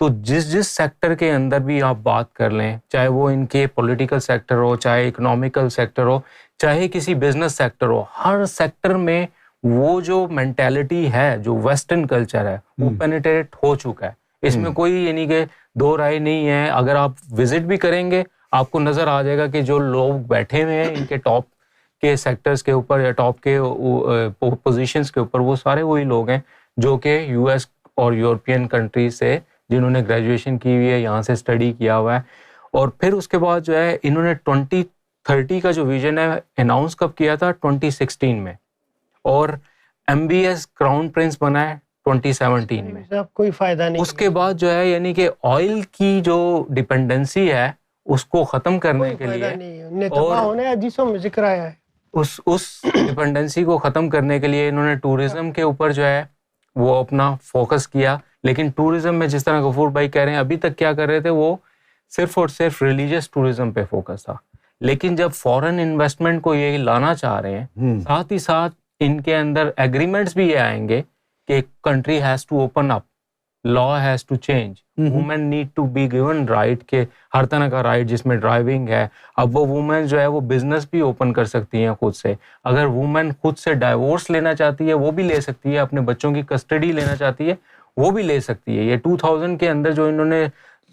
تو جس سیکٹر کے اندر بھی آپ بات کر لیں، چاہے وہ ان کے پولیٹیکل سیکٹر ہو، چاہے اکنامیکل سیکٹر ہو، چاہے کسی بزنس سیکٹر ہو، ہر سیکٹر میں وہ جو مینٹیلٹی ہے، جو ویسٹرن کلچر ہے، وہ پینیٹریٹ ہو چکا ہے. اس میں کوئی یعنی کہ دو رائے نہیں ہے. اگر آپ وزٹ بھی کریں گے آپ کو نظر آ جائے گا کہ جو لوگ بیٹھے ہوئے ہیں ان کے ٹاپ کے سیکٹرز کے اوپر یا ٹاپ کے پوزیشنز کے اوپر، وہ سارے وہی لوگ ہیں جو کہ یو ایس اور یورپین کنٹریز سے جنہوں نے گریجویشن کی ہوئی ہے، یہاں سے اسٹڈی کیا ہوا ہے. اور پھر اس کے بعد جو ہے انہوں نے 2030 کا جو ویژن ہے اناؤنس کب کیا تھا؟ 2016 میں، اور M B S crown prince بنا ہے 2017 میں. کوئی فائدہ نہیں. اس کے بعد جو ہے یعنی کہ آئل کی جو ڈپینڈنسی ہے اس کو ختم کرنے کے لیے، اور حدیثوں میں ذکر آیا ہے اس ڈپینڈنسی کو ختم کرنے کے لیے انہوں نے ٹورزم کے اوپر جو ہے وہ اپنا فوکس کیا. لیکن ٹورزم میں جس طرح غفور بھائی کہہ رہے ہیں ابھی تک کیا کر رہے تھے، وہ صرف اور صرف ریلیجیس ٹورزم پہ فوکس تھا. لیکن جب فورن انویسٹمنٹ کو یہ لانا چاہ رہے ہیں، ساتھ ہی ساتھ ان کے اندر ایگریمنٹس بھی یہ آئیں گے کہ country has to open up, law has to change, women need to be given right, کہ ہر طرح کا رائٹ جس میں ڈرائیونگ ہے. اب وہ وومن جو ہے وہ بزنس بھی اوپن کر سکتی ہیں خود سے. اگر وومن خود سے ڈائیورس لینا چاہتی ہے وہ بھی لے سکتی ہے، اپنے بچوں کی کسٹڈی لینا چاہتی ہے وہ بھی لے سکتی ہے. یہ 2000 کے اندر جو انہوں نے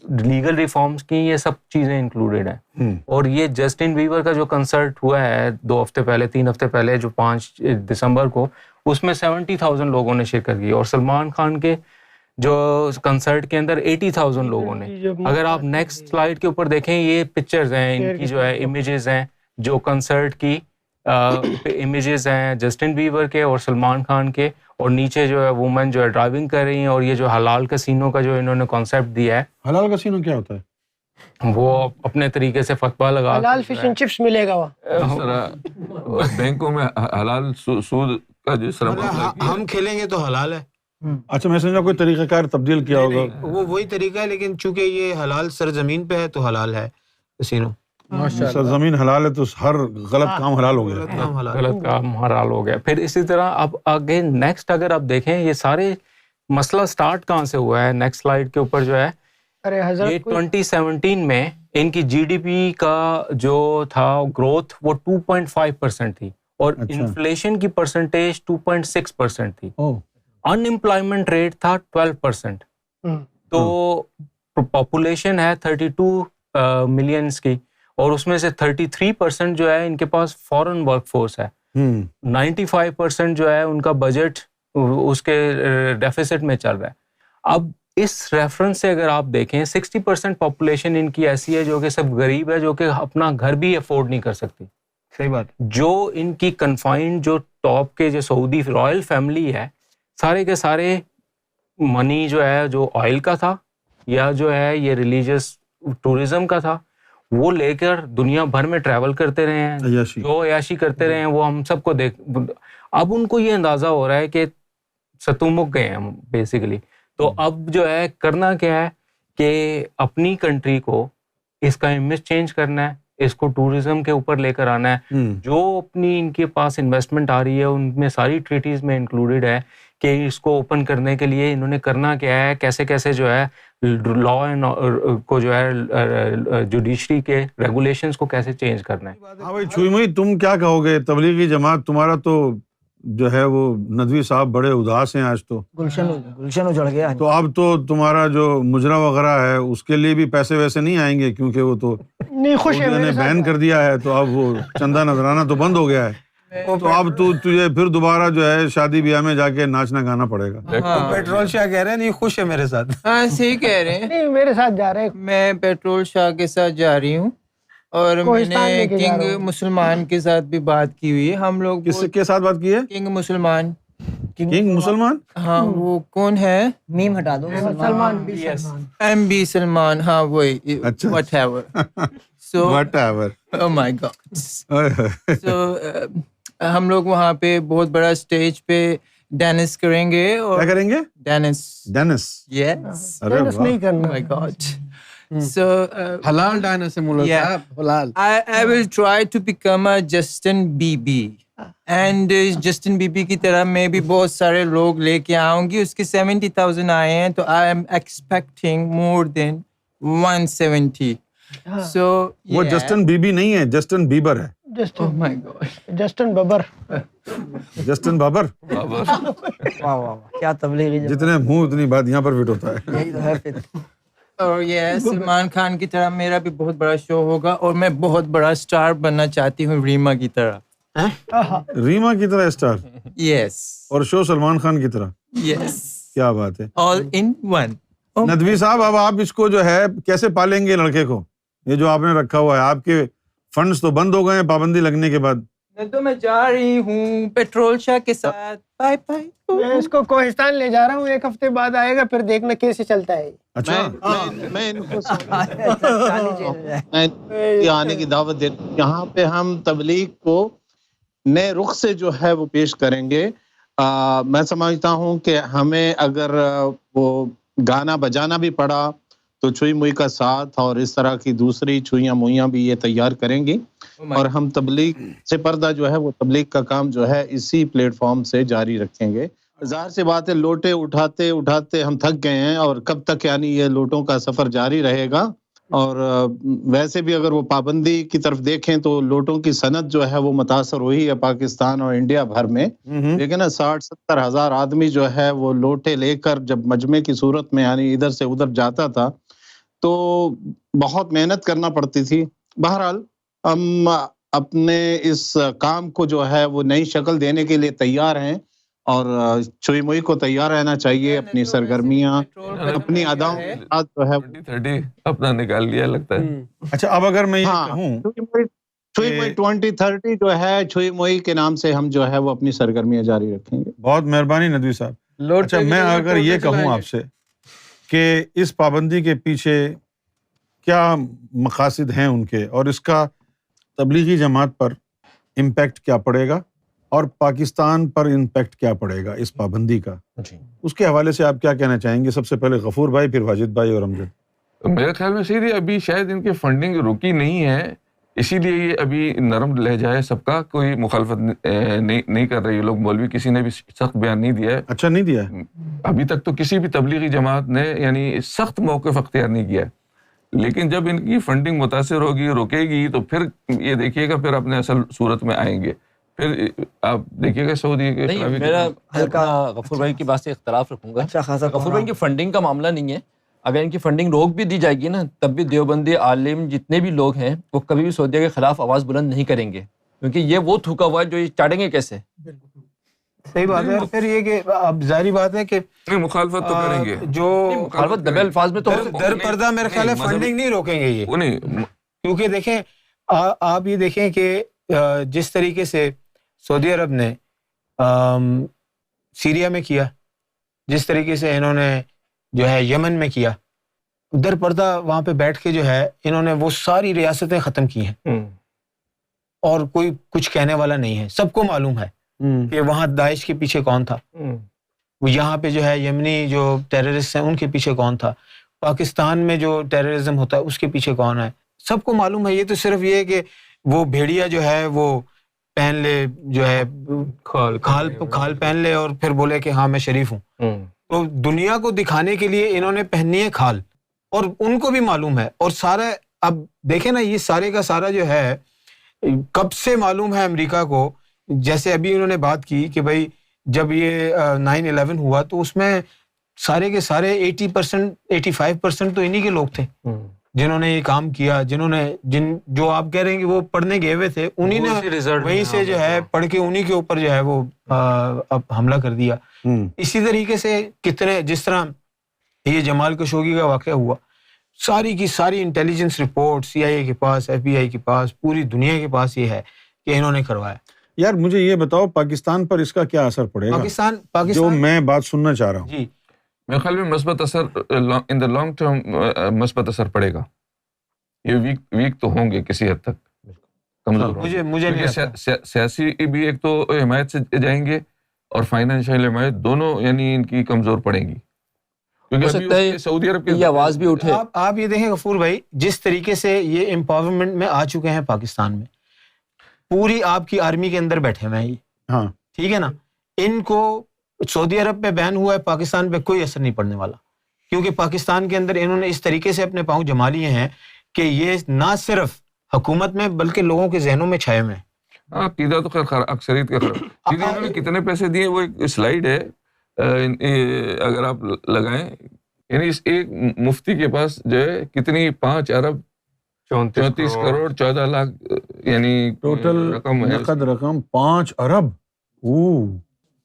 لیگل ریفارمز کی، یہ سب چیزیں انکلوڈیڈ ہیں. اور یہ جسٹن بیور کا جو کنسرٹ ہوا ہے 2 ہفتے پہلے 3 ہفتے پہلے جو 5 دسمبر کو، اس میں 70,000 لوگوں نے شرکت کی، اور سلمان خان کے جو کنسرٹ کے اندر 80,000 لوگوں نے. اگر آپ نیکسٹ سلائیڈ کے اوپر دیکھیں، یہ پکچرز ہیں ان کی جو ہے امیجز ہیں جو کنسرٹ کی امیجز ہیں جسٹن بیور کے اور سلمان خان کے، اور نیچے جو ہے وومن جو ہے ڈرائیونگ کر رہی ہیں. اور یہ جو حلال کسینو کا جو انہوں نے کانسیپٹ دیا ہے، حلال کسینو کیا ہوتا ہے؟ وہ اپنے طریقے سے فتوا لگا حلال فش اینڈ چپس ملے گا وہاں. بینکوں میں حلال سود کا جو ہم کھیلیں گے تو حلال ہے. اچھا، میں سمجھا کوئی طریقہ کار تبدیل کیا ہوگا. وہ وہی طریقہ ہے، لیکن چونکہ یہ حلال سرزمین پہ ہے تو حلال ہے کسینو. سرزمین حلال ہے تو ہر غلط کام حلال ہو گیا. غلط کام حلال ہو گیا. پھر اسی طرح اب آگے نیکسٹ اگر آپ دیکھیں یہ سارے مسئلہ سٹارٹ کہاں سے ہوا ہے، نیکسٹ سلائیڈ کے اوپر جو ہے یہ 2017 میں ان کی جی ڈی پی کا جو تھا گروتھ وہ 2.5% تھی اور انفلیشن کی پرسنٹیج 2.6% تھی. ان امپلائمنٹ ریٹ تھا 12%. تو پاپولیشن ہے 32 ملینس کی اور اس میں سے 33% جو ہے ان کے پاس فورن ورک فورس ہے. 95% جو ہے ان کا بجٹ اس کے ڈیفیسٹ میں چل رہا ہے. اب اس ریفرنس سے اگر آپ دیکھیں 60% پاپولیشن ان کی ایسی ہے جو کہ سب غریب ہے, جو کہ اپنا گھر بھی افورڈ نہیں کر سکتی. صحیح بات. جو ان کی کنفائنڈ جو ٹاپ کے جو سعودی رائل فیملی ہے, سارے کے سارے منی جو ہے جو آئل کا تھا یا جو ہے یہ ریلیجس ٹورزم کا تھا, وہ لے کر دنیا بھر میں ٹریول کرتے رہے ہیں, جو عیاشی کرتے رہے ہیں, وہ ہم سب کو اب ان کو یہ اندازہ ہو رہا ہے کہ ستومک گئے ہیں بیسیکلی. تو اب جو ہے کرنا کیا ہے کہ اپنی کنٹری کو اس کا امیج چینج کرنا ہے, اس کو ٹورزم کے اوپر لے کر آنا ہے. جو اپنی ان کے پاس انویسٹمنٹ آ رہی ہے ان میں ساری ٹریٹیز میں انکلوڈیڈ ہے کہ اس کو اوپن کرنے کے لیے انہوں نے کرنا کیا ہے, کیسے کیسے جو ہے لا اینڈ کو جو ہے جوڈیشری کے ریگولیشنز کو کیسے چینج کرنا ہے. ہاں بھائی چھوئی موئی, تم کیا کہو گے؟ تبلیغی جماعت تمہارا تو جو ہے وہ ندوی صاحب بڑے اداس ہیں آج, تو گلشن اجڑ گیا. تو اب تو تمہارا جو مجرا وغیرہ ہے اس کے لیے بھی پیسے ویسے نہیں آئیں گے, کیونکہ وہ تو نے بین کر دیا ہے, تو اب وہ چندہ نظرانہ تو بند ہو گیا ہے. تو اب تجھے پھر دوبارہ جو ہے شادی بیاہ میں جا کے ناچنا گانا پڑے گا. پیٹرول شاہ کہہ رہے ہیں نہیں خوش ہے میرے ساتھ. ہاں صحیح کہہ رہے ہیں. نہیں میرے ساتھ جا رہے ہیں. میں پیٹرول شاہ کے ساتھ جا رہی ہوں اور میں نے کنگ مسلمان کے ساتھ بھی بات کی ہوئی ہے. ہم لوگ کس کے ساتھ بات کی ہے؟ کنگ مسلمان. کنگ مسلمان؟ ہاں وہ کون ہے؟ میم ہٹا دو. Salman B Salman. M B Salman. ہاں وہی. Whatever. So whatever. Oh my God. So ہم لوگ وہاں پہ بہت بڑا اسٹیج پہ ڈانس کریں گے. اور کیا کریں گے؟ ڈانس. یس. ڈانس نہیں کرنا. مائی گاڈ. So halal dance ہے مولا صاحب, halal. I will try to become a Justin Bieber and Justin Bieber کی طرح میں بھی بہت سارے لوگ لے کے آؤں گی. اس کے 70,000 آئے ہیں تو I am expecting more than 170. So وہ جسٹن بیبی نہیں ہے, جسٹن بیبر ہے. Oh my God. Justin Babbar. Justin Babar. واہ واہ کیا تبلیغی. جتنے منہ اتنی بات یہاں پر فٹ ہوتا ہے. یہی تو ہے پھر. اور یہ سلمان خان کی طرح میرا بھی بہت بڑا شو ہوگا اور میں بہت بڑا اسٹار بننا چاہتی ہوں ریما کی طرح. ریما کی طرح اسٹار؟ یس. اور شو سلمان خان کی طرح؟ یس. کیا بات ہے. آل ان ون. ندوی صاحب اب آپ اس کو جو ہے کیسے پالیں گے لڑکے کو؟ یہ جو آپ نے رکھا ہوا ہے, آپ کے فنڈز تو بند ہو گئے ہیں پابندی لگنے کے بعد. تو میں جا رہی ہوں پیٹرول شاہ کے ساتھ. Bye bye. میں اس کو کوہستان لے جا رہا ہوں, 1 ہفتے بعد آئے گا, پھر دیکھنا کیسے چلتا ہے. اچھا میں ان کو آنے کی دعوت دیتا ہوں. یہاں پہ ہم تبلیغ کو نئے رخ سے جو ہے وہ پیش کریں گے. میں سمجھتا ہوں کہ ہمیں اگر وہ گانا بجانا بھی پڑا تو چھوئی موئی کا ساتھ اور اس طرح کی دوسری چھوئیاں موئیاں بھی یہ تیار کریں گی, اور ہم تبلیغ سے پردہ جو ہے وہ تبلیغ کا کام جو ہے اسی پلیٹ فارم سے جاری رکھیں گے. ظاہر سی بات ہے لوٹے اٹھاتے اٹھاتے ہم تھک گئے ہیں, اور کب تک یعنی یہ لوٹوں کا سفر جاری رہے گا. اور ویسے بھی اگر وہ پابندی کی طرف دیکھیں تو لوٹوں کی صنعت جو ہے وہ متاثر ہوئی ہے پاکستان اور انڈیا بھر میں. لیکن نا 60-70 ہزار آدمی جو ہے وہ لوٹے لے کر جب مجمع کی صورت میں یعنی ادھر سے ادھر جاتا تھا تو بہت محنت کرنا پڑتی تھی. بہرحال ہم اپنے اس کام کو جو ہے وہ نئی شکل دینے کے لیے تیار ہیں, اور چھوئی موئی کو تیار رہنا چاہیے. اپنی سرگرمیاں اپنی اداؤں کے ساتھ جو ہے 2030 اپنا نکال لیا لگتا ہے. اچھا اب اگر میں یہ کہوں چھوئی موئی 2030 جو ہے چھوئی موئی کے نام سے ہم جو ہے وہ اپنی سرگرمیاں جاری رکھیں گے. بہت مہربانی ندوی صاحب. اچھا میں اگر یہ کہوں آپ سے کہ اس پابندی کے پیچھے کیا مقاصد ہیں ان کے, اور اس کا تبلیغی جماعت پر امپیکٹ کیا پڑے گا, اور پاکستان پر امپیکٹ کیا پڑے گا اس پابندی کا, اس کے حوالے سے آپ کیا کہنا چاہیں گے؟ سب سے پہلے غفور بھائی, پھر واجد بھائی اور امجد. میرے خیال میں سیدھی ابھی شاید ان کی فنڈنگ رکی نہیں ہے, اسی لیے یہ ابھی نرم لہجہ ہے سب کا, کوئی مخالفت نہیں کر رہی. یہ لوگ مولوی کسی نے بھی سخت بیان نہیں دیا ہے. اچھا نہیں دیا ہے ابھی تک تو کسی بھی تبلیغی جماعت نے یعنی سخت موقف اختیار نہیں کیا ہے. لیکن جب ان کی فنڈنگ متاثر ہوگی, رکے گی, تو پھر یہ دیکھیے گا پھر اپنے اصل صورت میں آئیں گے. پھر آپ دیکھیے گا سعودی کے میرا ہلکا غفور بھائی کی بات سے اختلاف رکھوں گا. غفور بھائی کی فنڈنگ کا معاملہ نہیں ہے. اگر ان کی فنڈنگ روک بھی دی جائے گی نا, تب بھی دیوبندی عالم جتنے بھی لوگ ہیں وہ کبھی بھی سعودیہ کے خلاف آواز بلند نہیں کریں گے, کیونکہ یہ وہ تھوکا ہوا ہے جو یہ چاٹیں گے کیسے. صحیح بات ہے. پھر یہ کہ اب ظاہری بات ہے کہ مخالفت تو کریں گے, جو مخالفت دبے الفاظ میں تو در پردہ میرے خیال ہے فنڈنگ نہیں روکیں گے یہ, کیونکہ دیکھیں آپ یہ دیکھیں کہ جس طریقے سے سعودی عرب نے سیریا میں کیا, جس طریقے سے انہوں نے جو ہے یمن میں کیا, در پردہ وہاں پہ بیٹھ کے جو ہے انہوں نے وہ ساری ریاستیں ختم کی ہیں, اور کوئی کچھ کہنے والا نہیں ہے. سب کو معلوم ہے کہ وہاں داعش کے پیچھے کون تھا, وہ یہاں پہ جو ہے یمنی جو ٹیررسٹ ہیں ان کے پیچھے کون تھا, پاکستان میں جو ٹیررزم ہوتا ہے اس کے پیچھے کون ہے, سب کو معلوم ہے. یہ تو صرف یہ ہے کہ وہ بھیڑیا جو ہے وہ پہن لے, جو ہے کھال پہن لے اور پھر بولے کہ ہاں میں شریف ہوں. تو دنیا کو دکھانے کے لیے انہوں نے پہنی ہے کھال, اور ان کو بھی معلوم ہے. اور سارا اب دیکھیں نا, یہ سارے کا سارا جو ہے کب سے معلوم ہے امریکہ کو. جیسے ابھی انہوں نے بات کی کہ بھائی جب یہ 9/11 ہوا تو اس میں سارے کے سارے 80% 85% تو انہی کے لوگ تھے جنہوں نے یہ کام کیا, جنہوں نے جو آپ کہہ رہے ہیں کہ وہ پڑھنے گئے ہوئے تھے, انہی نے وہیں سے جو ہے پڑھ کے انہی کے اوپر جو ہے وہ اب حملہ کر دیا. اسی طریقے سے کتنے, جس طرح یہ جمال خشوگی کا واقعہ ہوا, ساری کی ساری انٹیلیجنس رپورٹ CIA کے پاس, FBI کے پاس, پوری دنیا کے پاس یہ ہے کہ انہوں نے کروایا. یار مجھے یہ بتاؤ پاکستان پر اس کا کیا اثر پڑے گا؟ پاکستان جو میں بات سننا چاہ رہا ہوں. جی میرے خیال میں مثبت اثر ان دا لانگ ٹرم مثبت اثر پڑے گا. یہ ویک تو ہوں گے کسی حد تک, کمزور. مجھے سیاسی بھی ایک تو حمایت سے جائیں گے اور فائنینشیل حمایت دونوں یعنی ان کی کمزور پڑیں گی, کیونکہ سعودی عرب کی آواز بھی اٹھے. آپ یہ دیکھیں غفور بھائی, جس طریقے سے یہ امپاورمنٹ میں آ چکے ہیں پاکستان میں, پوری آپ کی آرمی کے اندر بیٹھے ہوئے ہیں یہ, ہاں ٹھیک ہے نا. ان کو سعودی عرب پہ بین ہوا ہے, پاکستان پہ کوئی اثر نہیں پڑنے والا, کیونکہ پاکستان کے اندر انہوں نے اس طریقے سے اپنے پاؤں جما لیے ہیں کہ یہ نہ صرف حکومت میں بلکہ لوگوں کے ذہنوں میں چھائے ہوئے ہیں. ہاں عقیدہ تو خیر اکثریت کا خراب. انہوں نے کتنے پیسے دیے وہ ایک سلائیڈ ہے, اگر آپ لگائیں, یعنی اس ایک مفتی کے پاس جو ہے کتنی 5 ارب 34 کروڑ 14 لاکھ یعنی ٹوٹل نقد رقم 5 ارب.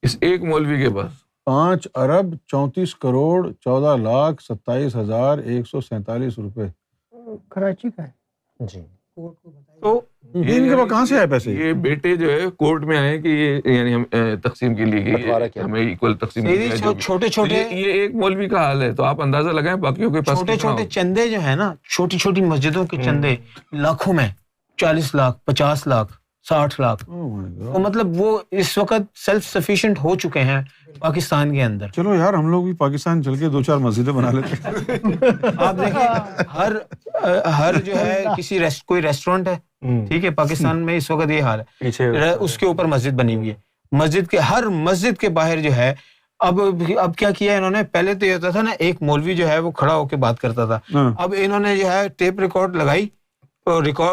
اس ایک مولوی کے پاس 5 ارب 34 کروڑ 14 لاکھ 27,147 روپے کراچی کا ہے. جی تو ان کے پاس کہاں سے آئے پیسے؟ یہ بیٹے جو ہے کورٹ میں آئے کہ یہ یعنی ہم تقسیم کے لیے ہمیں ایکول تقسیم, چھوٹے چھوٹے یہ ایک مولوی کا حال ہے. تو آپ اندازہ لگائیں باقیوں کے پاس چھوٹے چھوٹے چندے جو ہیں نا, چھوٹی چھوٹی مسجدوں کے چندے لاکھوں میں, 40 لاکھ 50 لاکھ 60 لاکھ. تو مطلب وہ اس وقت سیلف سفیشینٹ ہو چکے ہیں پاکستان کے اندر. چلو یار ہم لوگ بھی پاکستان چل کے 2-4 مسجدیں بنا لیتے ہیں. آپ دیکھیں ہر جو ہے کسی کوئی ریسٹورینٹ ہے, ٹھیک ہے, پاکستان میں اس وقت یہ حال ہے, اس کے اوپر مسجد بنی ہوئی ہے. مسجد کے ہر مسجد کے باہر جو ہے اب کیا کیا انہوں نے, پہلے تو یہ ہوتا تھا نا ایک مولوی جو ہے وہ کھڑا ہو کے بات کرتا تھا, اب انہوں نے جو ہے ٹیپ ریکارڈ لگائی,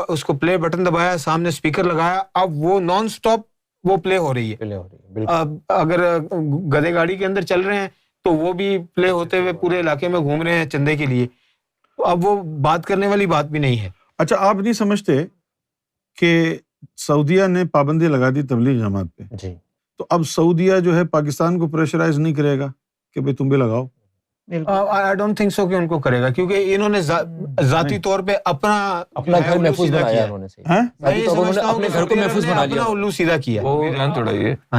اس کو پلے بٹن دبایا, سامنے اسپیکر لگایا, اب وہ نان سٹاپ وہ پلے ہو رہی ہے. اب اگر گدے گاڑی کے اندر چل رہے ہیں تو وہ بھی پلے ہوتے ہوئے پورے علاقے میں گھوم رہے ہیں چندے کے لیے. اب وہ بات کرنے والی بات بھی نہیں ہے. اچھا آپ نہیں سمجھتے کہ سعودیہ نے پابندی لگا دی تبلیغ جماعت پہ, جی, تو اب سعودیہ جو ہے پاکستان کو پریشرائز نہیں کرے گا کہ بھئی تم بھی لگاؤ؟ I don't think so کہ ان کو کرے گا, کیونکہ انہوں نے ذاتی طور پہ اپنا گھر محفوظ بنایا, انہوں نے اپنے گھر کو محفوظ بنا لیا, اپنا الو سیدھا کیا.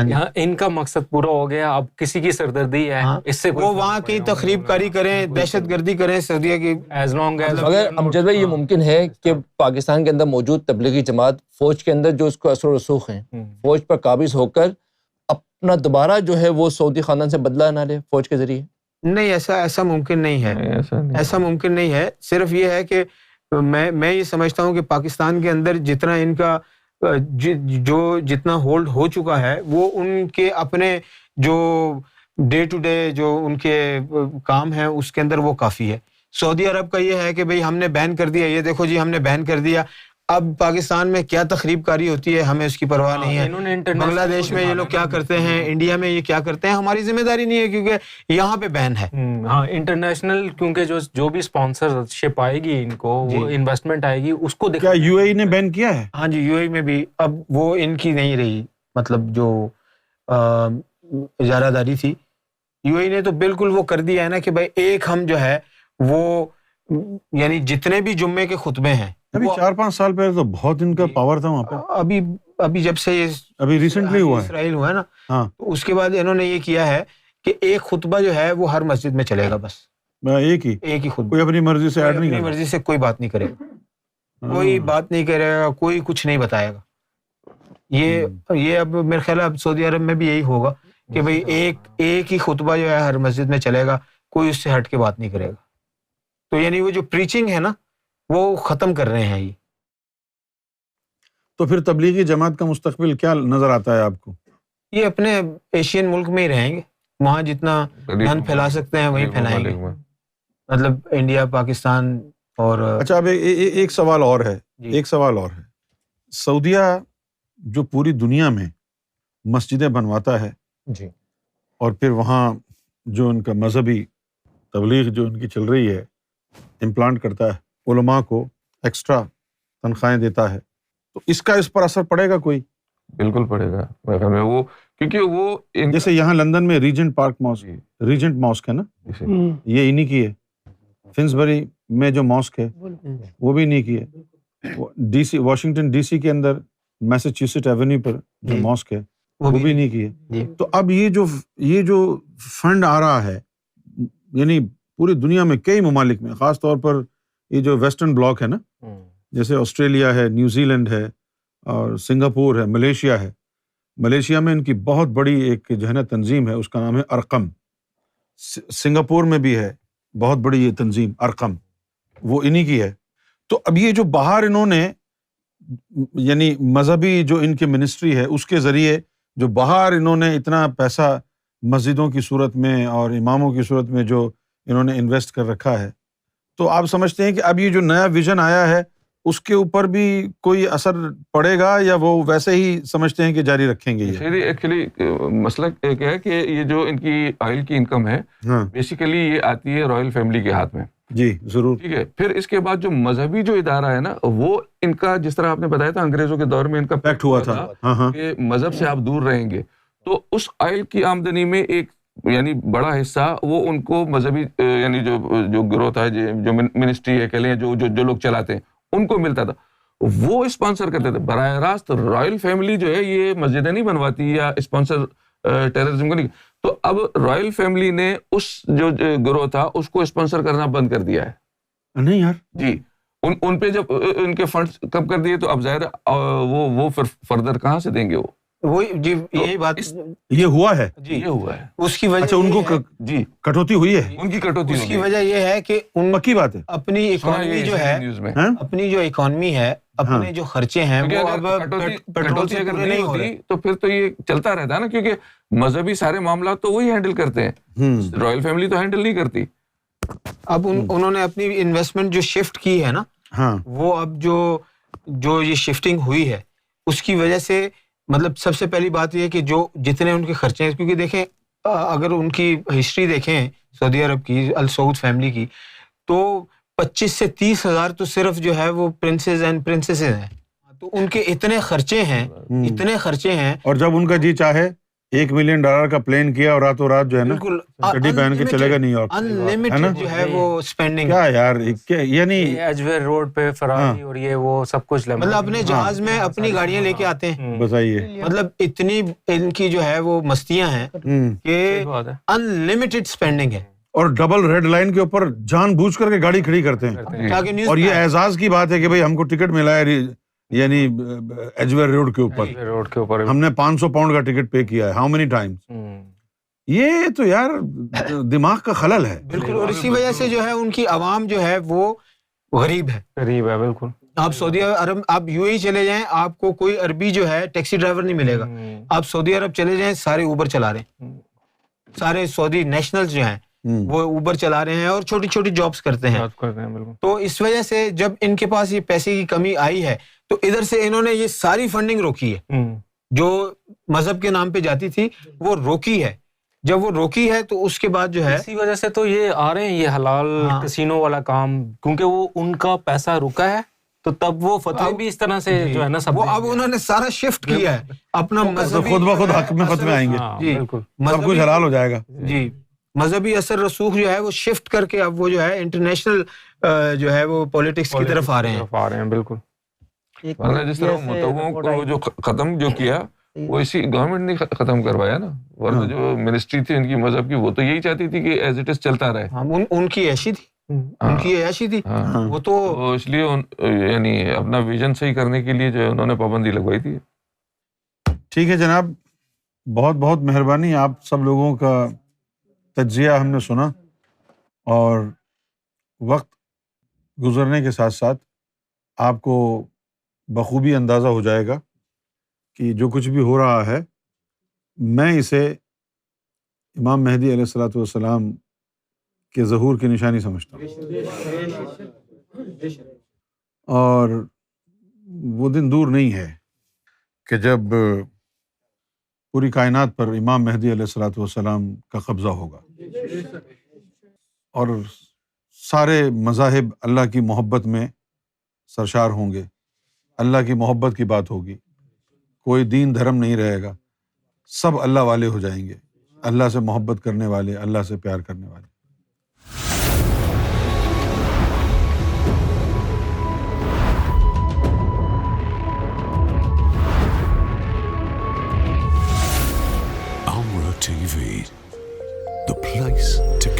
یہاں ان کا مقصد پورا ہو گیا, اب کسی کی سردردی ہے اس سے وہ وہاں کی تخریب کاری کریں, دہشت گردی کریں سعودیہ کی. ایز لانگ ایز اگر امجد بھائی یہ ممکن ہے کہ پاکستان کے اندر موجود تبلیغی جماعت فوج کے اندر جو اس کو اثر و رسوخ ہیں, فوج پر قابض ہو کر اپنا دوبارہ جو ہے وہ سعودی خاندان سے بدلہ نہ لے فوج کے ذریعے. نہیں, ایسا ممکن نہیں ہے, ایسا ممکن نہیں ہے. صرف یہ ہے کہ میں یہ سمجھتا ہوں کہ پاکستان کے اندر جتنا ان کا جو جتنا ہولڈ ہو چکا ہے وہ ان کے اپنے جو ڈے ٹو ڈے جو ان کے کام ہیں اس کے اندر وہ کافی ہے. سعودی عرب کا یہ ہے کہ بھئی ہم نے بین کر دیا، یہ دیکھو جی ہم نے بین کر دیا، اب پاکستان میں کیا تخریب کاری ہوتی ہے ہمیں اس کی پرواہ نہیں ہے، بنگلہ دیش میں یہ لوگ کیا کرتے ہیں، انڈیا میں یہ کیا کرتے ہیں، ہماری ذمہ داری نہیں ہے کیونکہ یہاں پہ بین ہے۔ ہاں انٹرنیشنل، کیونکہ جو بھی اسپانسرشپ آئے گی ان کو، وہ انویسٹمنٹ آئے گی اس کو کیا یو اے ای نے بین کیا ہے؟ ہاں جی، یو اے میں بھی اب وہ ان کی نہیں رہی، مطلب جو اجارہ داری تھی، یو اے نے تو بالکل وہ کر دیا ہے نا کہ بھائی ایک ہم جو ہے وہ یعنی جتنے بھی جمعے کے خطبے ہیں، ابھی 4-5 سال پہلے تو بہت ان کا پاور تھا وہاں پہ، ابھی جب سے یہ ابھی ریسنٹلی ہوا ہے، اسرائیل ہوا ہے نا، ہاں تو اس کے بعد انہوں نے یہ کیا ہے کہ ایک خطبہ جو ہے وہ ہر مسجد میں چلے گا، بس ایک ہی خطبہ، کوئی اپنی مرضی سے ایڈ نہیں اپنی کرے، مرضی سے کوئی بات نہیں کرے گا، کوئی بات نہیں کرے گا، کوئی کچھ نہیں بتائے گا۔ یہ اب میرے خیال ہے اب سعودی عرب میں بھی یہی ہوگا کہ بھئی ایک ہی خطبہ جو ہے ہر مسجد میں چلے گا، کوئی اس سے ہٹ کے بات نہیں کرے گا۔ تو یعنی وہ جو پریچنگ ہے نا وہ ختم کر رہے ہیں یہ۔ تو پھر تبلیغی جماعت کا مستقبل کیا نظر آتا ہے آپ کو؟ یہ اپنے ایشین ملک میں ہی رہیں گے، وہاں جتنا دھن پھیلا سکتے ہیں وہیں پھیلائیں گے، مطلب انڈیا، پاکستان اور اچھا اب ایک سوال اور ہے، ایک سوال اور ہے، سعودیہ جو پوری دنیا میں مسجدیں بنواتا ہے جی، اور پھر وہاں جو ان کا مذہبی تبلیغ جو ان کی چل رہی ہے امپلانٹ کرتا ہے، علماء کو ایکسٹرا تنخواہیں دیتا ہے، تو اس کا اس پر اثر پڑے گا کوئی؟ بالکل پڑے گا وہ، کیونکہ وہ جیسے یہاں لندن میں Regent park mosque, Regent mosque ہے نا، یہ انہی کی ہے، فنسبری میں جو ماسک ہے وہ بھی انہی کی ہے، D C Washington D C کے اندر میساچیوسٹ ایونیو پر جو ماسک ہے وہ بھی انہی کی ہے۔ تو اب یہ جو فنڈ آ رہا ہے، یعنی پوری دنیا میں کئی ممالک میں، خاص طور پر یہ جو ویسٹرن بلاک ہے نا، جیسے آسٹریلیا ہے، نیوزی لینڈ ہے اور سنگاپور ہے، ملیشیا ہے، ملیشیا میں ان کی بہت بڑی ایک جو ہے نا تنظیم ہے، اس کا نام ہے ارقم، سنگاپور میں بھی ہے بہت بڑی یہ تنظیم ارقم، وہ انہی کی ہے۔ تو اب یہ جو باہر انہوں نے یعنی مذہبی جو ان کی منسٹری ہے اس کے ذریعے جو باہر انہوں نے اتنا پیسہ مسجدوں کی صورت میں اور اماموں کی صورت میں جو انہوں نے انویسٹ کر رکھا ہے، تو آپ سمجھتے ہیں کہ اب یہ جو نیا ویژن آیا ہے اس کے اوپر بھی کوئی اثر پڑے گا یا وہ ویسے ہی سمجھتے ہیں کہ جاری رکھیں گے؟ یہ ایکچولی مسئلہ کیا ہے کہ یہ جو ان کی آئل کی انکم ہے بیسیکلی یہ آتی ہے رائل فیملی کے ہاتھ میں، جی ضرور، ٹھیک ہے۔ پھر اس کے بعد جو مذہبی جو ادارہ ہے نا، وہ ان کا جس طرح آپ نے بتایا تھا انگریزوں کے دور میں ان کا پیکٹ ہوا تھا کہ مذہب سے آپ دور رہیں گے، تو اس آئل کی آمدنی میں ایک یعنی بڑا حصہ وہ ان کو مذہبی یعنی جو گروہ تھا، جو منسٹری ہے کہہ لیں، جو لوگ چلاتے ہیں ان کو ملتا تھا، وہ اسپانسر کرتے تھے براہ راست۔ رائل فیملی جو ہے یہ مسجدیں نہیں بنواتی یا اسپانسر ٹیررزم کو نہیں، تو اب رائل فیملی نے اس جو گروہ تھا اس کو اسپانسر کرنا بند کر دیا ہے۔ نہیں یار، جی، ان پہ جب ان کے فنڈز کم کر دیے تو اب ظاہر وہ پھر فردر کہاں سے دیں گے وہ؟ وہی جی، یہی بات یہ ہوا ہے، جی یہ ہوا ہے۔ اس کی وجہ اچھا ان کو جی کٹوتی ہوئی ہے، ان کی کٹوتی، اس کی وجہ یہ ہے کہ ان پکی بات ہے، اپنی اکانومی جو ہے، اپنی جو اکانومی ہے، اپنے جو خرچے ہیں وہ اب پیٹرول سے پورے نہیں ہو رہے، تو پھر تو یہ چلتا رہتا ہے نا، کیونکہ مذہبی سارے معاملات تو وہی ہینڈل کرتے ہیں، رائل فیملی تو ہینڈل نہیں کرتی۔ اب انہوں نے اپنی انویسٹمنٹ جو شفٹ کی ہے نا، وہ اب جو یہ شفٹنگ ہوئی ہے اس کی وجہ سے، مطلب سب سے پہلی بات یہ ہے کہ جو جتنے ان کے خرچے ہیں، کیونکہ دیکھیں اگر ان کی ہسٹری دیکھیں سعودی عرب کی، السعود فیملی کی، تو 25 سے 30 ہزار تو صرف جو ہے وہ پرنسز اینڈ پرنسیسز ہیں، تو ان کے اتنے خرچے ہیں، اور جب ان کا جی چاہے $1 ملین کا پلین کیا اور راتوں رات جو ہے نا چڈی پہن کے چلے گا نیو یارک، انلمیٹڈ جو ہے وہ اسپینڈنگ، کیا یار، یعنی ایجویر روڈ پہ فراری اور یہ وہ سب کچھ، مطلب اپنے جہاز میں اپنی گاڑیاں لے کے آتے ہیں، بتائیے، مطلب اتنی ان کی جو ہے وہ مستیاں ہیں کہ انلمیٹڈ اسپینڈنگ ہے، اور ڈبل ریڈ لائن کے اوپر جان بوجھ کر کے گاڑی کھڑی کرتے ہیں، اور یہ اعزاز کی بات ہے کہ بھائی ہم کو ٹکٹ ملا ہے، یعنی ایجویر روڈ کے اوپر ہم نے £500 کا ٹکٹ پے کیا ہے، ہاؤ مینی ٹائمز، یہ تو یار دماغ کا خلل ہے بالکل، اور اسی وجہ سے جو ہے ان کی عوام جو ہے وہ غریب ہے، بالکل۔ آپ سعودی عرب، آپ یو اے چلے جائیں، آپ کو کوئی عربی جو ہے ٹیکسی ڈرائیور نہیں ملے گا، آپ سعودی عرب چلے جائیں سارے اوبر چلا رہے ہیں، سارے سعودی نیشنلز جو ہیں وہ اوبر چلا رہے ہیں اور چھوٹی چھوٹی جابس کرتے ہیں. تو اس وجہ سے جب ان کے پاس یہ پیسے کی کمی آئی ہے تو ادھر سے انہوں نے یہ ساری فنڈنگ روکی ہے جو مذہب کے نام پہ جاتی تھی، وہ روکی ہے. جب وہ روکی ہے تو اس کے بعد جو ہے اسی وجہ سے تو یہ آ رہے ہیں یہ حلال کسینو والا کام، کیونکہ وہ ان کا پیسہ رکا ہے تو تب وہ فتوی بھی اس طرح سے جو ہے نا سب وہ اب انہوں نے سارا شفٹ کیا ہے اپنا مذہبی، خود بخود حق میں فتوے آئیں گے. جی سب کچھ حلال ہو جائے گا. جی مذہبی اثر رسوخ جو ہے وہ شفٹ کر کے اب وہ جو ہے انٹرنیشنل جو ہے وہ پولیٹکس کی طرف آ رہے ہیں. بالکل. جس طرح متووں کو جو ختم جو کیا وہ اسی گورنمنٹ نے ختم کروایا نا، ورنہ جو منسٹری تھی ان کی مذہب کی وہ تو یہی چاہتی تھی کہ ایز اٹ از چلتا رہے. ان کی ایشی تھی، ان کی ایشی تھی، وہ تو اس لیے یعنی اپنا ویژن صحیح کرنے کے لیے جو انہوں نے پابندی لگوائی تھی. ٹھیک ہے جناب، بہت بہت مہربانی. آپ سب لوگوں کا تجزیہ ہم نے سنا، اور وقت گزرنے کے ساتھ ساتھ آپ کو بخوبی اندازہ ہو جائے گا کہ جو کچھ بھی ہو رہا ہے میں اسے امام مہدی علیہ الصلوۃ والسلام کے ظہور کی نشانی سمجھتا ہوں. اور وہ دن دور نہیں ہے کہ جب پوری کائنات پر امام مہدی علیہ الصلوۃ والسلام کا قبضہ ہوگا اور سارے مذاہب اللہ کی محبت میں سرشار ہوں گے. اللہ کی محبت کی بات ہوگی، کوئی دین دھرم نہیں رہے گا، سب اللہ والے ہو جائیں گے، اللہ سے محبت کرنے والے، اللہ سے پیار کرنے والے. Amra TV, the place to